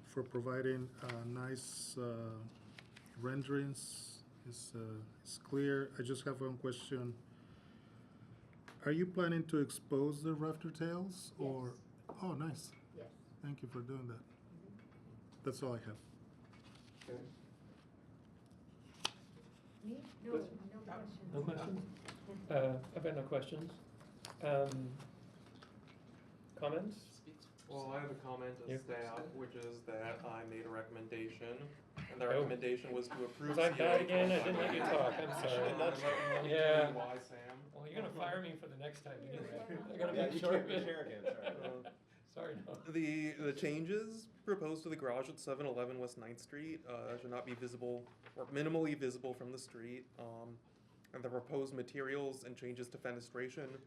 for providing nice renderings. It's clear. I just have one question. Are you planning to expose the rafter tails or? Oh, nice. Yes. Thank you for doing that. That's all I have. Me? No, What's- no questions. No questions? I've got no questions. Comments? Well, I have a comment Yeah. of staff, which is that I made a recommendation, and the Oh. recommendation was to approve. Was I CO bad again? I for didn't let you talk. I'm I sorry. should've nudged you. Yeah. Why, Sam? Well, you're gonna fire me for the next time anyway. I gotta Yeah, make you sure. can't be chair again, sorry. Sorry, no. The changes proposed to the garage at 711 West 9th Street should not be visible or minimally visible from the street. And the proposed materials and changes to fenestration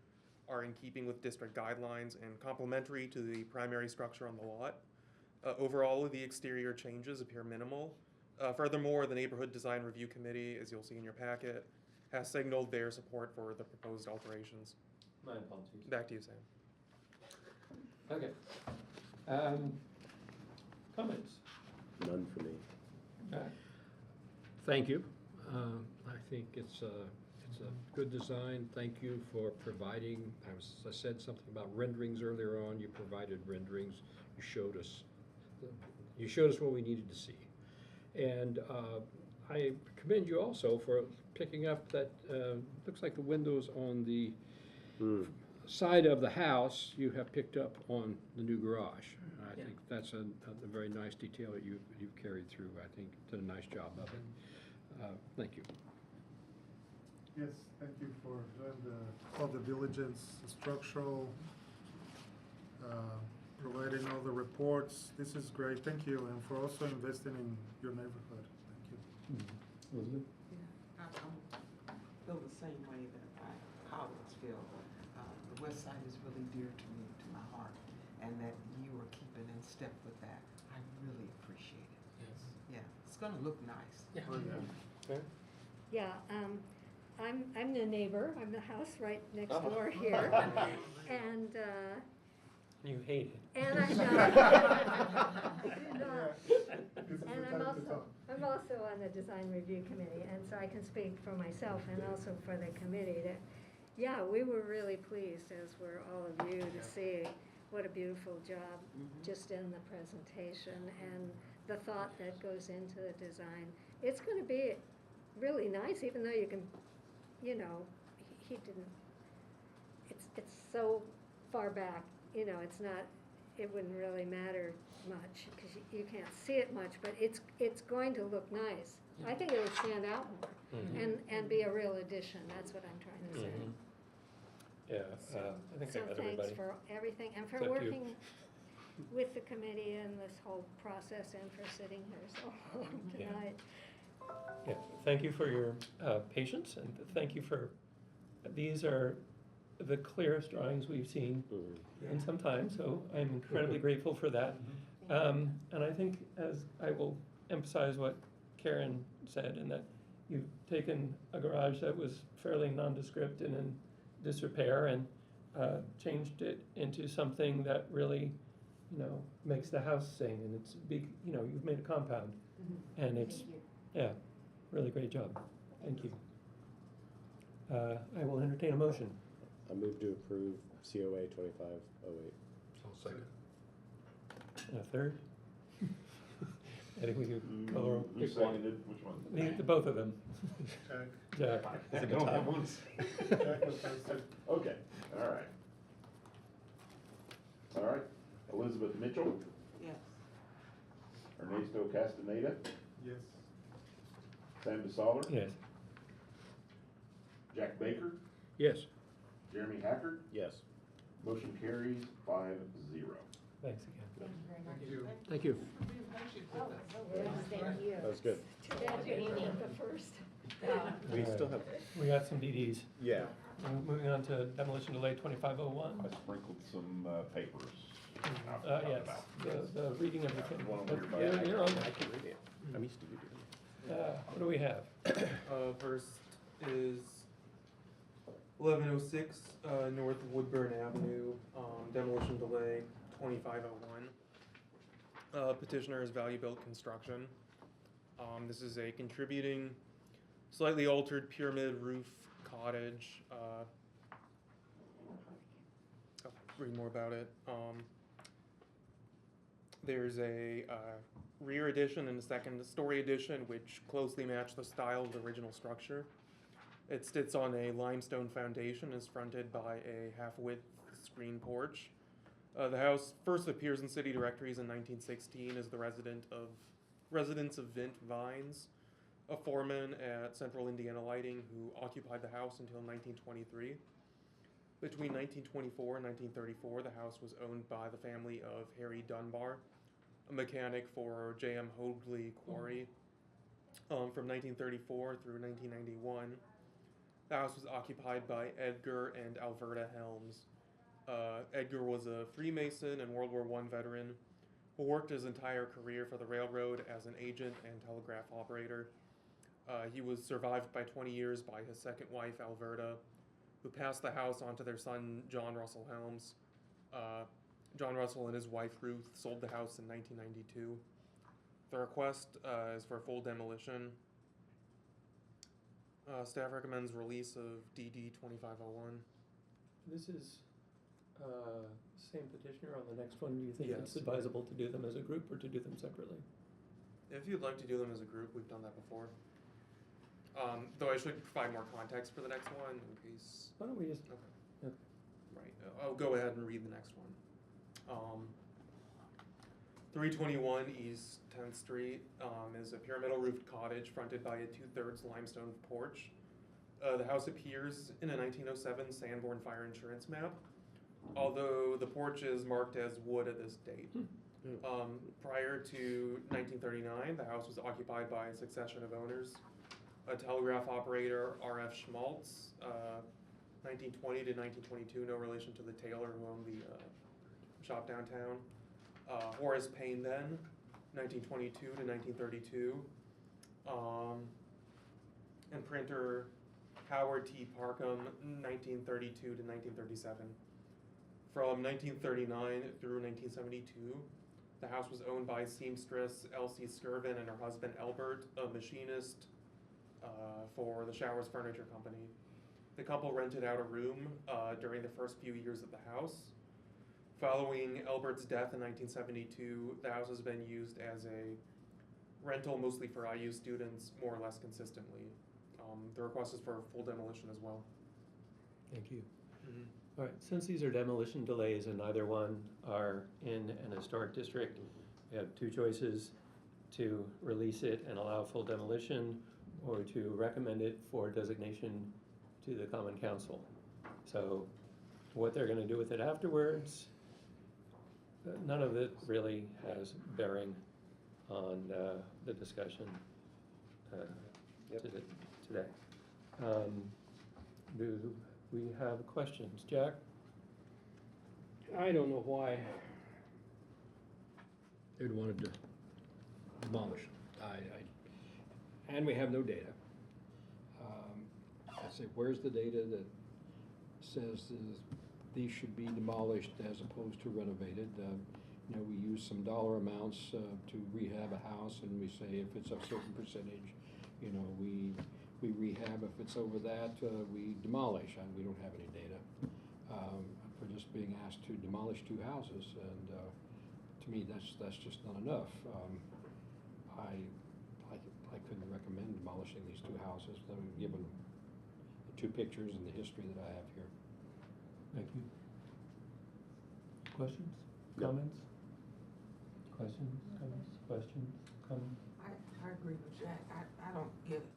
are in keeping with district guidelines and complementary to the primary structure on the lot. Overall, the exterior changes appear minimal. Furthermore, the Neighborhood Design Review Committee, as you'll see in your packet, has signaled their support for the proposed alterations. My apologies. Back to you, Sam. Okay. Comments? None for me. Jack? Thank you. I think it's a good design. Thank you for providing, I said something about renderings earlier on. You provided renderings. You showed us what we needed to see. And I commend you also for picking up that, looks like the windows on the side of the house you have picked up on the new garage. I think that's a very nice detail that you've carried through. I think did a nice job of it. Thank you. Yes, thank you for doing all the diligence, the structural, providing all the reports. This is great, thank you, and for also investing in your neighborhood. Thank you. Elizabeth? I feel the same way that colleagues feel. The west side is really dear to me, to my heart, and that you are keeping in step with that. I really appreciate it. Yes. Yeah, it's gonna look nice. Yeah. Okay. Yeah, I'm the neighbor, I'm the house right next Oh. door here. And You hate it. And I know. Do not. And I'm also on the design review committee, and so I can speak for myself and also for the committee that, yeah, we were really pleased, as were all of you, to see what a beautiful job just in the presentation and the thought that goes into the design. It's going to be really nice, even though you can, you know, he didn't, it's so far back, you know, it's not, it wouldn't really matter much because you can't see it much, but it's going to look nice. I think it would stand out more and be a real addition. That's what I'm trying to say. Yeah, I think I got everybody. So thanks for everything and for Except you. working with the committee and this whole process and for sitting here so long tonight. Yeah, thank you for your patience, and thank you for, these are the clearest drawings we've seen in some time, so I'm incredibly grateful for that. And I think, as I will emphasize what Karen said, in that you've taken a garage that was fairly nondescript and in disrepair and changed it into something that really, you know, makes the house sing, and it's big, you know, you've made a compound. And it's, yeah, really great job. Thank you. I will entertain a motion. I move to approve COA 2508. I'll second. And a third? I think we could color. Who seconded which one? The both of them. Jack. Is it going at once? Okay, all right. All right, Elizabeth Mitchell, Yes. Ernesto Castaneda, Yes. Sam DeSaller, Yes. Jack Baker, Yes. Jeremy Hackard. Yes. Motion carries 5-0. Thanks again. Thank you very much. Thank you. Thank you. That was good. Too bad you didn't get the first. We still have, We got some DDs. yeah. Moving on to demolition delay 2501. I sprinkled some papers. out Yes, about. the reading of the, One but over here by you're the- you're on. I can read it. I'm used to you doing it. What do we have? First is 1106 North Woodburn Avenue, demolition delay 2501. Petitioner is Value Built Construction. This is a contributing, slightly altered pyramid roof cottage. I'll read more about it. There's a rear addition and a second story addition which closely match the style of the original structure. It sits on a limestone foundation, is fronted by a half-width screen porch. The house first appears in city directories in 1916 as the residence of Vint Vines, a foreman at Central Indiana Lighting who occupied the house until 1923. Between 1924 and 1934, the house was owned by the family of Harry Dunbar, a mechanic for J.M. Hoadley Quarry. From 1934 through 1991, the house was occupied by Edgar and Alverta Helms. Edgar was a Freemason and World War I veteran who worked his entire career for the railroad as an agent and telegraph operator. He was survived by 20 years by his second wife, Alverta, who passed the house on to their son, John Russell Helms. John Russell and his wife, Ruth, sold the house in 1992. The request is for full demolition. Staff recommends release of DD 2501. This is same petitioner on the next one. Do you think it's Yes. advisable to do them as a group or to do them separately? If you'd like to do them as a group, we've done that before. Though I should provide more context for the next one in case. Why don't we just? Okay. Right. I'll go ahead and read the next one. 321 East 10th Street is a pyramidal roofed cottage fronted by a 2/3 limestone porch. The house appears in a 1907 Sanborn fire insurance map, although the porch is marked as wood at this date. Prior to 1939, the house was occupied by a succession of owners. A telegraph operator, R.F. Schmaltz, 1920 to 1922, no relation to the tailor who owned the shop downtown. Horace Payne then, 1922 to 1932. And printer Howard T. Parkham, 1932 to 1937. From 1939 through 1972, the house was owned by seamstress Elsie Skirvin and her husband Albert, a machinist for the Showers Furniture Company. The couple rented out a room during the first few years of the house. Following Albert's death in 1972, the house has been used as a rental mostly for IU students more or less consistently. The request is for full demolition as well. Thank you. All right, since these are demolition delays and neither one are in an historic district, we have two choices: to release it and allow full demolition, or to recommend it for designation to the Common Council. So what they're gonna do with it afterwards, none of it really has bearing on the discussion today. Do we have questions? Jack? I don't know why they'd wanted to demolish. And we have no data. I say, where's the data that says these should be demolished as opposed to renovated? You know, we use some dollar amounts to rehab a house, and we say if it's a certain percentage, you know, we rehab. If it's over that, we demolish, and we don't have any data. We're just being asked to demolish two houses, and to me, that's just not enough. I couldn't recommend demolishing these two houses, given the two pictures and the history that I have here. Thank you. Questions? Comments? Questions? Comments? Questions? Comments? I agree with Jack. I don't get it.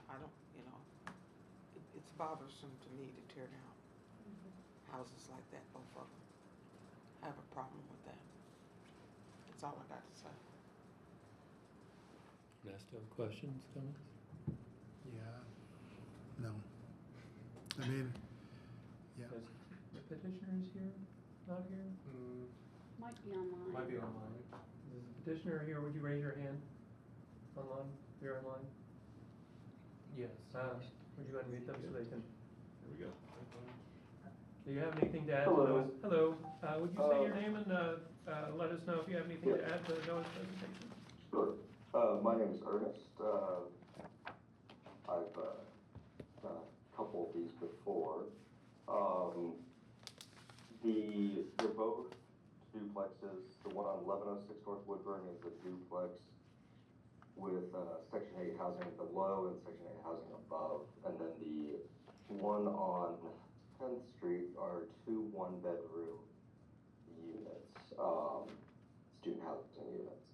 I don't, you know, it's bothersome to me to tear down houses like that, both of them. I have a problem with that. That's all I got to say. Ernesto, questions, comments? Yeah, no. I mean, yeah. Is the petitioner is here, not here? Might be online. Might be online. Is the petitioner here? Would you raise your hand? Online? You're online? Yes. Would you unmute them so they can? There we go. Do you have anything to add to those? Hello. Would you say your name and let us know if you have anything to add to Noah's presentation? Sure. My name is Ernest. I've done a couple of these before. They're both duplexes. The one on 1106 North Woodburn is a duplex with Section 8 housing below and Section 8 housing above. And then the one on 10th Street are two one-bedroom units, student housing units.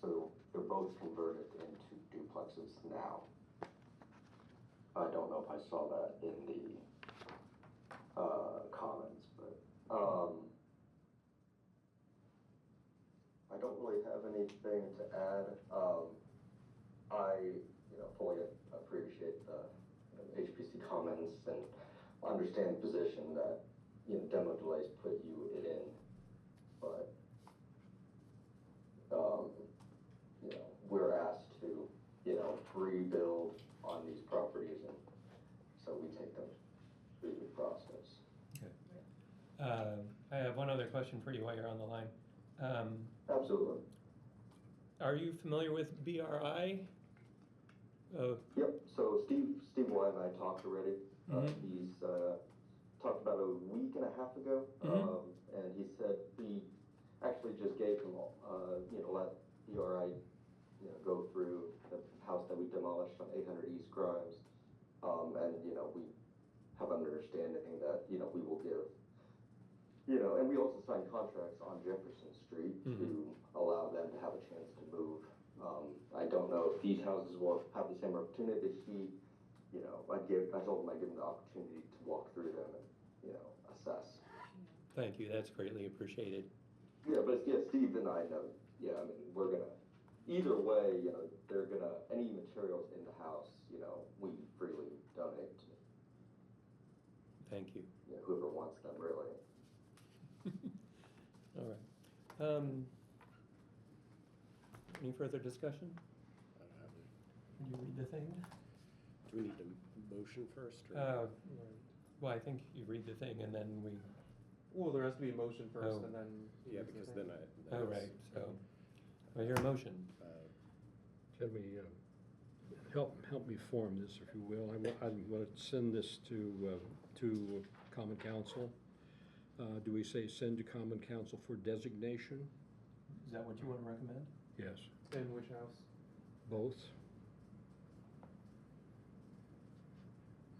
So they're both converted into duplexes now. I don't know if I saw that in the comments, but I don't really have anything to add. I fully appreciate the HPC comments and understand the position that demo delays put you in, but we're asked to rebuild on these properties, and so we take them through the process. Okay. I have one other question for you while you're on the line. Absolutely. Are you familiar with BRI? Yep. So Steve White and I talked already. He's talked about a week and a half ago, and he said he actually just gave him let BRI go through the house that we demolished on 800 East Grimes, and we have an understanding that we will give and we also signed contracts on Jefferson Street to allow them to have a chance to move. I don't know if these houses will have the same opportunity. I told him I'd give him the opportunity to walk through them and assess. Thank you. That's greatly appreciated. Yeah, but Steve and I know. Yeah, I mean, we're gonna either way. They're gonna any materials in the house. We freely donate to. Thank you. Whoever wants them, really. All right. Any further discussion? Would you read the thing? Do we need a motion first? Or? Well, I think you read the thing and then we, Well, there has to be a motion first, Oh. and then. Yeah, because then I. oh, right, so, I hear a motion. Can we, help me form this, if you will. I want to send this to Common Council. Do we say send to Common Council for designation? Is that what you want to recommend? Yes. In which house? Both?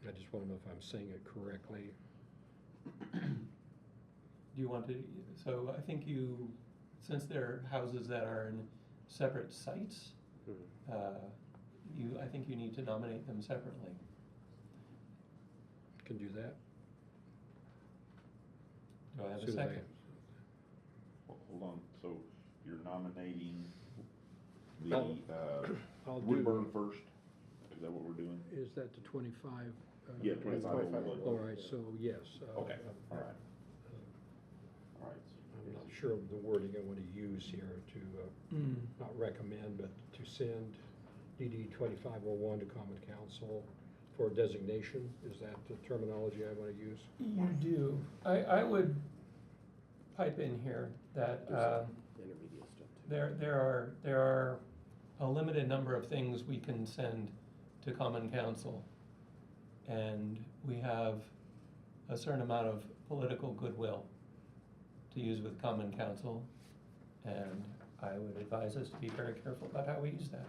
I just want to know if I'm saying it correctly. Do you want to, so I think you, since they're houses that are in separate sites, I think you need to nominate them separately. Can do that. Do I have a Soon as I- second? Well, hold on, so you're nominating I'll- the, I'll do- Woodburn first? Is that what we're doing? Is that the 25? Yeah, 2501. All right, so yes. Okay, all right. All right. I'm not sure of the wording I want to use here to, not recommend, but to send DD 2501 to Common Council for designation. Is that the terminology I want to use? You do. I would pipe in here that Intermediate stuff too. there are a limited number of things we can send to Common Council. And we have a certain amount of political goodwill to use with Common Council. And I would advise us to be very careful about how we use that.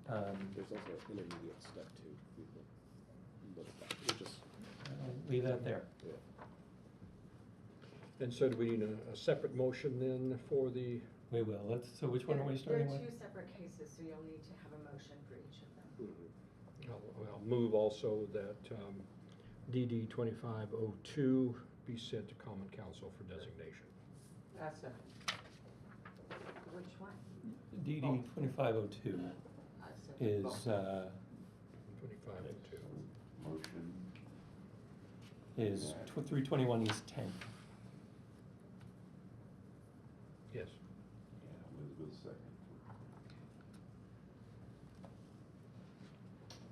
There's also intermediate stuff too. We will look at that. We'll just. I'll leave that there. Yeah. And so do we need a separate motion then for the? We will. So which one are we starting with? There are two separate cases, so you'll need to have a motion for each of them. I'll move also that DD 2502 be sent to Common Council for designation. That's it. Which one? DD 2502 is, 2502. Motion. is 321 East 10th. Yes. Yeah, Elizabeth second.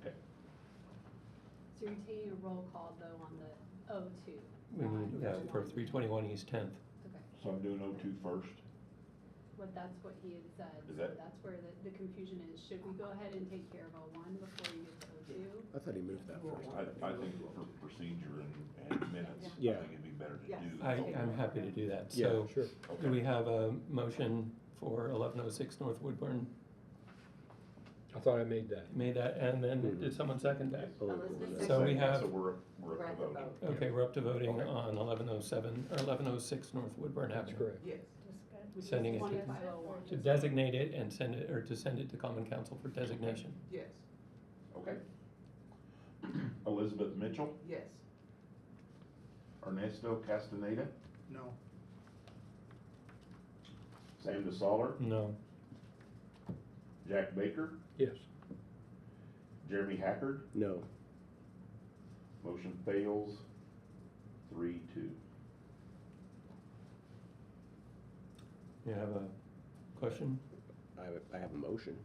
Okay. So you're taking a roll call though on the O2? We need, for 321 East 10th. Okay, So I'm doing 02 first. well, that's what he had said, Is so that- that's where the confusion is. Should we go ahead and take care of O1 before you get to O2? I thought he moved that first. I think for procedure and minutes, I Yeah. think it'd be better to Yes. do. I'm happy to do that. Yeah, So sure. do we have a motion for 1106 North Woodburn? I thought I made that. Made that, and then did someone second that? Elizabeth So we have, So we're up We're to at the voting. vote. okay, we're up to voting on 1107, or 1106 North Woodburn That's Avenue. correct. Yes. Sending it to- 2501. To designate it and send it, or to send it to Common Council for designation. Yes. Okay. Elizabeth Mitchell, Yes. Ernesto Castaneda, No. Sam DeSaller, No. Jack Baker, Yes. Jeremy Hackard. No. Motion fails 3-2. You have a question? I have a motion.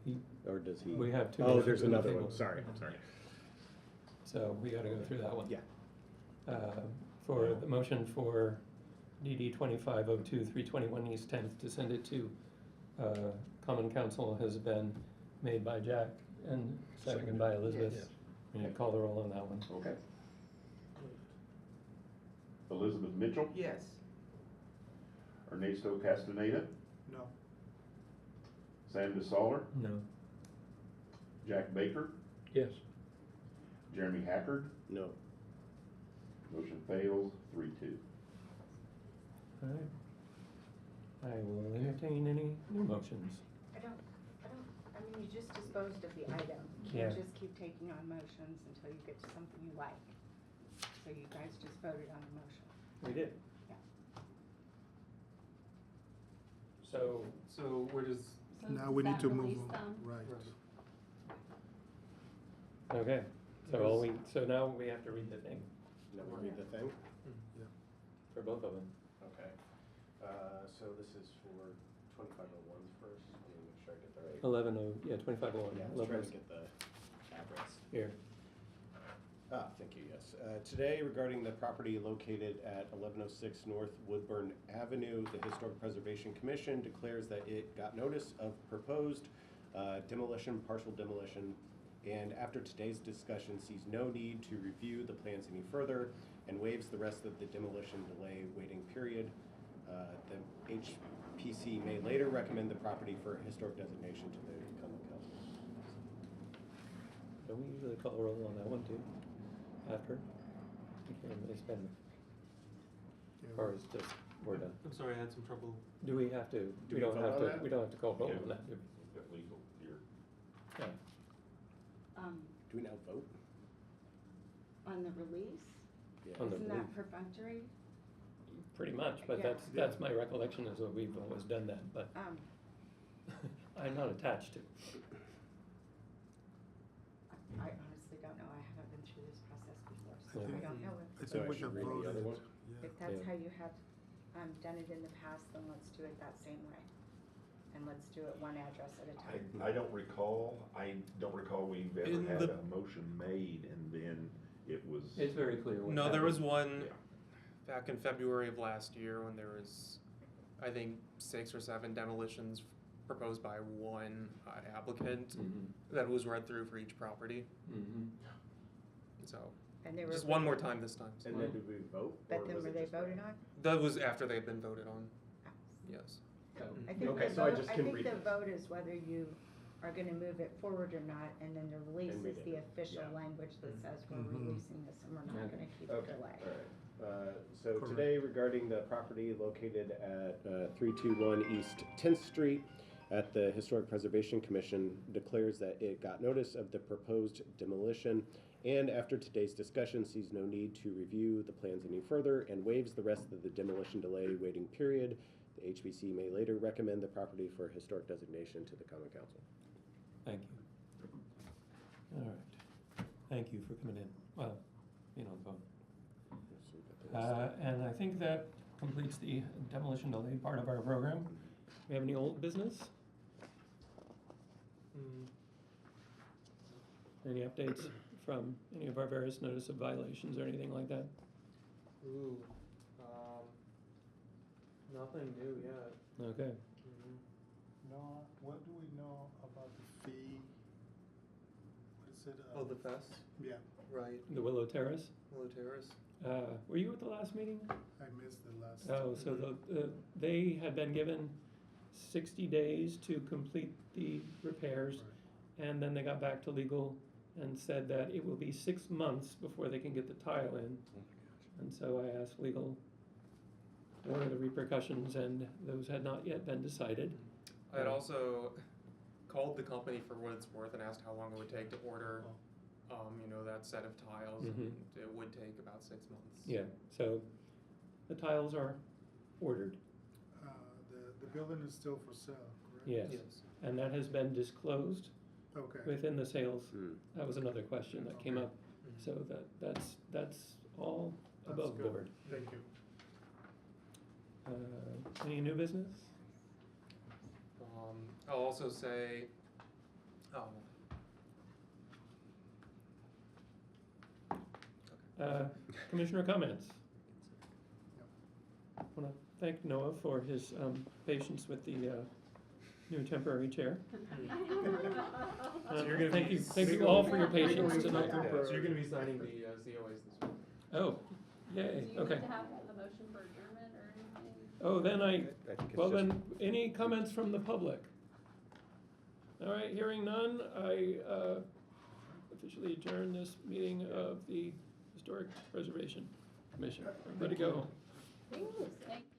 He- Or does he? We have two Oh, motions there's on the another table. one. Sorry, I'm sorry. So we gotta go through that one. Yeah. For the motion for DD 2502, 321 East 10th to send it to Common Council has been made by Jack and seconded by Elizabeth. Yes. We need to call the roll on that one. Okay. Elizabeth Mitchell, Yes. Ernesto Castaneda, No. Sam DeSaller, No. Jack Baker, Yes. Jeremy Hackard. No. Motion fails 3-2. All right. I will entertain any new motions. I mean, you just disposed of the item. You Yeah. can't just keep taking on motions until you get to something you like. So you guys just voted on the motion. We did. Yeah. So we're just. So Now does we need that to move release on. them? Right. Okay, so now we have to read the thing Now we read the thing. for both of them. Okay. So this is for 2501s first. Let me make sure I get the right. 2501. Yeah, I was trying to get the address. Here. Thank you, yes. Today, regarding the property located at 1106 North Woodburn Avenue, the Historic Preservation Commission declares that it got notice of proposed demolition, partial demolition, and after today's discussion sees no need to review the plans any further and waives the rest of the demolition delay waiting period. The HPC may later recommend the property for historic designation to the common council. Don't we usually call a roll on that one too? After? It's been, or is just, we're done? I'm sorry, I had some trouble. Do we have to, Do we we don't vote have on to, that? we don't have to call roll Yeah. on that, do we? Got legal here. Yeah. Do we now vote? On the release? Yeah. On the Isn't release. that perfunctory? Pretty much, but Yeah. that's my recollection is that we've always done that, but I'm not attached to. I honestly don't know. I haven't been through this process before, so Okay. I don't know I if, think we should can read the vote other it. one? Yeah. if that's Yeah. how you have done it in the past, then let's do it that same way. And let's do it one address at a time. I don't recall we've ever In had the- a motion made and then it was. It's very clear what No, there was happened. one Yeah. back in February of last year when there was, I think, 6 or 7 demolitions proposed by one applicant that was read through for each property. So, And they were. just one more time this time. And then did we vote? But or then was were it they just voted read? on? That was after they had been voted on. Yes. I think Okay, the so I vote, just I can think read the this. vote is whether you are gonna move it forward or not, and then the release And we is did. the official Yeah. language that says we're Mhm. releasing this and we're not Okay. gonna keep Okay, it delay. all right. So Correct. today, regarding the property located at 321 East 10th Street, at the Historic Preservation Commission declares that it got notice of the proposed demolition, and after today's discussion sees no need to review the plans any further and waives the rest of the demolition delay waiting period. The HBC may later recommend the property for historic designation to the Common Council. Thank you. All right. Thank you for coming in. Well, you know, vote. And I think that completes the demolition delay part of our program. We have any old business? Any updates from any of our various notice of violations or anything like that? Ooh, nothing new yet. Okay. No, what do we know about the fee? What is it? Oh, the fest? Yeah, Right. The Willow Terrace? Willow Terrace. Were you at the last meeting? I missed the last. Oh, so they had been given 60 days to complete the repairs, and then they got back to legal and said that it will be 6 months before they can get the tile in. And so I asked legal, what are the repercussions, and those had not yet been decided. I had also called the company for what it's worth and asked how long it would take to order, that set of tiles. Mhm. And it would take about 6 months. Yeah, so the tiles are ordered, The building is still for sale, correct? yes. Yes. And that has been disclosed Okay. within the sales. That was another question that came Okay. up. So that's all That's above good. board. Thank you. Any new business? I'll also say, Commissioner comments? I want to thank Noah for his patience with the new temporary chair. So you're gonna Thank be you all for your patience tonight. So you're gonna be signing the COAs this week. Oh, yay, Do you okay. need to have a motion for adjournment or anything? Oh, then think it's well just- then, any comments from the public? All right, hearing none, I officially adjourn this meeting of the Historic Preservation Commission. Everybody go home. Thanks.